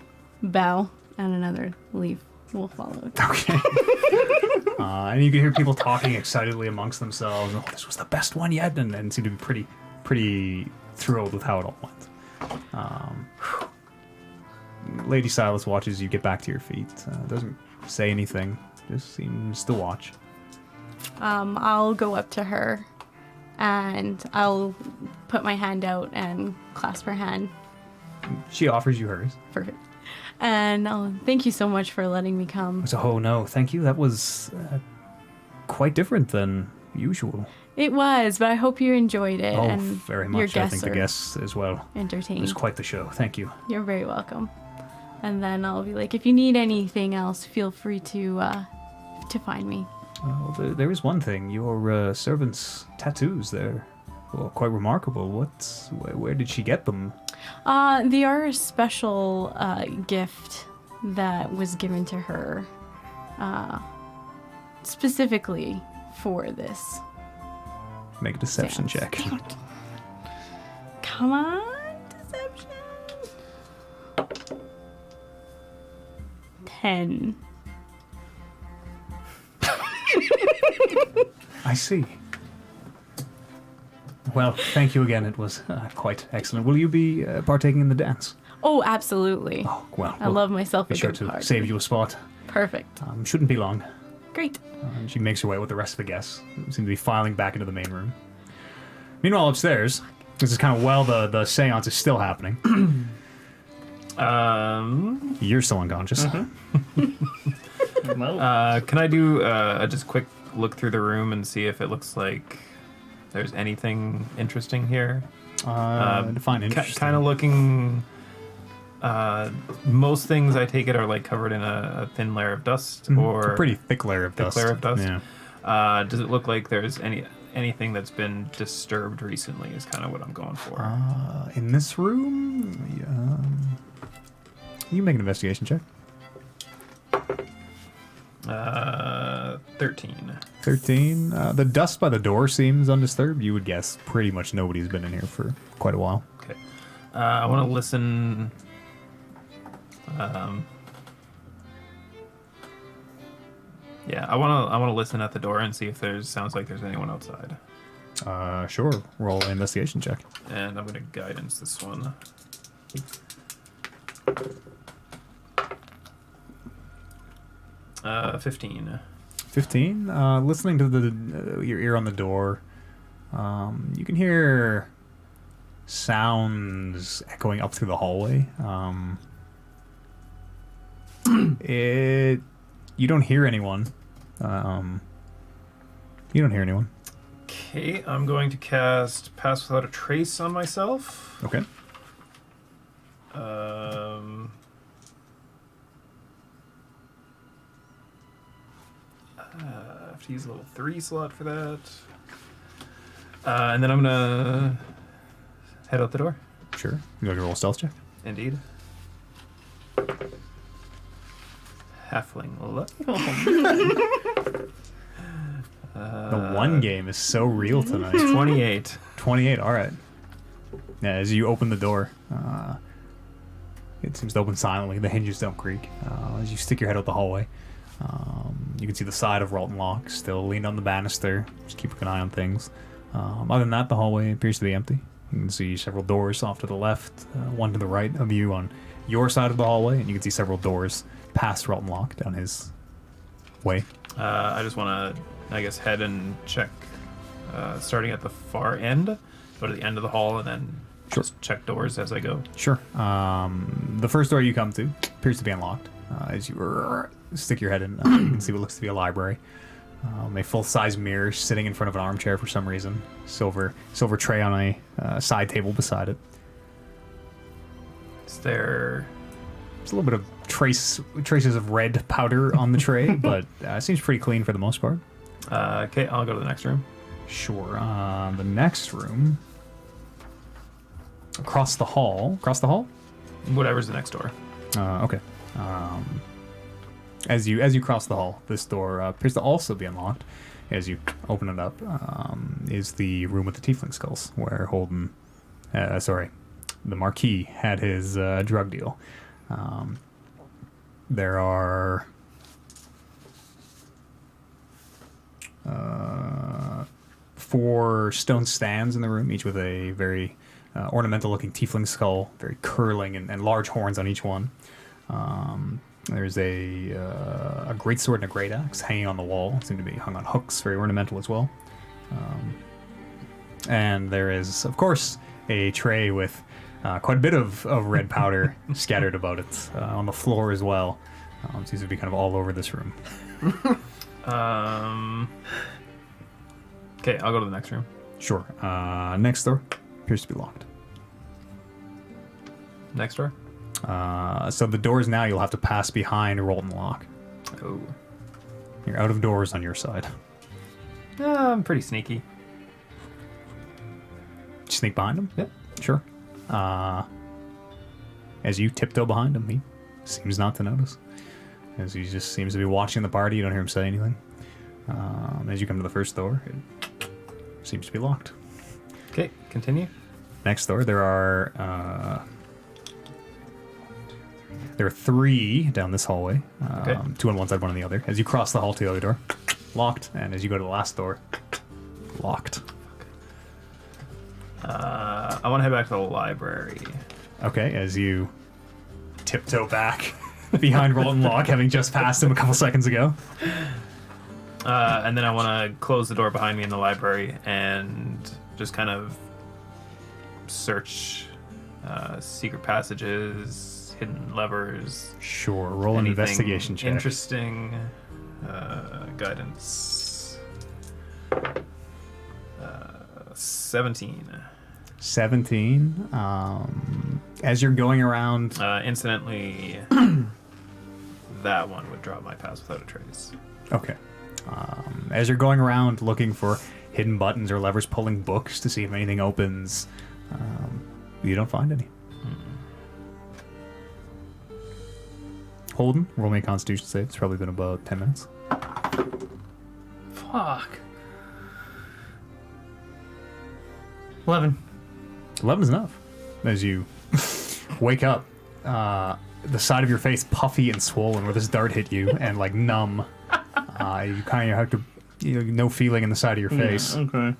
bow and another leaf will follow. Okay. And you can hear people talking excitedly amongst themselves. Oh, this was the best one yet, and seem to be pretty thrilled with how it all went. Lady Silas watches you get back to your feet. Doesn't say anything. Just seems to watch. I'll go up to her and I'll put my hand out and clasp her hand. She offers you hers. Perfect. And thank you so much for letting me come. So, oh no, thank you. That was quite different than usual. It was, but I hope you enjoyed it. Oh, and very your much. I think guests the are guests as well. It entertained. was quite the show. Thank you. You're very welcome. And then I'll be like, if you need anything else, feel free to find me. Well, there is one thing. Your servant's tattoos, they're quite remarkable. Where did she get them? They are a special gift that was given to her specifically for this. Make a deception seance. check. Damn it. Come on, deception. 10. I see. Well, thank you again. It was quite excellent. Will you be partaking in the dance? Oh, absolutely. Oh, well. I love myself a Be sure good to party. save you a spot. Perfect. Shouldn't be long. Great. And she makes her way with the rest of the guests, who seem to be filing back into the main room. Meanwhile, upstairs, this is kind of while the seance is still happening. You're still unconscious. Well, Can I do just quick look through the room and see if it looks like there's anything interesting here? Define interesting. Kind of looking. Most things I take it are like covered in a thin layer of dust, or It's a pretty thick layer of dust. layer of dust? Yeah. Does it look like there's anything that's been disturbed recently? Is kind of what I'm going for. In this room, you make an investigation check. 13. 13. The dust by the door seems undisturbed. You would guess pretty much nobody's been in here for quite a while. Okay. I want to listen. Yeah, I want to listen at the door and see if sounds like there's anyone outside. Sure. Roll an investigation check. And I'm going to guidance this one. Uh, 15. 15. Listening to your ear on the door, you can hear sounds echoing up through the hallway. You don't hear anyone. You don't hear anyone. Okay, I'm going to cast Pass Without a Trace on myself. Okay. I have to use a level 3 slot for that. And then I'm gonna head out the door. Sure. You want to roll a stealth check? Indeed. Halfling luck. The one game is so real tonight. 28. 28, alright. Yeah, as you open the door, it seems to open silently. The hinges don't creak. As you stick your head out the hallway, you can see the side of Ralton Lock still leaned on the banister, just keeping an eye on things. Other than that, the hallway appears to be empty. You can see several doors off to the left, one to the right of you on your side of the hallway, and you can see several doors past Ralton Lock down his way. I just want to, I guess, head and check, starting at the far end, go to the end of the hall, and then just check doors as I go. Sure. The first door you come to appears to be unlocked. As you stick your head in, you can see what looks to be a library. A full-size mirror sitting in front of an armchair for some reason. Silver tray on a side table beside it. Is there... There's a little bit of traces of red powder on the tray, but it seems pretty clean for the most part. Okay, I'll go to the next room. Sure. The next room, across the hall. Across the hall? Whatever's the next door. Okay. As you cross the hall, this door appears to also be unlocked. As you open it up, is the room with the tiefling skulls, where Holden, the Marquis had his drug deal. There are 4 stone stands in the room, each with a very ornamental-looking tiefling skull, very curling and large horns on each one. There's a great sword and a great axe hanging on the wall. Seem to be hung on hooks, very ornamental as well. And there is, of course, a tray with quite a bit of red powder scattered about it on the floor as well. Seems to be kind of all over this room. Okay, I'll go to the next room. Sure. Next door appears to be locked. Next door? So the doors now you'll have to pass behind Roll and Lock. Oh. You're out of doors on your side. I'm pretty sneaky. Sneak behind him? Yep. Sure. As you tiptoe behind him, he seems not to notice. As he just seems to be watching the party, you don't hear him say anything. As you come to the first door, it seems to be locked. Okay, continue. Next door, there are 3 down this hallway. Okay. 2 on one side, 1 on the other. As you cross the hall to the other door, locked. And as you go to the last door, locked. I want to head back to the library. Okay, as you tiptoe back behind Roll and Lock, having just passed him a couple seconds ago. And then I want to close the door behind me in the library and just kind of search secret passages, hidden levers. Sure, roll an anything investigation check. Interesting. Guidance. 17. 17. As you're going around... Incidentally, that one would drop my pass without a trace. Okay. As you're going around looking for hidden buttons or levers, pulling books to see if anything opens, you don't find any. Holden, roll me a Constitution save. It's probably been about 10 minutes. Fuck. 11. 11 is enough. As you wake up, the side of your face puffy and swollen where this dart hit you and like numb. You kind of have to, no feeling in the side of your face. Okay.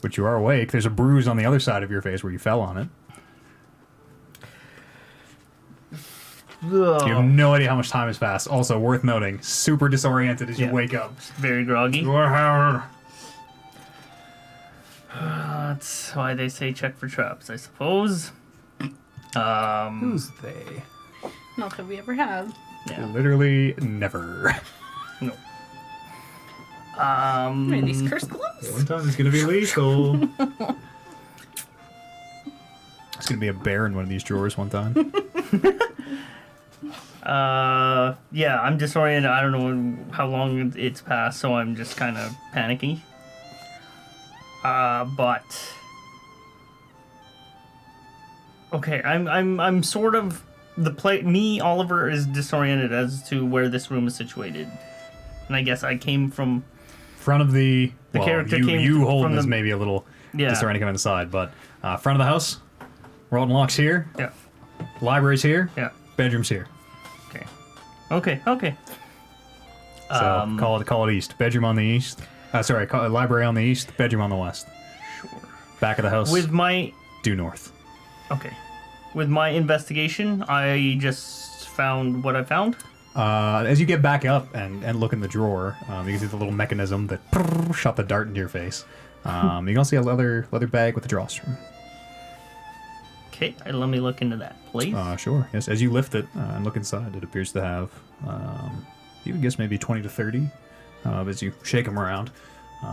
But you are awake. There's a bruise on the other side of your face where you fell on it. You have no idea how much time has passed. Also, worth noting, super disoriented as you wake up. Very groggy. Whoa. That's why they say check for traps, I suppose. Who's they? Not that we ever have. Yeah. Literally never. No. What are these cursed gloves? One time it's gonna be lethal. It's gonna be a bear in one of these drawers one time. Yeah, I'm disoriented. I don't know how long it's passed, so I'm just kind of panicky. But okay, I'm sort of me, Oliver, is disoriented as to where this room is situated, and I guess I came from Front of the character you, came you Holden from is the- maybe a little Yeah. disoriented coming inside, but front of the house, Roll and Lock's here, Yeah. library's here, Yeah. bedroom's here. Okay. So call it east. Bedroom on the east. Call it library on the east. Bedroom on the west. Sure. Back of the house. With my due north. Okay. With my investigation, I just found what I found. As you get back up and look in the drawer, you can see the little mechanism that shot the dart into your face. You can also see a leather bag with a drawstring. Okay, let me look into that, please. Sure. Yes. As you lift it and look inside, it appears to have, you would guess maybe 20 to 30. As you shake them around,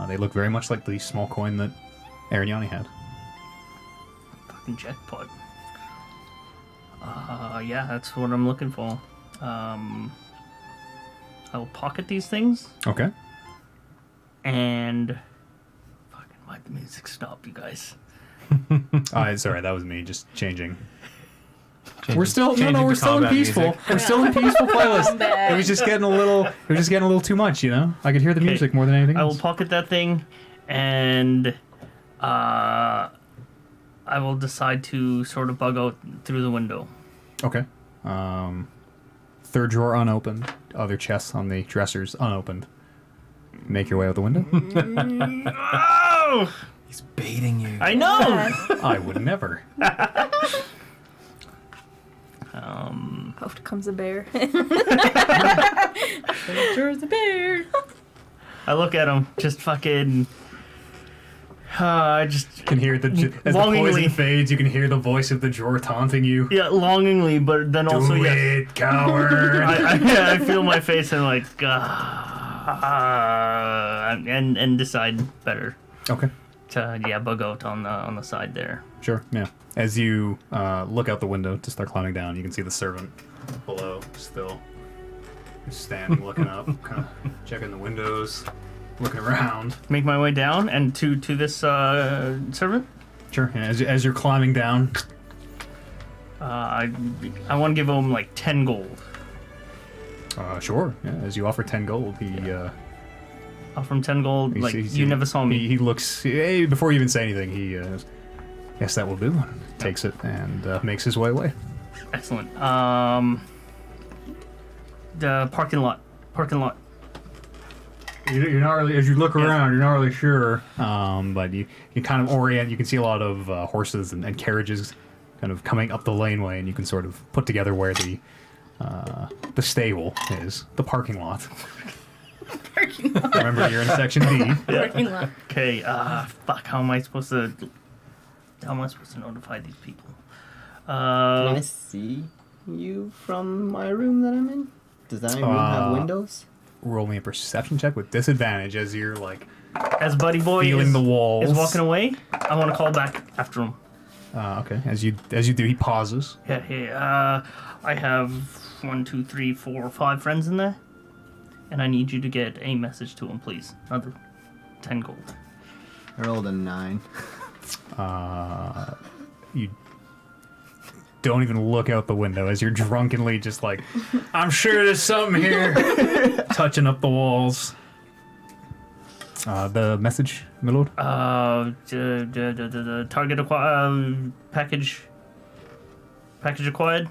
they look very much like the small coin that Arignani had. Fucking jackpot. Yeah, that's what I'm looking for. I will pocket these things, Okay. and fucking why'd the music stop, you guys? Sorry, that was me just changing. Changing- We're still changing to in combat peaceful. music. We're still in peaceful playlist. Combat. It was just getting a little too much, you know. I could hear the Okay. music more than anything I will else. pocket that thing, and I will decide to sort of bug out through the window. Okay. Third drawer unopened. Other chests on the dressers unopened. Make your way out the window. Oh! He's baiting you. I know! I would never. Out comes a bear. There's a bear. I look at him, just fucking... I just... Can hear as the Longingly. poison fades. You can hear the voice of the drawer taunting you. Yeah, longingly, but then also, Do yes. it, coward. I feel my face and I'm like, ah. and decide better Okay. to bug out on the side there. Sure, yeah. As you look out the window to start climbing down, you can see the servant below still just standing, looking up, kind of checking the windows, looking around. Make my way down and to this servant. Sure, yeah. As you're climbing down, I want to give him like 10 gold. sure, yeah. As you offer 10 gold, he Offer him 10 gold. He's- Like he's- you never saw me. he looks before you even say anything. He yes, that will do. Takes it and makes his way away. Excellent. The parking lot. You're not really, as you look around, you're not really sure, but you kind of orient. You can see a lot of horses and carriages kind of coming up the laneway, and you can sort of put together where the stable is, the parking lot. Parking lot. Remember, you're in section D. Parking lot. Okay. Fuck. How am I supposed to notify these people? Can I see you from my room that I'm in? Does that room have windows? Roll me a perception check with disadvantage as you're like As Buddy Boy feeling is, the walls. is walking away, I want to call back after him. Okay, as you do, he pauses. Yeah. Hey. I have 1, 2, 3, 4, 5 friends in there, and I need you to get a message to them, please. Another 10 gold. I rolled a 9. You don't even look out the window as you're drunkenly just like, I'm sure there's something here, touching up the walls. The message, my lord? The target package acquired.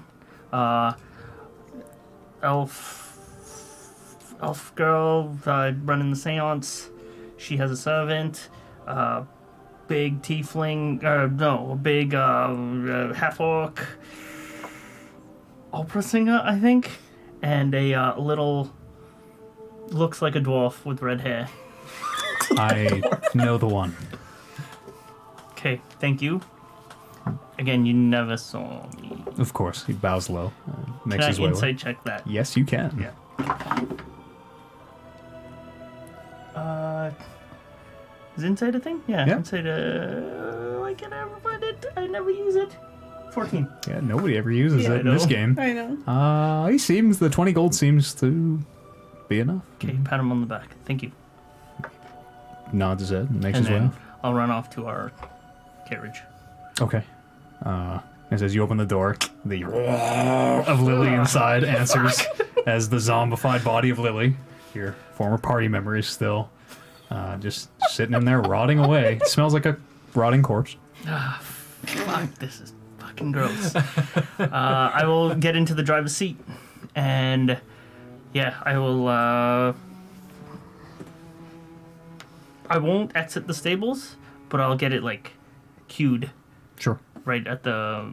Elf girl running the seance. She has a servant. Big tiefling, big half orc opera singer, I think, and a little looks like a dwarf with red hair. I know the one. Okay, thank you. Again, you never saw me. Of course, he bows low, makes Can his I way. insight check that? Yes, you can. Yeah. Is insight a thing? Yeah. Yeah. Insight. I can never find it. I never use it. 14. Yeah, nobody ever uses Yeah, it I in this know. game. I know. The 20 gold seems to be enough. Okay, pat him on the back. Thank you. Nods his head and makes And his way then off. I'll run off to our carriage. Okay. As you open the door, the of Lily inside answers as the zombified body of Lily, your former party member, is still just sitting in there rotting away. It smells like a rotting corpse. Fuck, this is fucking gross. I will get into the driver's seat, and I will. I won't exit the stables, but I'll get it like queued Sure. right at the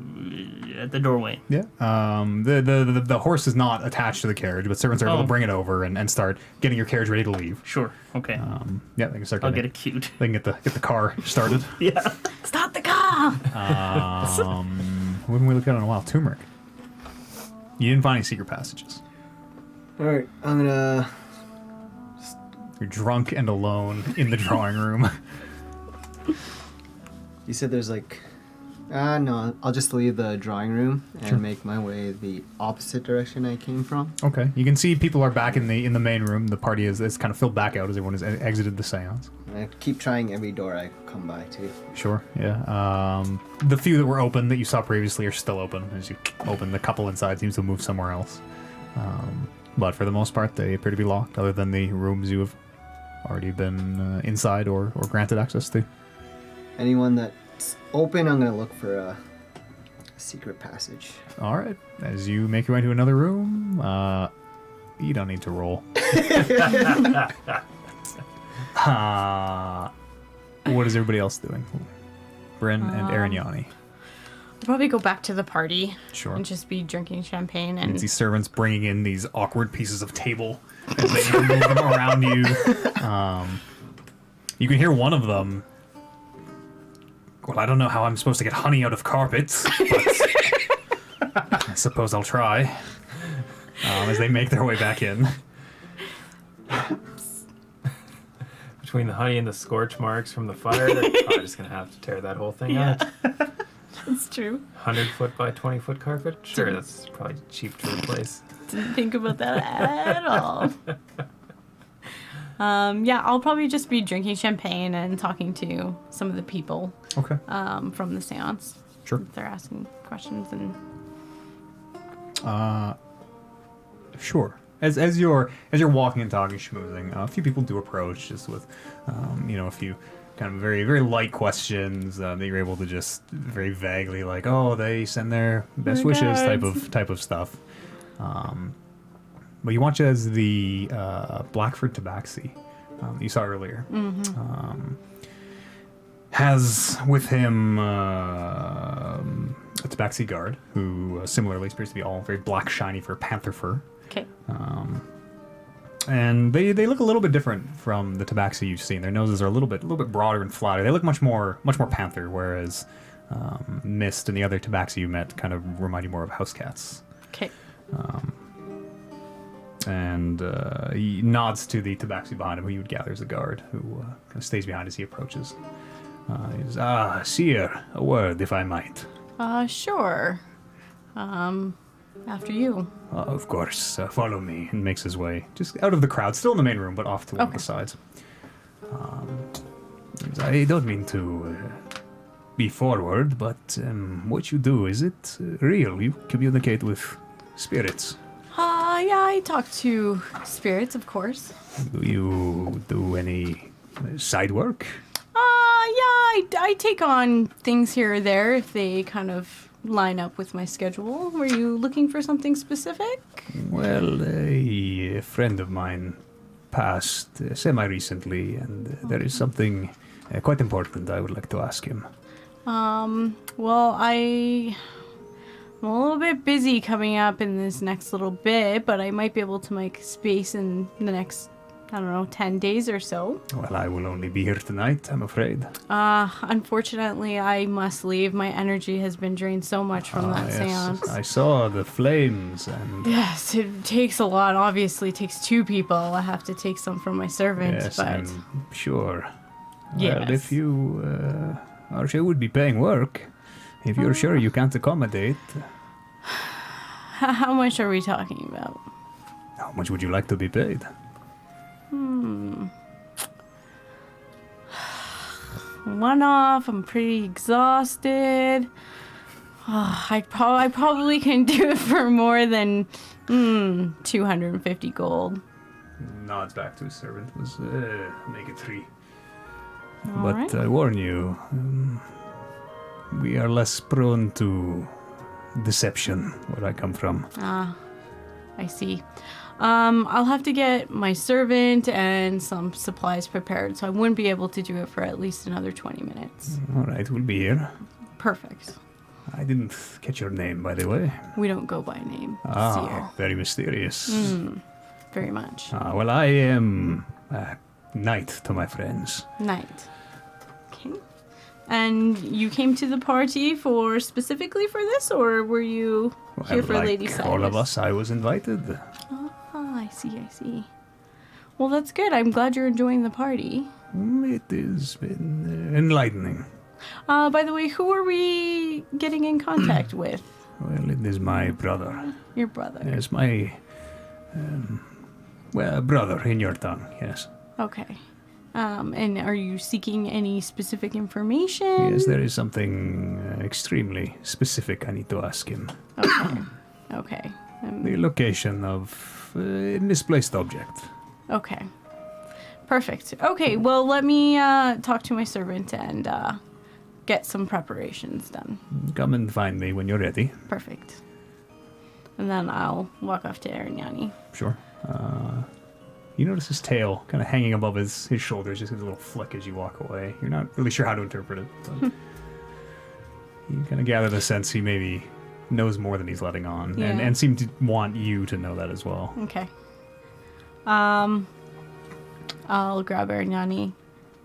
doorway. Yeah. The horse is not attached to the carriage, but servants are able Oh. to bring it over and start getting your carriage ready to leave. Sure. Okay. Yeah, they can start I'll getting get it queued. They can get the car started. Yeah. Stop the car! We haven't looked at it in a while. Turmeric. You didn't find any secret passages. Alright, I'm gonna... You're drunk and alone in the drawing room. You said there's like... no, I'll just leave the drawing room and make my way the opposite direction I came from. Okay. You can see people are back in the main room. The party is kind of filled back out as everyone has exited the seance. I keep trying every door I come by to. Sure, yeah. The few that were open that you saw previously are still open. As you open, the couple inside seems to move somewhere else. But for the most part, they appear to be locked, other than the rooms you have already been inside or granted access to. Anyone that's open, I'm gonna look for a secret passage. All right. As you make your way to another room, you don't need to roll. What is everybody else doing? Bryn and Arignani. I'll probably go back to the party Sure. and just be drinking champagne You and see servants bringing in these awkward pieces of table as they move them around you. You can hear one of them. Well, I don't know how I'm supposed to get honey out of carpets, but I suppose I'll try. As they make their way back in. between the honey and the scorch marks from the fire, they're probably just gonna have to tear that whole thing out. It's true. 100-foot by 20-foot carpet? Sure, that's probably cheap to replace. Didn't think about that at all. Yeah, I'll probably just be drinking champagne and talking to some of the people Okay. from the seance. Sure. If they're asking questions and Sure. As you're walking and talking, schmoozing, a few people do approach just with, a few kind of very very light questions that you're able to just very vaguely like, oh, they send their best wishes type of stuff. But you watch as the Blackford Tabaxi you saw earlier has with him a Tabaxi guard who similarly appears to be all very black, shiny fur, panther fur. okay. And they look a little bit different from the Tabaxi you've seen. Their noses are a little bit broader and flatter. They look much more panther, whereas Mist and the other Tabaxi you met kind of remind you more of house cats. Okay. And he nods to the Tabaxi behind him, who you would gather as a guard, who kind of stays behind as he approaches. He says, Seer, a word, if I might. Sure. After you. Of course, follow me, and makes his way just out of the crowd, still in the main room, but off to one of the sides. I don't mean to be forward, but what you do, is it real? You communicate with spirits? Yeah, I talk to spirits, of course. Do you do any side work? Yeah, I take on things here or there if they kind of line up with my schedule. Were you looking for something specific? Well, a friend of mine passed semi-recently, and there is something quite important I would like to ask him. Well, I'm a little bit busy coming up in this next little bit, but I might be able to make space in the next, 10 days or so. Well, I will only be here tonight, I'm afraid. Unfortunately, I must leave. My energy has been drained so much from that Yes, seance. I saw the flames, and Yes, it takes a lot. Obviously, it takes two people. I have to take some from my servant, yes, but I'm sure. Yes. Well, if you are sure would be paying work, if you're sure you can't accommodate, how much are we talking about? how much would you like to be paid? One off. I'm pretty exhausted. I probably can do it for more than 250 gold. Nods back to his servant. Was make it 3. All But right. I warn you, we are less prone to deception where I come from. I see. I'll have to get my servant and some supplies prepared, so I wouldn't be able to do it for at least another 20 minutes. All right, we'll be here. Perfect. I didn't catch your name, by the way. We don't go by name. Seer. Very mysterious. Very much. Well, I am knight to my friends. Night. Okay. And you came to the party specifically for this, or were you here for like Lady Cyrus? all of us, I was invited. I see. Well, that's good. I'm glad you're enjoying the party. It has been enlightening. By the way, who are we getting in contact with? Well, it is my brother. Your brother. Yes, my brother in your tongue. Yes. Okay. And are you seeking any specific information? Yes, there is something extremely specific I need to ask him. Okay. The location of a misplaced object. Okay. Perfect. Okay, well, let me talk to my servant and get some preparations done. Come and find me when you're ready. Perfect. And then I'll walk off to Arignani. Sure. You notice his tail kind of hanging above his shoulders, just gives a little flick as you walk away. You're not really sure how to interpret it, but you kind of gather the sense he maybe knows more than he's letting on, Yeah. and seem to want you to know that as well. Okay. I'll grab Arignani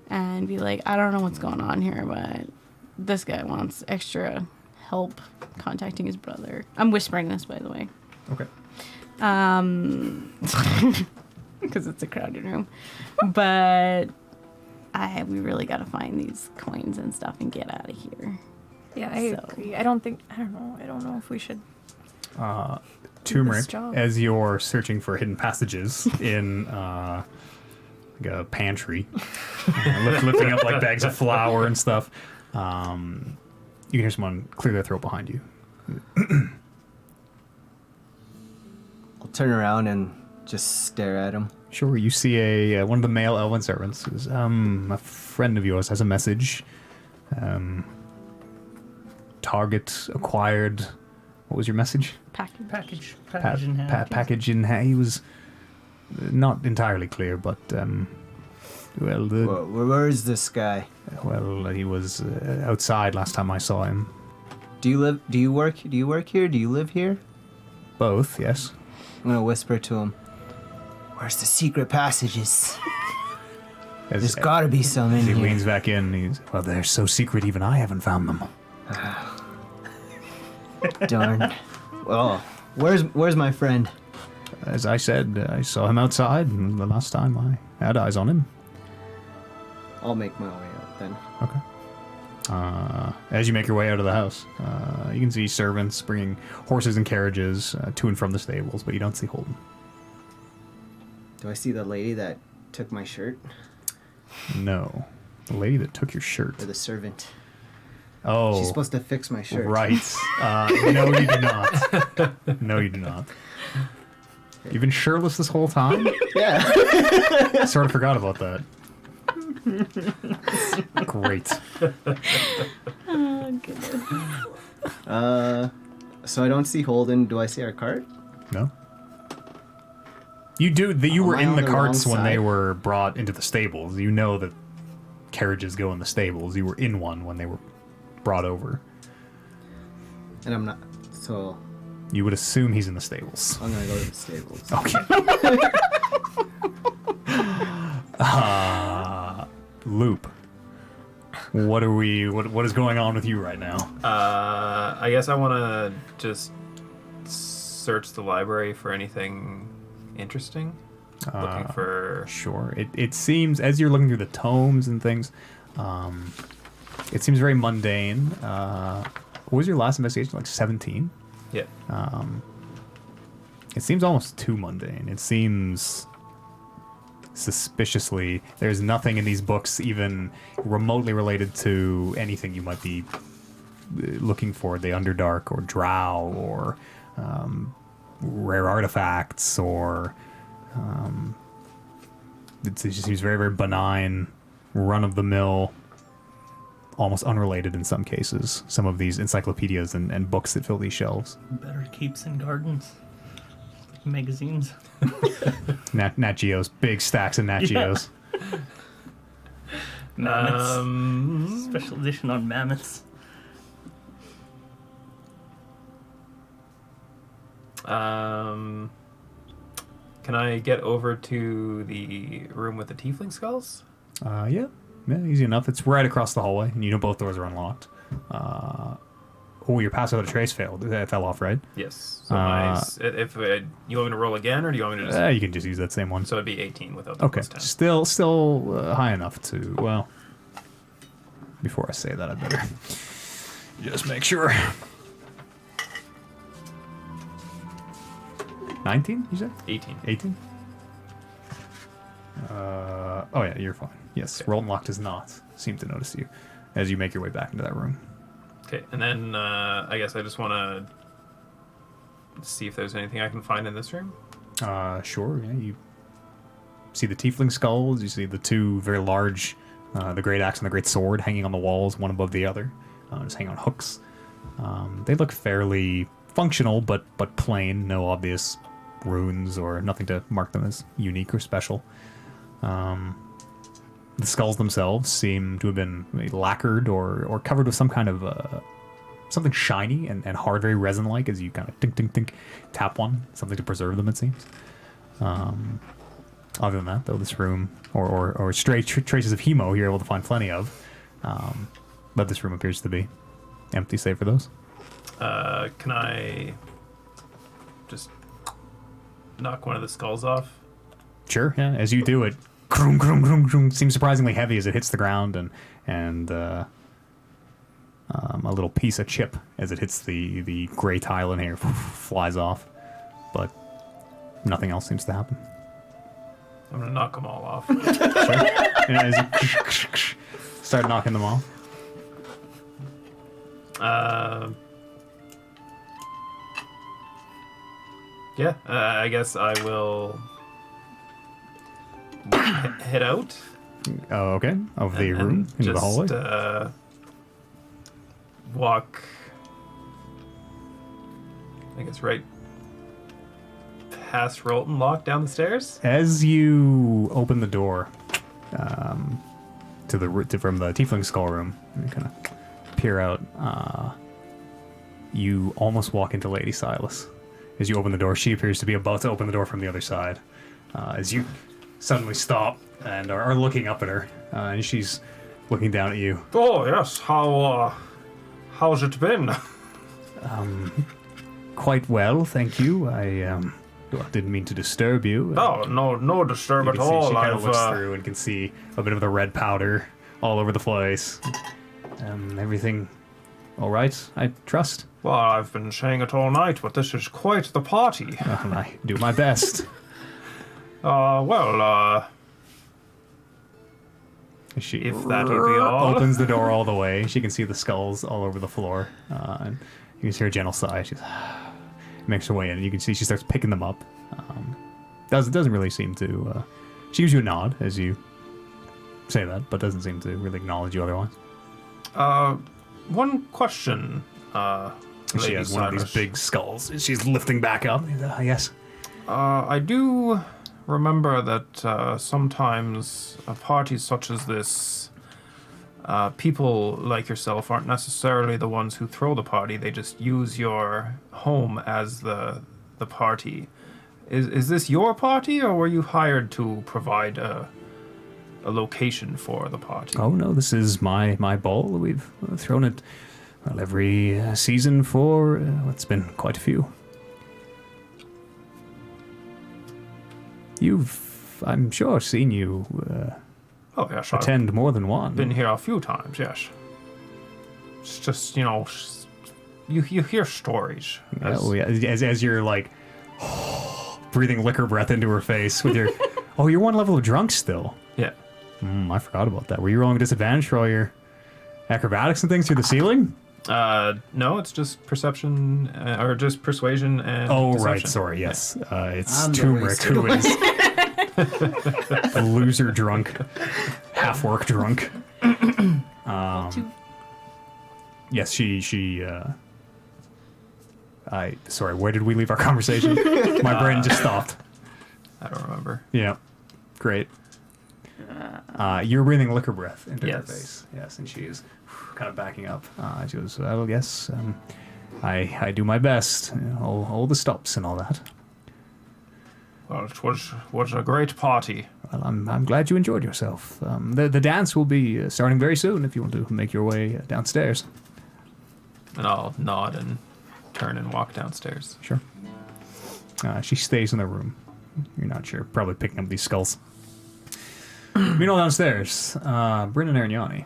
and be like, I don't know what's going on here, but this guy wants extra help contacting his brother. I'm whispering this, by the way. Okay. Because it's a crowded room. But we really got to find these coins and stuff and get out of here. Yeah, I So- agree. I don't know if we should. Turmeric, job. as you're searching for hidden passages in like a pantry, lifting up like bags of flour and stuff, you can hear someone clear their throat behind you. I'll turn around and just stare at him. Sure, you see a one of the male elven servants. Says, a friend of yours has a message. Target acquired. What was your message? Package in hand. Package in hand. He was not entirely clear, but well, Where is this guy? he was outside last time I saw him. Do you work here? Do you live here? Both, yes. I'm gonna whisper to him. Where's the secret passages? There's gotta be some in He here. leans back in. Well, they're so secret, even I haven't found them. Darn. Well, where's my friend? As I said, I saw him outside, and the last time I had eyes on him. I'll make my way out then. Okay. As you make your way out of the house, you can see servants bringing horses and carriages to and from the stables, but you don't see Holden. Do I see the lady that took my shirt? No. The lady that took your shirt. Or the servant? Oh. She's supposed to fix my shirt. Right. No, you do not. No, you do not. You've been shirtless this whole time? Yeah. I sort of forgot about that. Great. Oh, goodness. So I don't see Holden. Do I see our cart? No? You do. You were Am I in on the the carts wrong when they side? were brought into the stables. You know that carriages go in the stables. You were in one when they were brought over. And I'm not. So You would assume he's in the stables. I'm gonna go to the stables. Okay. Loop. What is going on with you right now? I guess I want to just search the library for anything interesting. Looking for... Sure. It seems, as you're looking through the tomes and things, it seems very mundane. What was your last investigation? Like 17? Yeah. It seems almost too mundane. It seems suspiciously... There's nothing in these books even remotely related to anything you might be looking for. The Underdark or Drow or rare artifacts or... it just seems very, very benign, run-of-the-mill, almost unrelated in some cases. Some of these encyclopedias and books that fill these shelves. Better keeps and gardens. Magazines. Nat Geos, big stacks of Nat Yeah. Geos. Mammoths. Special edition on mammoths. Can I get over to the room with the tiefling skulls? Yeah, easy enough. It's right across the hallway, and you know both doors are unlocked. Your pass without a trace failed. That fell off, right? Yes. So if you want me to roll again, or do you want me to just... You can just use that same one. So it'd be 18 without the Okay, plus 10. still high enough to, well, before I say that, I better just make sure. 19, you said? 18. 18? Oh yeah, you're fine. Yes, Okay. Roll and Lock does not seem to notice you as you make your way back into that room. Okay, and then I guess I just want to see if there's anything I can find in this room. Sure, yeah, you see the tiefling skulls, you see the two very large, the great axe and the great sword hanging on the walls, one above the other, just hanging on hooks. They look fairly functional, but plain, no obvious runes or nothing to mark them as unique or special. The skulls themselves seem to have been lacquered or covered with some kind of something shiny and hard, very resin-like, as you kind of tink tap one, something to preserve them, it seems. Other than that, though, this room or stray traces of hemo you're able to find plenty of, but this room appears to be empty, save for those. Can I just knock one of the skulls off? Sure, yeah. As you do it, Krum, krum, krum, krum, seems surprisingly heavy as it hits the ground, and a little piece of chip as it hits the gray tile in here flies off, but nothing else seems to happen. I'm gonna knock them all off. Sure. As you start knocking them off. Yeah, I guess I will head out. Oh, okay. Of the and room into the hallway. Walk. I guess right past Rolton Lock down the stairs. As you open the door from the Tiefling Skull Room, and kind of peer out, you almost walk into Lady Silas. As you open the door, she appears to be about to open the door from the other side. As you suddenly stop and are looking up at her, and she's looking down at you. Oh yes, how's it been? Quite well, thank you. I didn't mean to disturb you. Oh, no disturb You at can see all. she kind of I've looks through and can see a bit of the red powder all over the place. Everything all right, I trust? well, I've been saying it all night, but this is quite the party. Well, I do my best. She If that'll be all. opens the door all the way. She can see the skulls all over the floor. And you can hear a gentle sigh. She makes her way in, and you can see she starts picking them up. Doesn't really seem to... she gives you a nod as you say that, but doesn't seem to really acknowledge you otherwise. One question, She Lady has one of these Cyrus. big skulls. She's lifting back up. Yes. I do remember that sometimes parties such as this, people like yourself aren't necessarily the ones who throw the party. They just use your home as the party. Is this your party, or were you hired to provide a location for the party? Oh no, this is my ball. We've thrown it every season for it's been quite a few. I'm sure, seen you Oh yes, attend more than one. I've been here a few times. Yes. It's just you hear stories. As you're like breathing liquor breath into her face with your. Oh, you're one level of drunk still. Yeah. I forgot about that. Were you rolling disadvantage for all your acrobatics and things through the ceiling? No, it's just perception or just persuasion and. Oh, deception. right. Sorry. Yes. It's I'm the Turmeric wasted who one. is a loser drunk, half-orc drunk. Yes, she. Sorry. Where did we leave our conversation? My brain just stopped. I don't remember. Yeah. Great. You're breathing liquor breath into her Yes. face. Yes, and she is kind of backing up. She goes, well, yes, I do my best. All the stops and all that. Well, it was a great party. Well, I'm glad you enjoyed yourself. The dance will be starting very soon if you want to make your way downstairs. And I'll nod and turn and walk downstairs. Sure. She stays in the room. You're not sure. Probably picking up these skulls. Meanwhile, downstairs, Bryn and Arignani,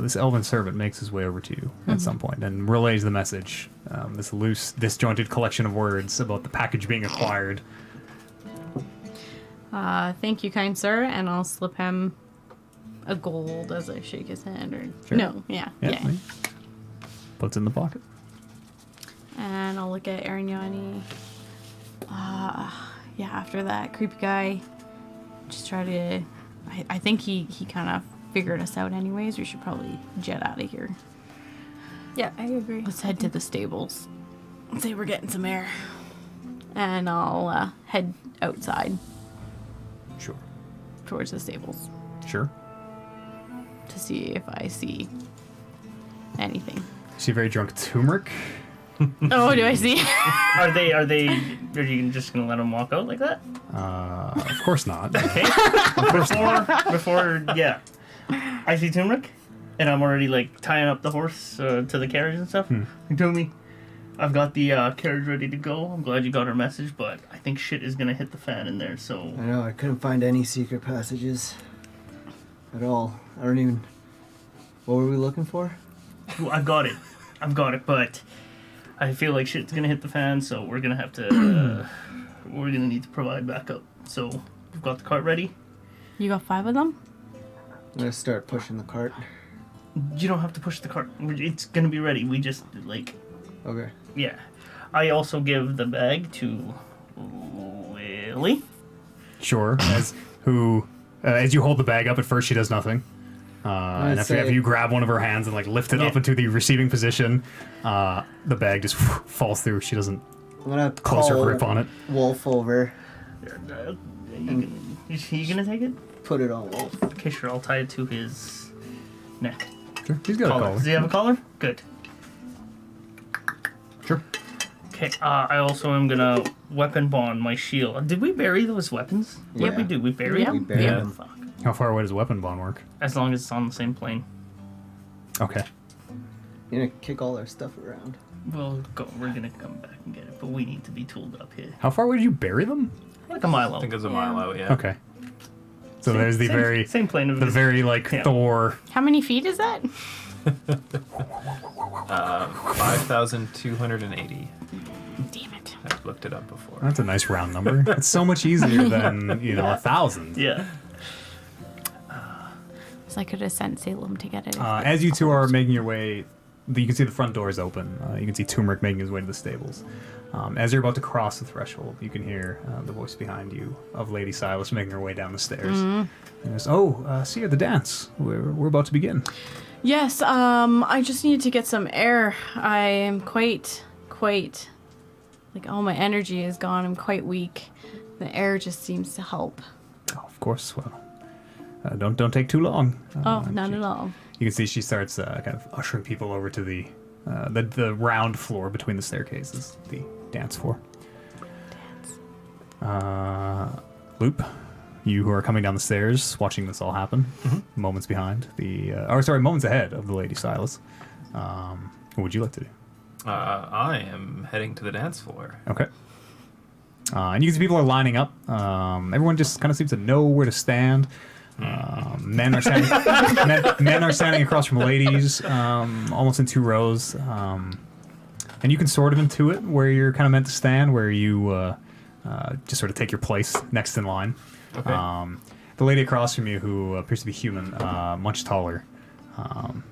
this elven servant makes his way over to you at some point and relays the message. This loose, disjointed collection of words about the package being acquired. Thank you, kind sir, and I'll slip him a gold as I shake his hand. Or Sure. no, yeah. Puts it in the pocket. And I'll look at Arignani. Yeah, after that creepy guy, just try to. I think he kind of figured us out, anyways. We should probably jet out of here. Yeah, I agree. Let's head to the stables. Say we're getting some air, and I'll head outside Sure. towards the stables Sure. to see if I see anything. See a very drunk turmeric. Oh, do I see? Are you just gonna let him walk out like that? Of course not. Okay. before, yeah. I see turmeric, and I'm already like tying up the horse to the carriage and stuff. Like, Tommy, I've got the carriage ready to go. I'm glad you got our message, but I think shit is gonna hit the fan in there. So I know, I couldn't find any secret passages at all. I don't even... What were we looking for? Well, I've got it, but I feel like shit's gonna hit the fan. So we're gonna have to. We're gonna need to provide backup. So we've got the cart ready. You got 5 of them? I'm gonna start pushing the cart. You don't have to push the cart. It's gonna be ready. We just like. Okay. Yeah. I also give the bag to Lily. Sure. As you hold the bag up, at first she does nothing. And after you grab one of her hands and like lift it up into the receiving position, the bag just falls through. She doesn't I'm gonna close her call grip on it. Wolf over. You gonna take it? Put it on Wolf. Okay, sure. I'll tie it to his neck. Sure. He's got a collar. Does he have a collar? Good. Sure. Okay. I also am gonna weapon bond my shield. Did we bury those weapons? Yeah. What we do? We buried Yeah. We them. buried Yeah. them. Fuck. How far away does weapon bond work? As long as it's on the same plane. Okay. You're gonna kick all our stuff around. We'll go. We're gonna come back and get it, but we need to be tooled up here. How far away did you bury them? Like a mile I out. think it's a mile out, yeah. Okay. So there's the same plane of the vis- very like Yeah. Thor. How many feet is that? 5,280. Damn it. I've looked it up before. That's a nice round number. It's so much easier than 1,000. Yeah. So I could have sent Salem to get it. As you two are making your way, you can see the front door is open. You can see Turmeric making his way to the stables. As you're about to cross the threshold, you can hear the voice behind you of Lady Silas making her way down the stairs. And goes, Seer, the dance. We're about to begin. Yes, I just need to get some air. I am quite, like all my energy is gone. I'm quite weak. The air just seems to help. Oh, of course. Well, don't take too long. Not at all. You can see she starts kind of ushering people over to the round floor between the staircases, the dance floor. Loop, you who are coming down the stairs, watching this all happen, moments behind moments ahead of the Lady Silas. What would you like to do? I am heading to the dance floor. Okay. And you can see people are lining up. Everyone just kind of seems to know where to stand. Men are standing across from ladies, almost in 2 rows. And you can sort of intuit where you're kind of meant to stand, where you just sort of take your place next in line. Okay. The lady across from you, who appears to be human, much taller, kind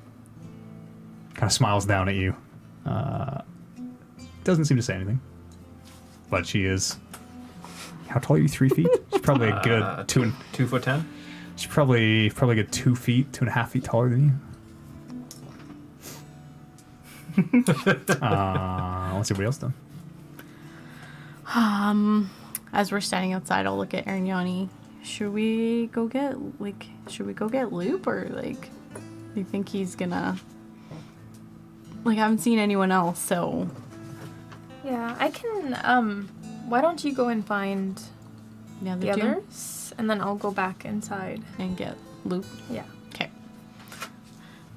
of smiles down at you. Doesn't seem to say anything, but she is. How tall are you? 3 feet? She's probably a good 2'10". She's probably a good 2 feet, 2.5 feet taller than you. What's everybody else done? As we're standing outside, I'll look at Arignani. Should we go get Loop, or like, do you think he's gonna? Like, I haven't seen anyone else, so. Yeah, I can. Why don't you go and find The the other two others, and then I'll go back inside. and get Loop. Yeah. Okay.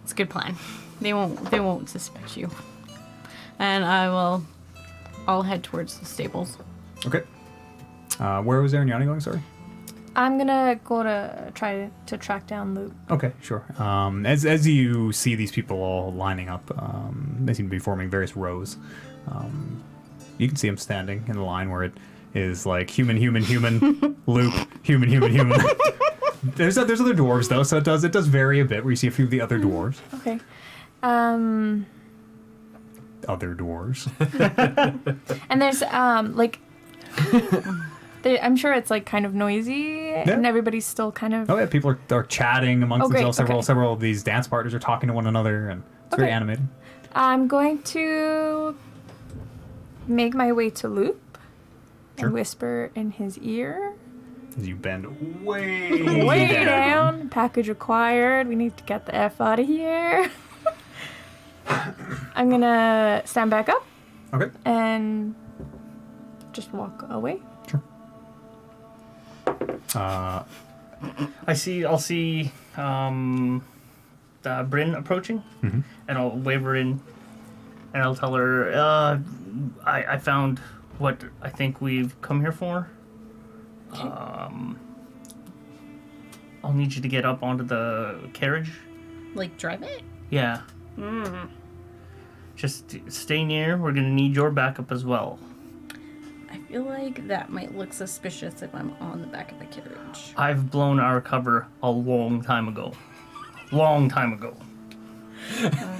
It's a good plan. They won't suspect you. And I'll head towards the stables. Okay. Where was Arignani going? Sorry. I'm gonna go to try to track down Luke. Okay, sure. As you see these people all lining up, they seem to be forming various rows. You can see them standing in the line where it is like human, loop, human. There's other dwarves though, so it does vary a bit. Where you see a few of the other dwarves. Okay. Other dwarves. And there's like I'm sure it's like kind of noisy and everybody's still kind of Oh yeah, people are chatting amongst Oh, great, themselves. okay. Several of these dance partners are talking to one another, and it's very Okay. animated. I'm going to make my way to Loop Sure. and whisper in his ear. As you bend way, Way down. Package acquired. We need to get the F out of here. I'm gonna stand back up Okay. and just walk away. I'll see Bryn approaching, and I'll wave her in And I'll tell her, I found what I think we've come here for. I'll need you to get up onto the carriage. Like, drive it? Yeah. Just stay near. We're gonna need your backup as well. I feel like that might look suspicious if I'm on the back of the carriage. I've blown our cover a long time ago. Long time ago.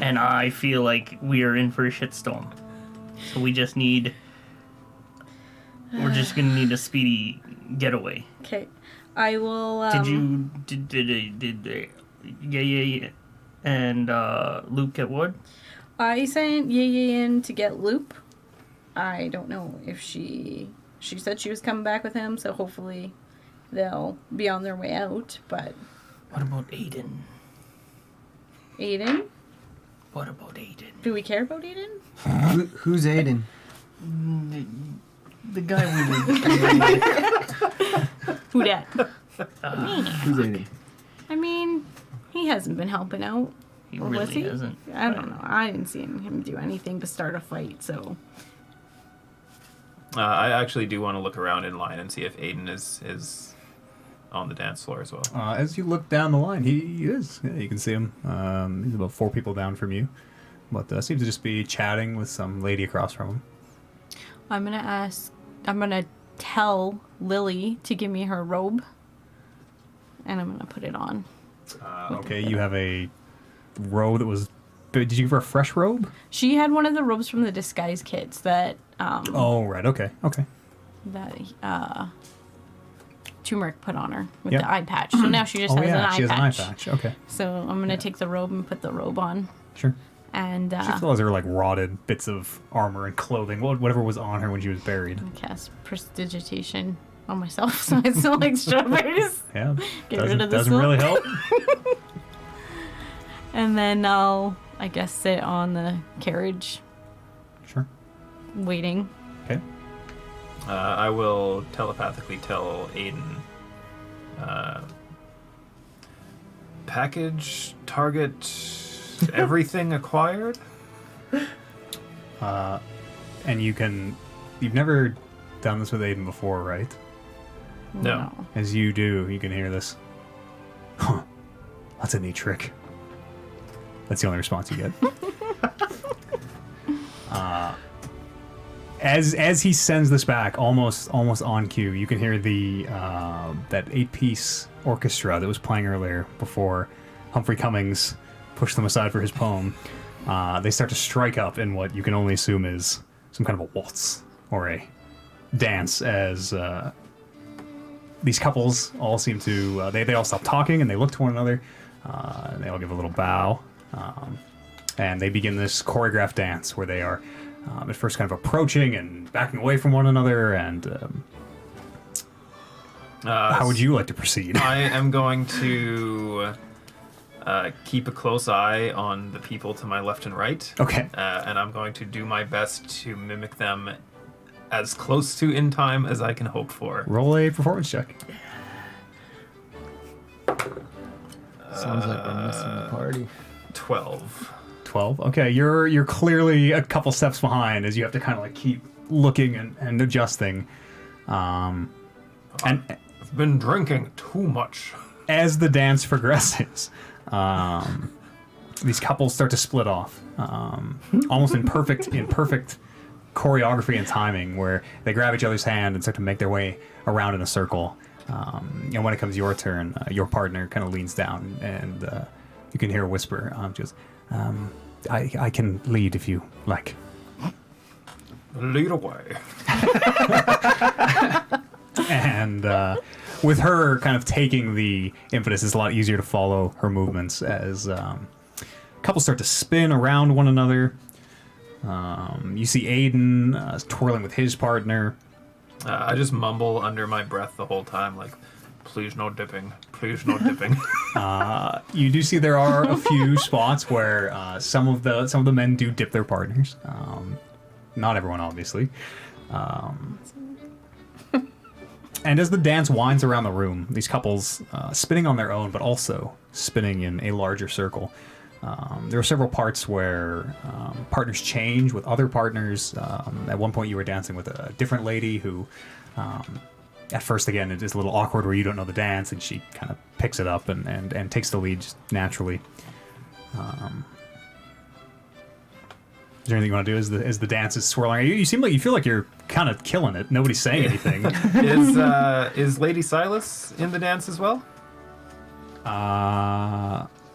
And I feel like we are in for a shitstorm. So we just need... We're just gonna need a speedy getaway. Okay. I will, Did yeah, and Luke get wood? I sent Yeye in to get Loop. I don't know if she said she was coming back with him, so hopefully they'll be on their way out, but... What about Aiden? Aiden? What about Aiden? Do we care about Aiden? Who's Aiden? The guy we were... Who dat? Who's Aiden? I mean, he hasn't been helping out. He Or really was he? hasn't. I don't know. I didn't see him do anything but start a fight, so... I actually do want to look around in line and see if Aiden is on the dance floor as well. As you look down the line, he is. Yeah, you can see him. He's about 4 people down from you. But seems to just be chatting with some lady across from him. I'm gonna tell Lily to give me her robe. And I'm gonna put it on. Okay, you have a robe that was... Did you give her a fresh robe? She had one of the robes from the disguise kits that, Oh, right. Okay. Turmeric put on her with Yep. the eye patch. So now she just has an eye she has patch. an eye patch. Okay, So I'm gonna take the robe and put the robe on. sure. And She still has her like rotted bits of armor and clothing, whatever was on her when she was buried. cast prestidigitation on myself so I smell like strawberries. Yeah, Get rid of the doesn't smoke. really help. And then I'll, I guess, sit on the carriage Sure. waiting. Okay. I will telepathically tell Aiden. Package, target, everything acquired? And you've never done this with Aiden before, right? No. As you do, you can hear this. Huh. That's a neat trick. That's the only response you get. As he sends this back, almost on cue, you can hear the that 8-piece orchestra that was playing earlier before Humphrey Cummings pushed them aside for his poem. They start to strike up in what you can only assume is some kind of a waltz or a dance as these couples all seem to they all stop talking and they look to one another. They all give a little bow, and they begin this choreographed dance where they are at first kind of approaching and backing away from one another. And how would you like to proceed? I am going to keep a close eye on the people to my left and right. Okay. And I'm going to do my best to mimic them as close to in time as I can hope for. Roll a performance check. Sounds like we're missing the party. 12. 12. Okay, you're clearly a couple steps behind as you have to kind of like keep looking and adjusting. And I've been drinking too much. as the dance progresses, these couples start to split off, almost in perfect choreography and timing, where they grab each other's hand and start to make their way around in a circle. And when it comes your turn, your partner kind of leans down and you can hear a whisper. Just, I can lead if you like. Lead away. And with her kind of taking the impetus, it's a lot easier to follow her movements as couples start to spin around one another. You see Aiden twirling with his partner. I just mumble under my breath the whole time, like, please no dipping, please no dipping. You do see there are a few spots where some of the men do dip their partners. Not everyone, obviously. And as the dance winds around the room, these couples spinning on their own, but also spinning in a larger circle, There are several parts where partners change with other partners. At one point, you were dancing with a different lady who, at first, again, it is a little awkward where you don't know the dance, and she kind of picks it up and takes the lead just naturally. Is there anything you want to do as the dance is swirling? You seem like you feel like you're kind of killing it. Nobody's saying anything. Is Lady Silas in the dance as well?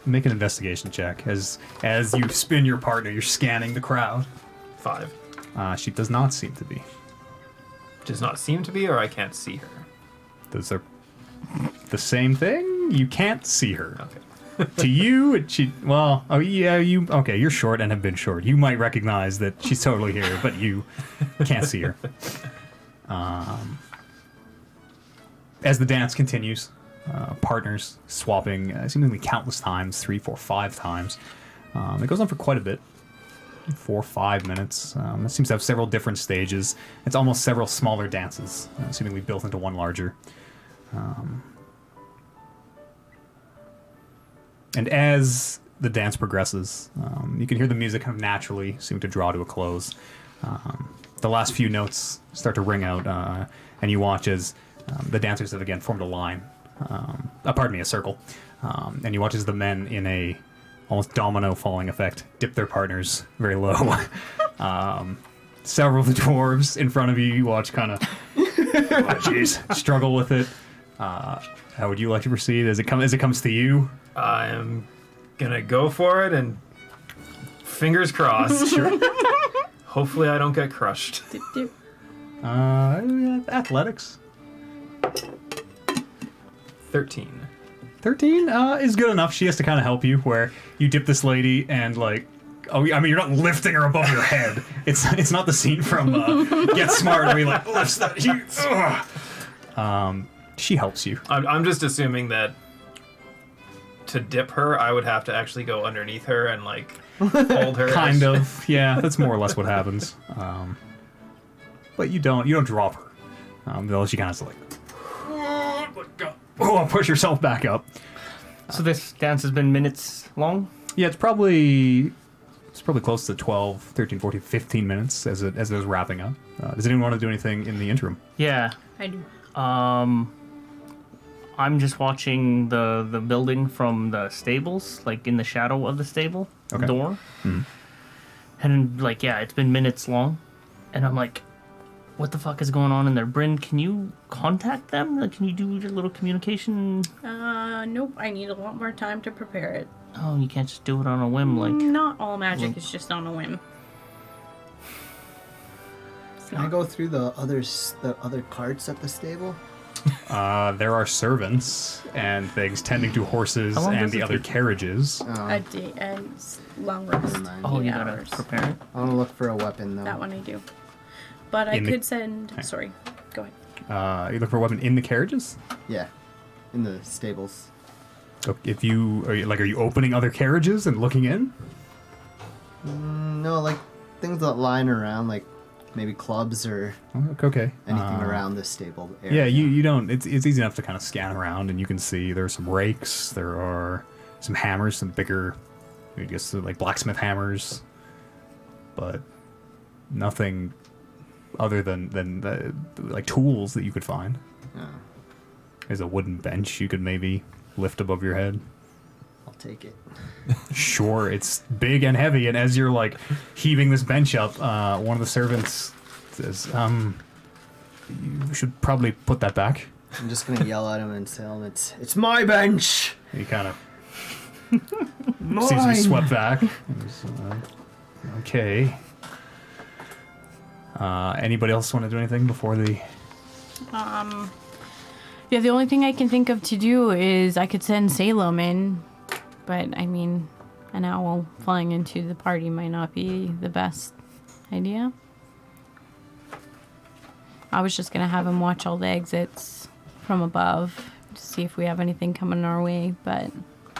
Make an investigation check. As you spin your partner, you're scanning the crowd. 5. She does not seem to be. Does not seem to be, or I can't see her. Those are the same thing? You can't see her. Okay. To you, you're short and have been short. You might recognize that she's totally here, but you can't see her. As the dance continues, partners swapping seemingly countless times, 3, 4, 5 times. It goes on for quite a bit. 4 or 5 minutes. It seems to have several different stages. It's almost several smaller dances, seemingly built into one larger. And as the dance progresses, you can hear the music kind of naturally seem to draw to a close. The last few notes start to ring out, and you watch as the dancers have again formed a line. A circle. And you watch as the men in a almost domino falling effect dip their partners very low. Several of the dwarves in front of you watch kind of struggle with it. How would you like to proceed as it comes to you? I am gonna go for it and fingers crossed. Sure. Hopefully I don't get crushed. Athletics. 13. 13 is good enough. She has to kind of help you, where you dip this lady and you're not lifting her above your head. It's not the scene from Get Smart where he lifts that huge. She helps you. I'm just assuming that to dip her, I would have to actually go underneath her and hold her. Kind of, yeah. That's more or less what happens. But you don't drop her. Though she kind of push yourself back up. So this dance has been minutes long? Yeah, it's probably close to 12, 13, 14, 15 minutes as it was wrapping up. Does anyone want to do anything in the interim? Yeah. I do. I'm just watching the building from the stables, in the shadow of the stable door. Mm-hmm. And it's been minutes long. And I'm like, what the fuck is going on in there? Bryn, can you contact them? Can you do your little communication? Nope. I need a lot more time to prepare it. Oh, you can't just do it on a whim, Not all magic is just on a whim. Can I go through the other carts at the stable? There are servants and things tending to horses How long and does the it other take? carriages. A day and long rest. Oh, 8 you gotta hours. prepare it? I want to look for a weapon though. That one I do. But I In the- could send. Okay. Sorry. Go ahead. You look for a weapon in the carriages? Yeah, in the stables. So if you are you opening other carriages and looking in? No, things that line around, maybe clubs or Okay. anything around the stable area. Yeah, you don't. It's easy enough to kind of scan around, and you can see there are some rakes, there are some hammers, some bigger, I guess blacksmith hammers, but nothing other than the tools that you could find. Oh, There's a wooden bench you could maybe lift above your head. I'll take it. Sure, it's big and heavy, and as you're heaving this bench up, one of the servants says, you should probably put that back. I'm just gonna yell at him and tell him it's my bench. He kind of seems to be swept back. Okay. Anybody else want to do anything before the... Yeah, the only thing I can think of to do is I could send Salem in, but I mean, an owl flying into the party might not be the best idea. I was just gonna have him watch all the exits from above to see if we have anything coming our way, but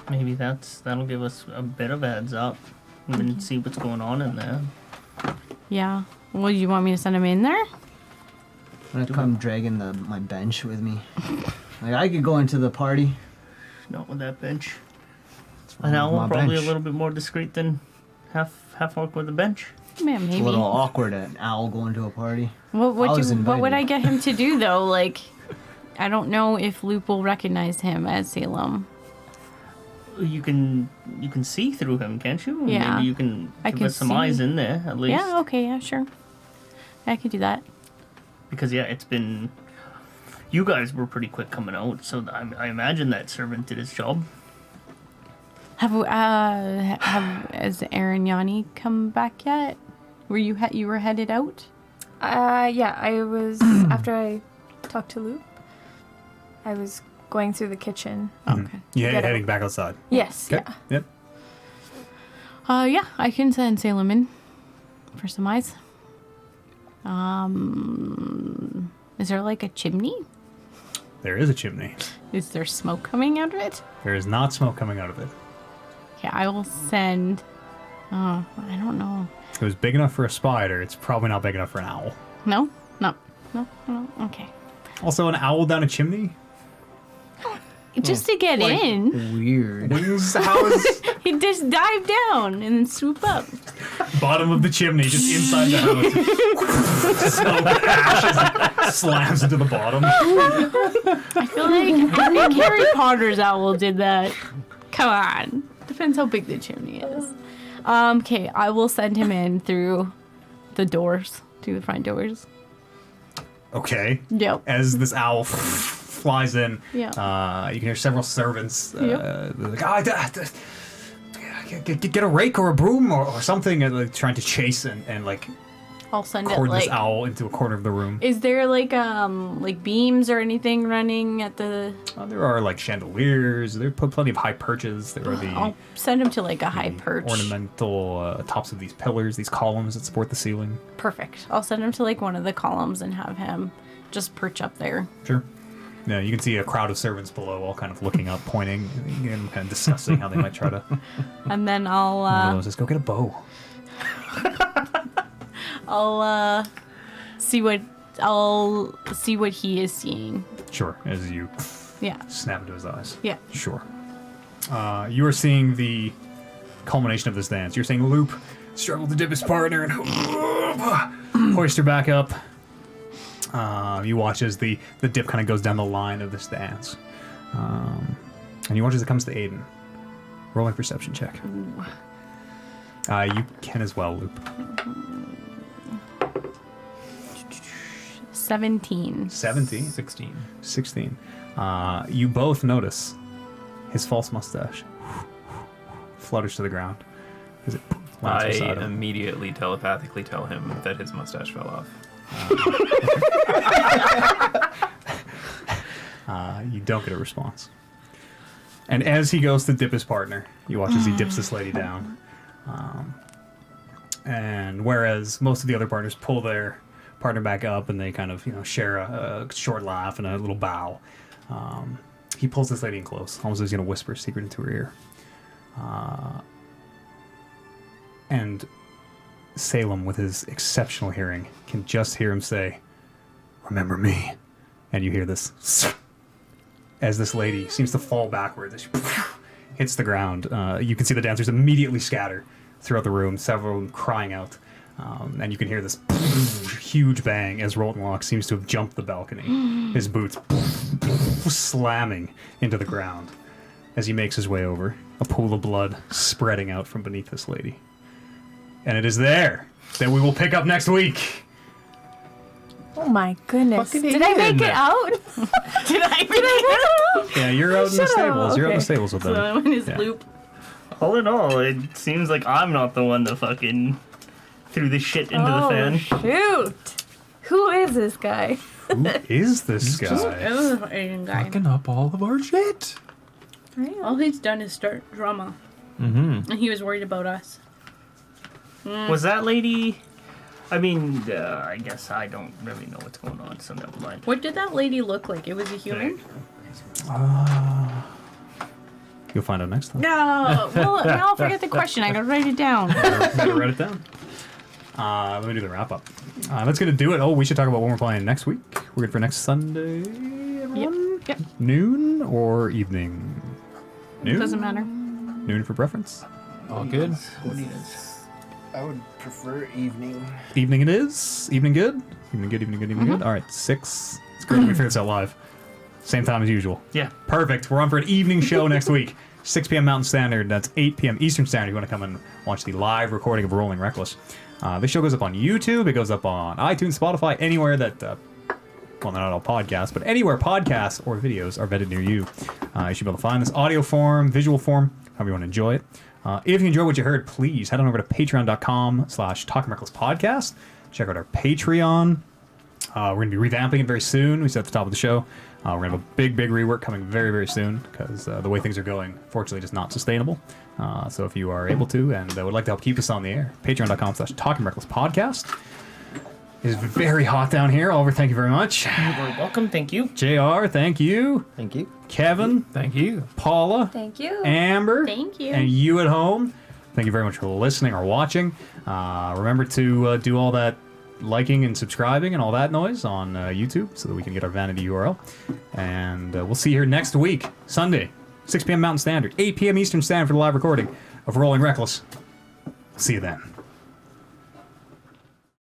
Maybe that'll give us a bit of a heads up and then see what's going on in there. yeah. Well, you want me to send him in there? I'm gonna come dragging my bench with me. I could go into the party. Not with that bench. An owl my probably bench. a little bit more discreet than half orc with a bench. Yeah, It's maybe. a little awkward an owl going to a party. What I was what would invited. I get him to do though? Like, I don't know if Loop will recognize him as Salem. You can see through him, can't you? Yeah. Maybe you can I give can us some see. eyes in there at least. Yeah. Okay. Yeah. Sure. I could do that. Because yeah, it's been. You guys were pretty quick coming out, so I imagine that servant did his job. Has Aaron Yanni come back yet? Were you you were headed out? Yeah, I was after I talked to Luke. I was going through the kitchen. Okay. Yeah, Get it. heading back outside. Yes, Okay. yeah. Yep. Yeah, I can send Salem in for some eyes. Is there like a chimney? There is a chimney. Is there smoke coming out of it? There is not smoke coming out of it. Okay, I will send. Oh, I don't know. It was big enough for a spider. It's probably not big enough for an owl. No. Okay. Also, an owl down a chimney? Just to get in, Weird. How is he just dive down and then swoop up. bottom of the chimney, just inside the house? Smoke, ashes, slams into the bottom. I think Harry Potter's owl did that. Come on. Depends how big the chimney is. Okay, I will send him in through the doors, through the front doors. Okay. Yep. As this owl flies in, Yeah. you can hear several servants. Yep. They're like, get a rake or a broom or something, and like trying to chase and like I'll send it cord this like. owl into a corner of the room. Is there like beams or anything running at the? There are like chandeliers. There are plenty of high perches. There are the I'll send him to like a high perch. ornamental tops of these pillars, these columns that support the ceiling. Perfect. I'll send him to like one of the columns and have him just perch up there. Sure. Yeah, you can see a crowd of servants below, all kind of looking up, pointing, and kind of discussing how they might try to. And then One of I'll those is go get a bow. see what he is seeing. Sure, as you Yeah. snap into his eyes. Yeah. Sure. You are seeing the culmination of this dance. You're seeing Loop struggle to dip his partner and hoist her back up. You watch as the dip kind of goes down the line of this dance. And you watch as it comes to Aiden. Rolling perception check. You can as well, Loop. 17. 17. 16. 16. You both notice his false mustache flutters to the ground as it lands I beside him. immediately telepathically tell him that his mustache fell off. You don't get a response. And as he goes to dip his partner, you watch as he dips this lady down. And whereas most of the other partners pull their partner back up and they kind of, share a short laugh and a little bow, he pulls this lady in close, almost as he's going to whisper a secret into her ear. And Salem, with his exceptional hearing, can just hear him say, "Remember me." And you hear this as this lady seems to fall backwards as she hits the ground. You can see the dancers immediately scatter throughout the room, several of them crying out. And you can hear this huge bang as Rolton Lock seems to have jumped the balcony, his boots slamming into the ground as he makes his way over, a pool of blood spreading out from beneath this lady. And it is there that we will pick up next week. Oh my goodness. Fucking Did I make Aiden. it out? Did I make it out? Yeah, you're out in the Shut up. stables. You're out in the Okay. stables with them. So in his Yeah. loop. All in all, it seems like I'm not the one that fucking threw the shit into the Oh, fan. shoot. Who is this guy? Who is this guy? Asian guy. Fucking up all of our shit. All he's done is start drama. Mm-hmm. And he was worried about us. Was that lady? I mean, I guess I don't really know what's going on, so never mind. What did that lady look like? It was a human? You'll find out next time. No. Well, now I'll forget the question. I gotta write it down. Better write it down. Let me do the wrap up. That's gonna do it. Oh, we should talk about when we're playing next week. We're good for next Sunday. Everyone? Yep. Noon or evening? Noon. Doesn't matter. Noon for preference? All good. What do you guys? I would prefer evening. Evening it is. Evening good. Evening good. Evening good. Evening good. All right, 6. It's great. We figured this out live. Same time as usual. Yeah. Perfect. We're on for an evening show next week. 6 p.m. Mountain Standard. That's 8 p.m. Eastern Standard. You want to come and watch the live recording of Rolling Reckless. This show goes up on YouTube. It goes up on iTunes, Spotify, anywhere that, well, not all podcasts, but anywhere podcasts or videos are vetted near you. You should be able to find this audio form, visual form, however you want to enjoy it. If you enjoy what you heard, please head on over to patreon.com/talkingrecklesspodcast. Check out our Patreon. We're going to be revamping it very soon. We said at the top of the show. We're going to have a big rework coming very, very soon because the way things are going, fortunately, just not sustainable. So if you are able to and would like to help keep us on the air, patreon.com/talkingrecklesspodcast. It is very hot down here. Oliver, thank you very much. You're very welcome. Thank you. JR, thank you. Thank you. Kevin, Thank you. Paula, Thank you. Amber, Thank you. and you at home. Thank you very much for listening or watching. Remember to do all that liking and subscribing and all that noise on YouTube so that we can get our vanity URL. And we'll see you here next week, Sunday, 6 p.m. Mountain Standard, 8 p.m. Eastern Standard for the live recording of Rolling Reckless. See you then.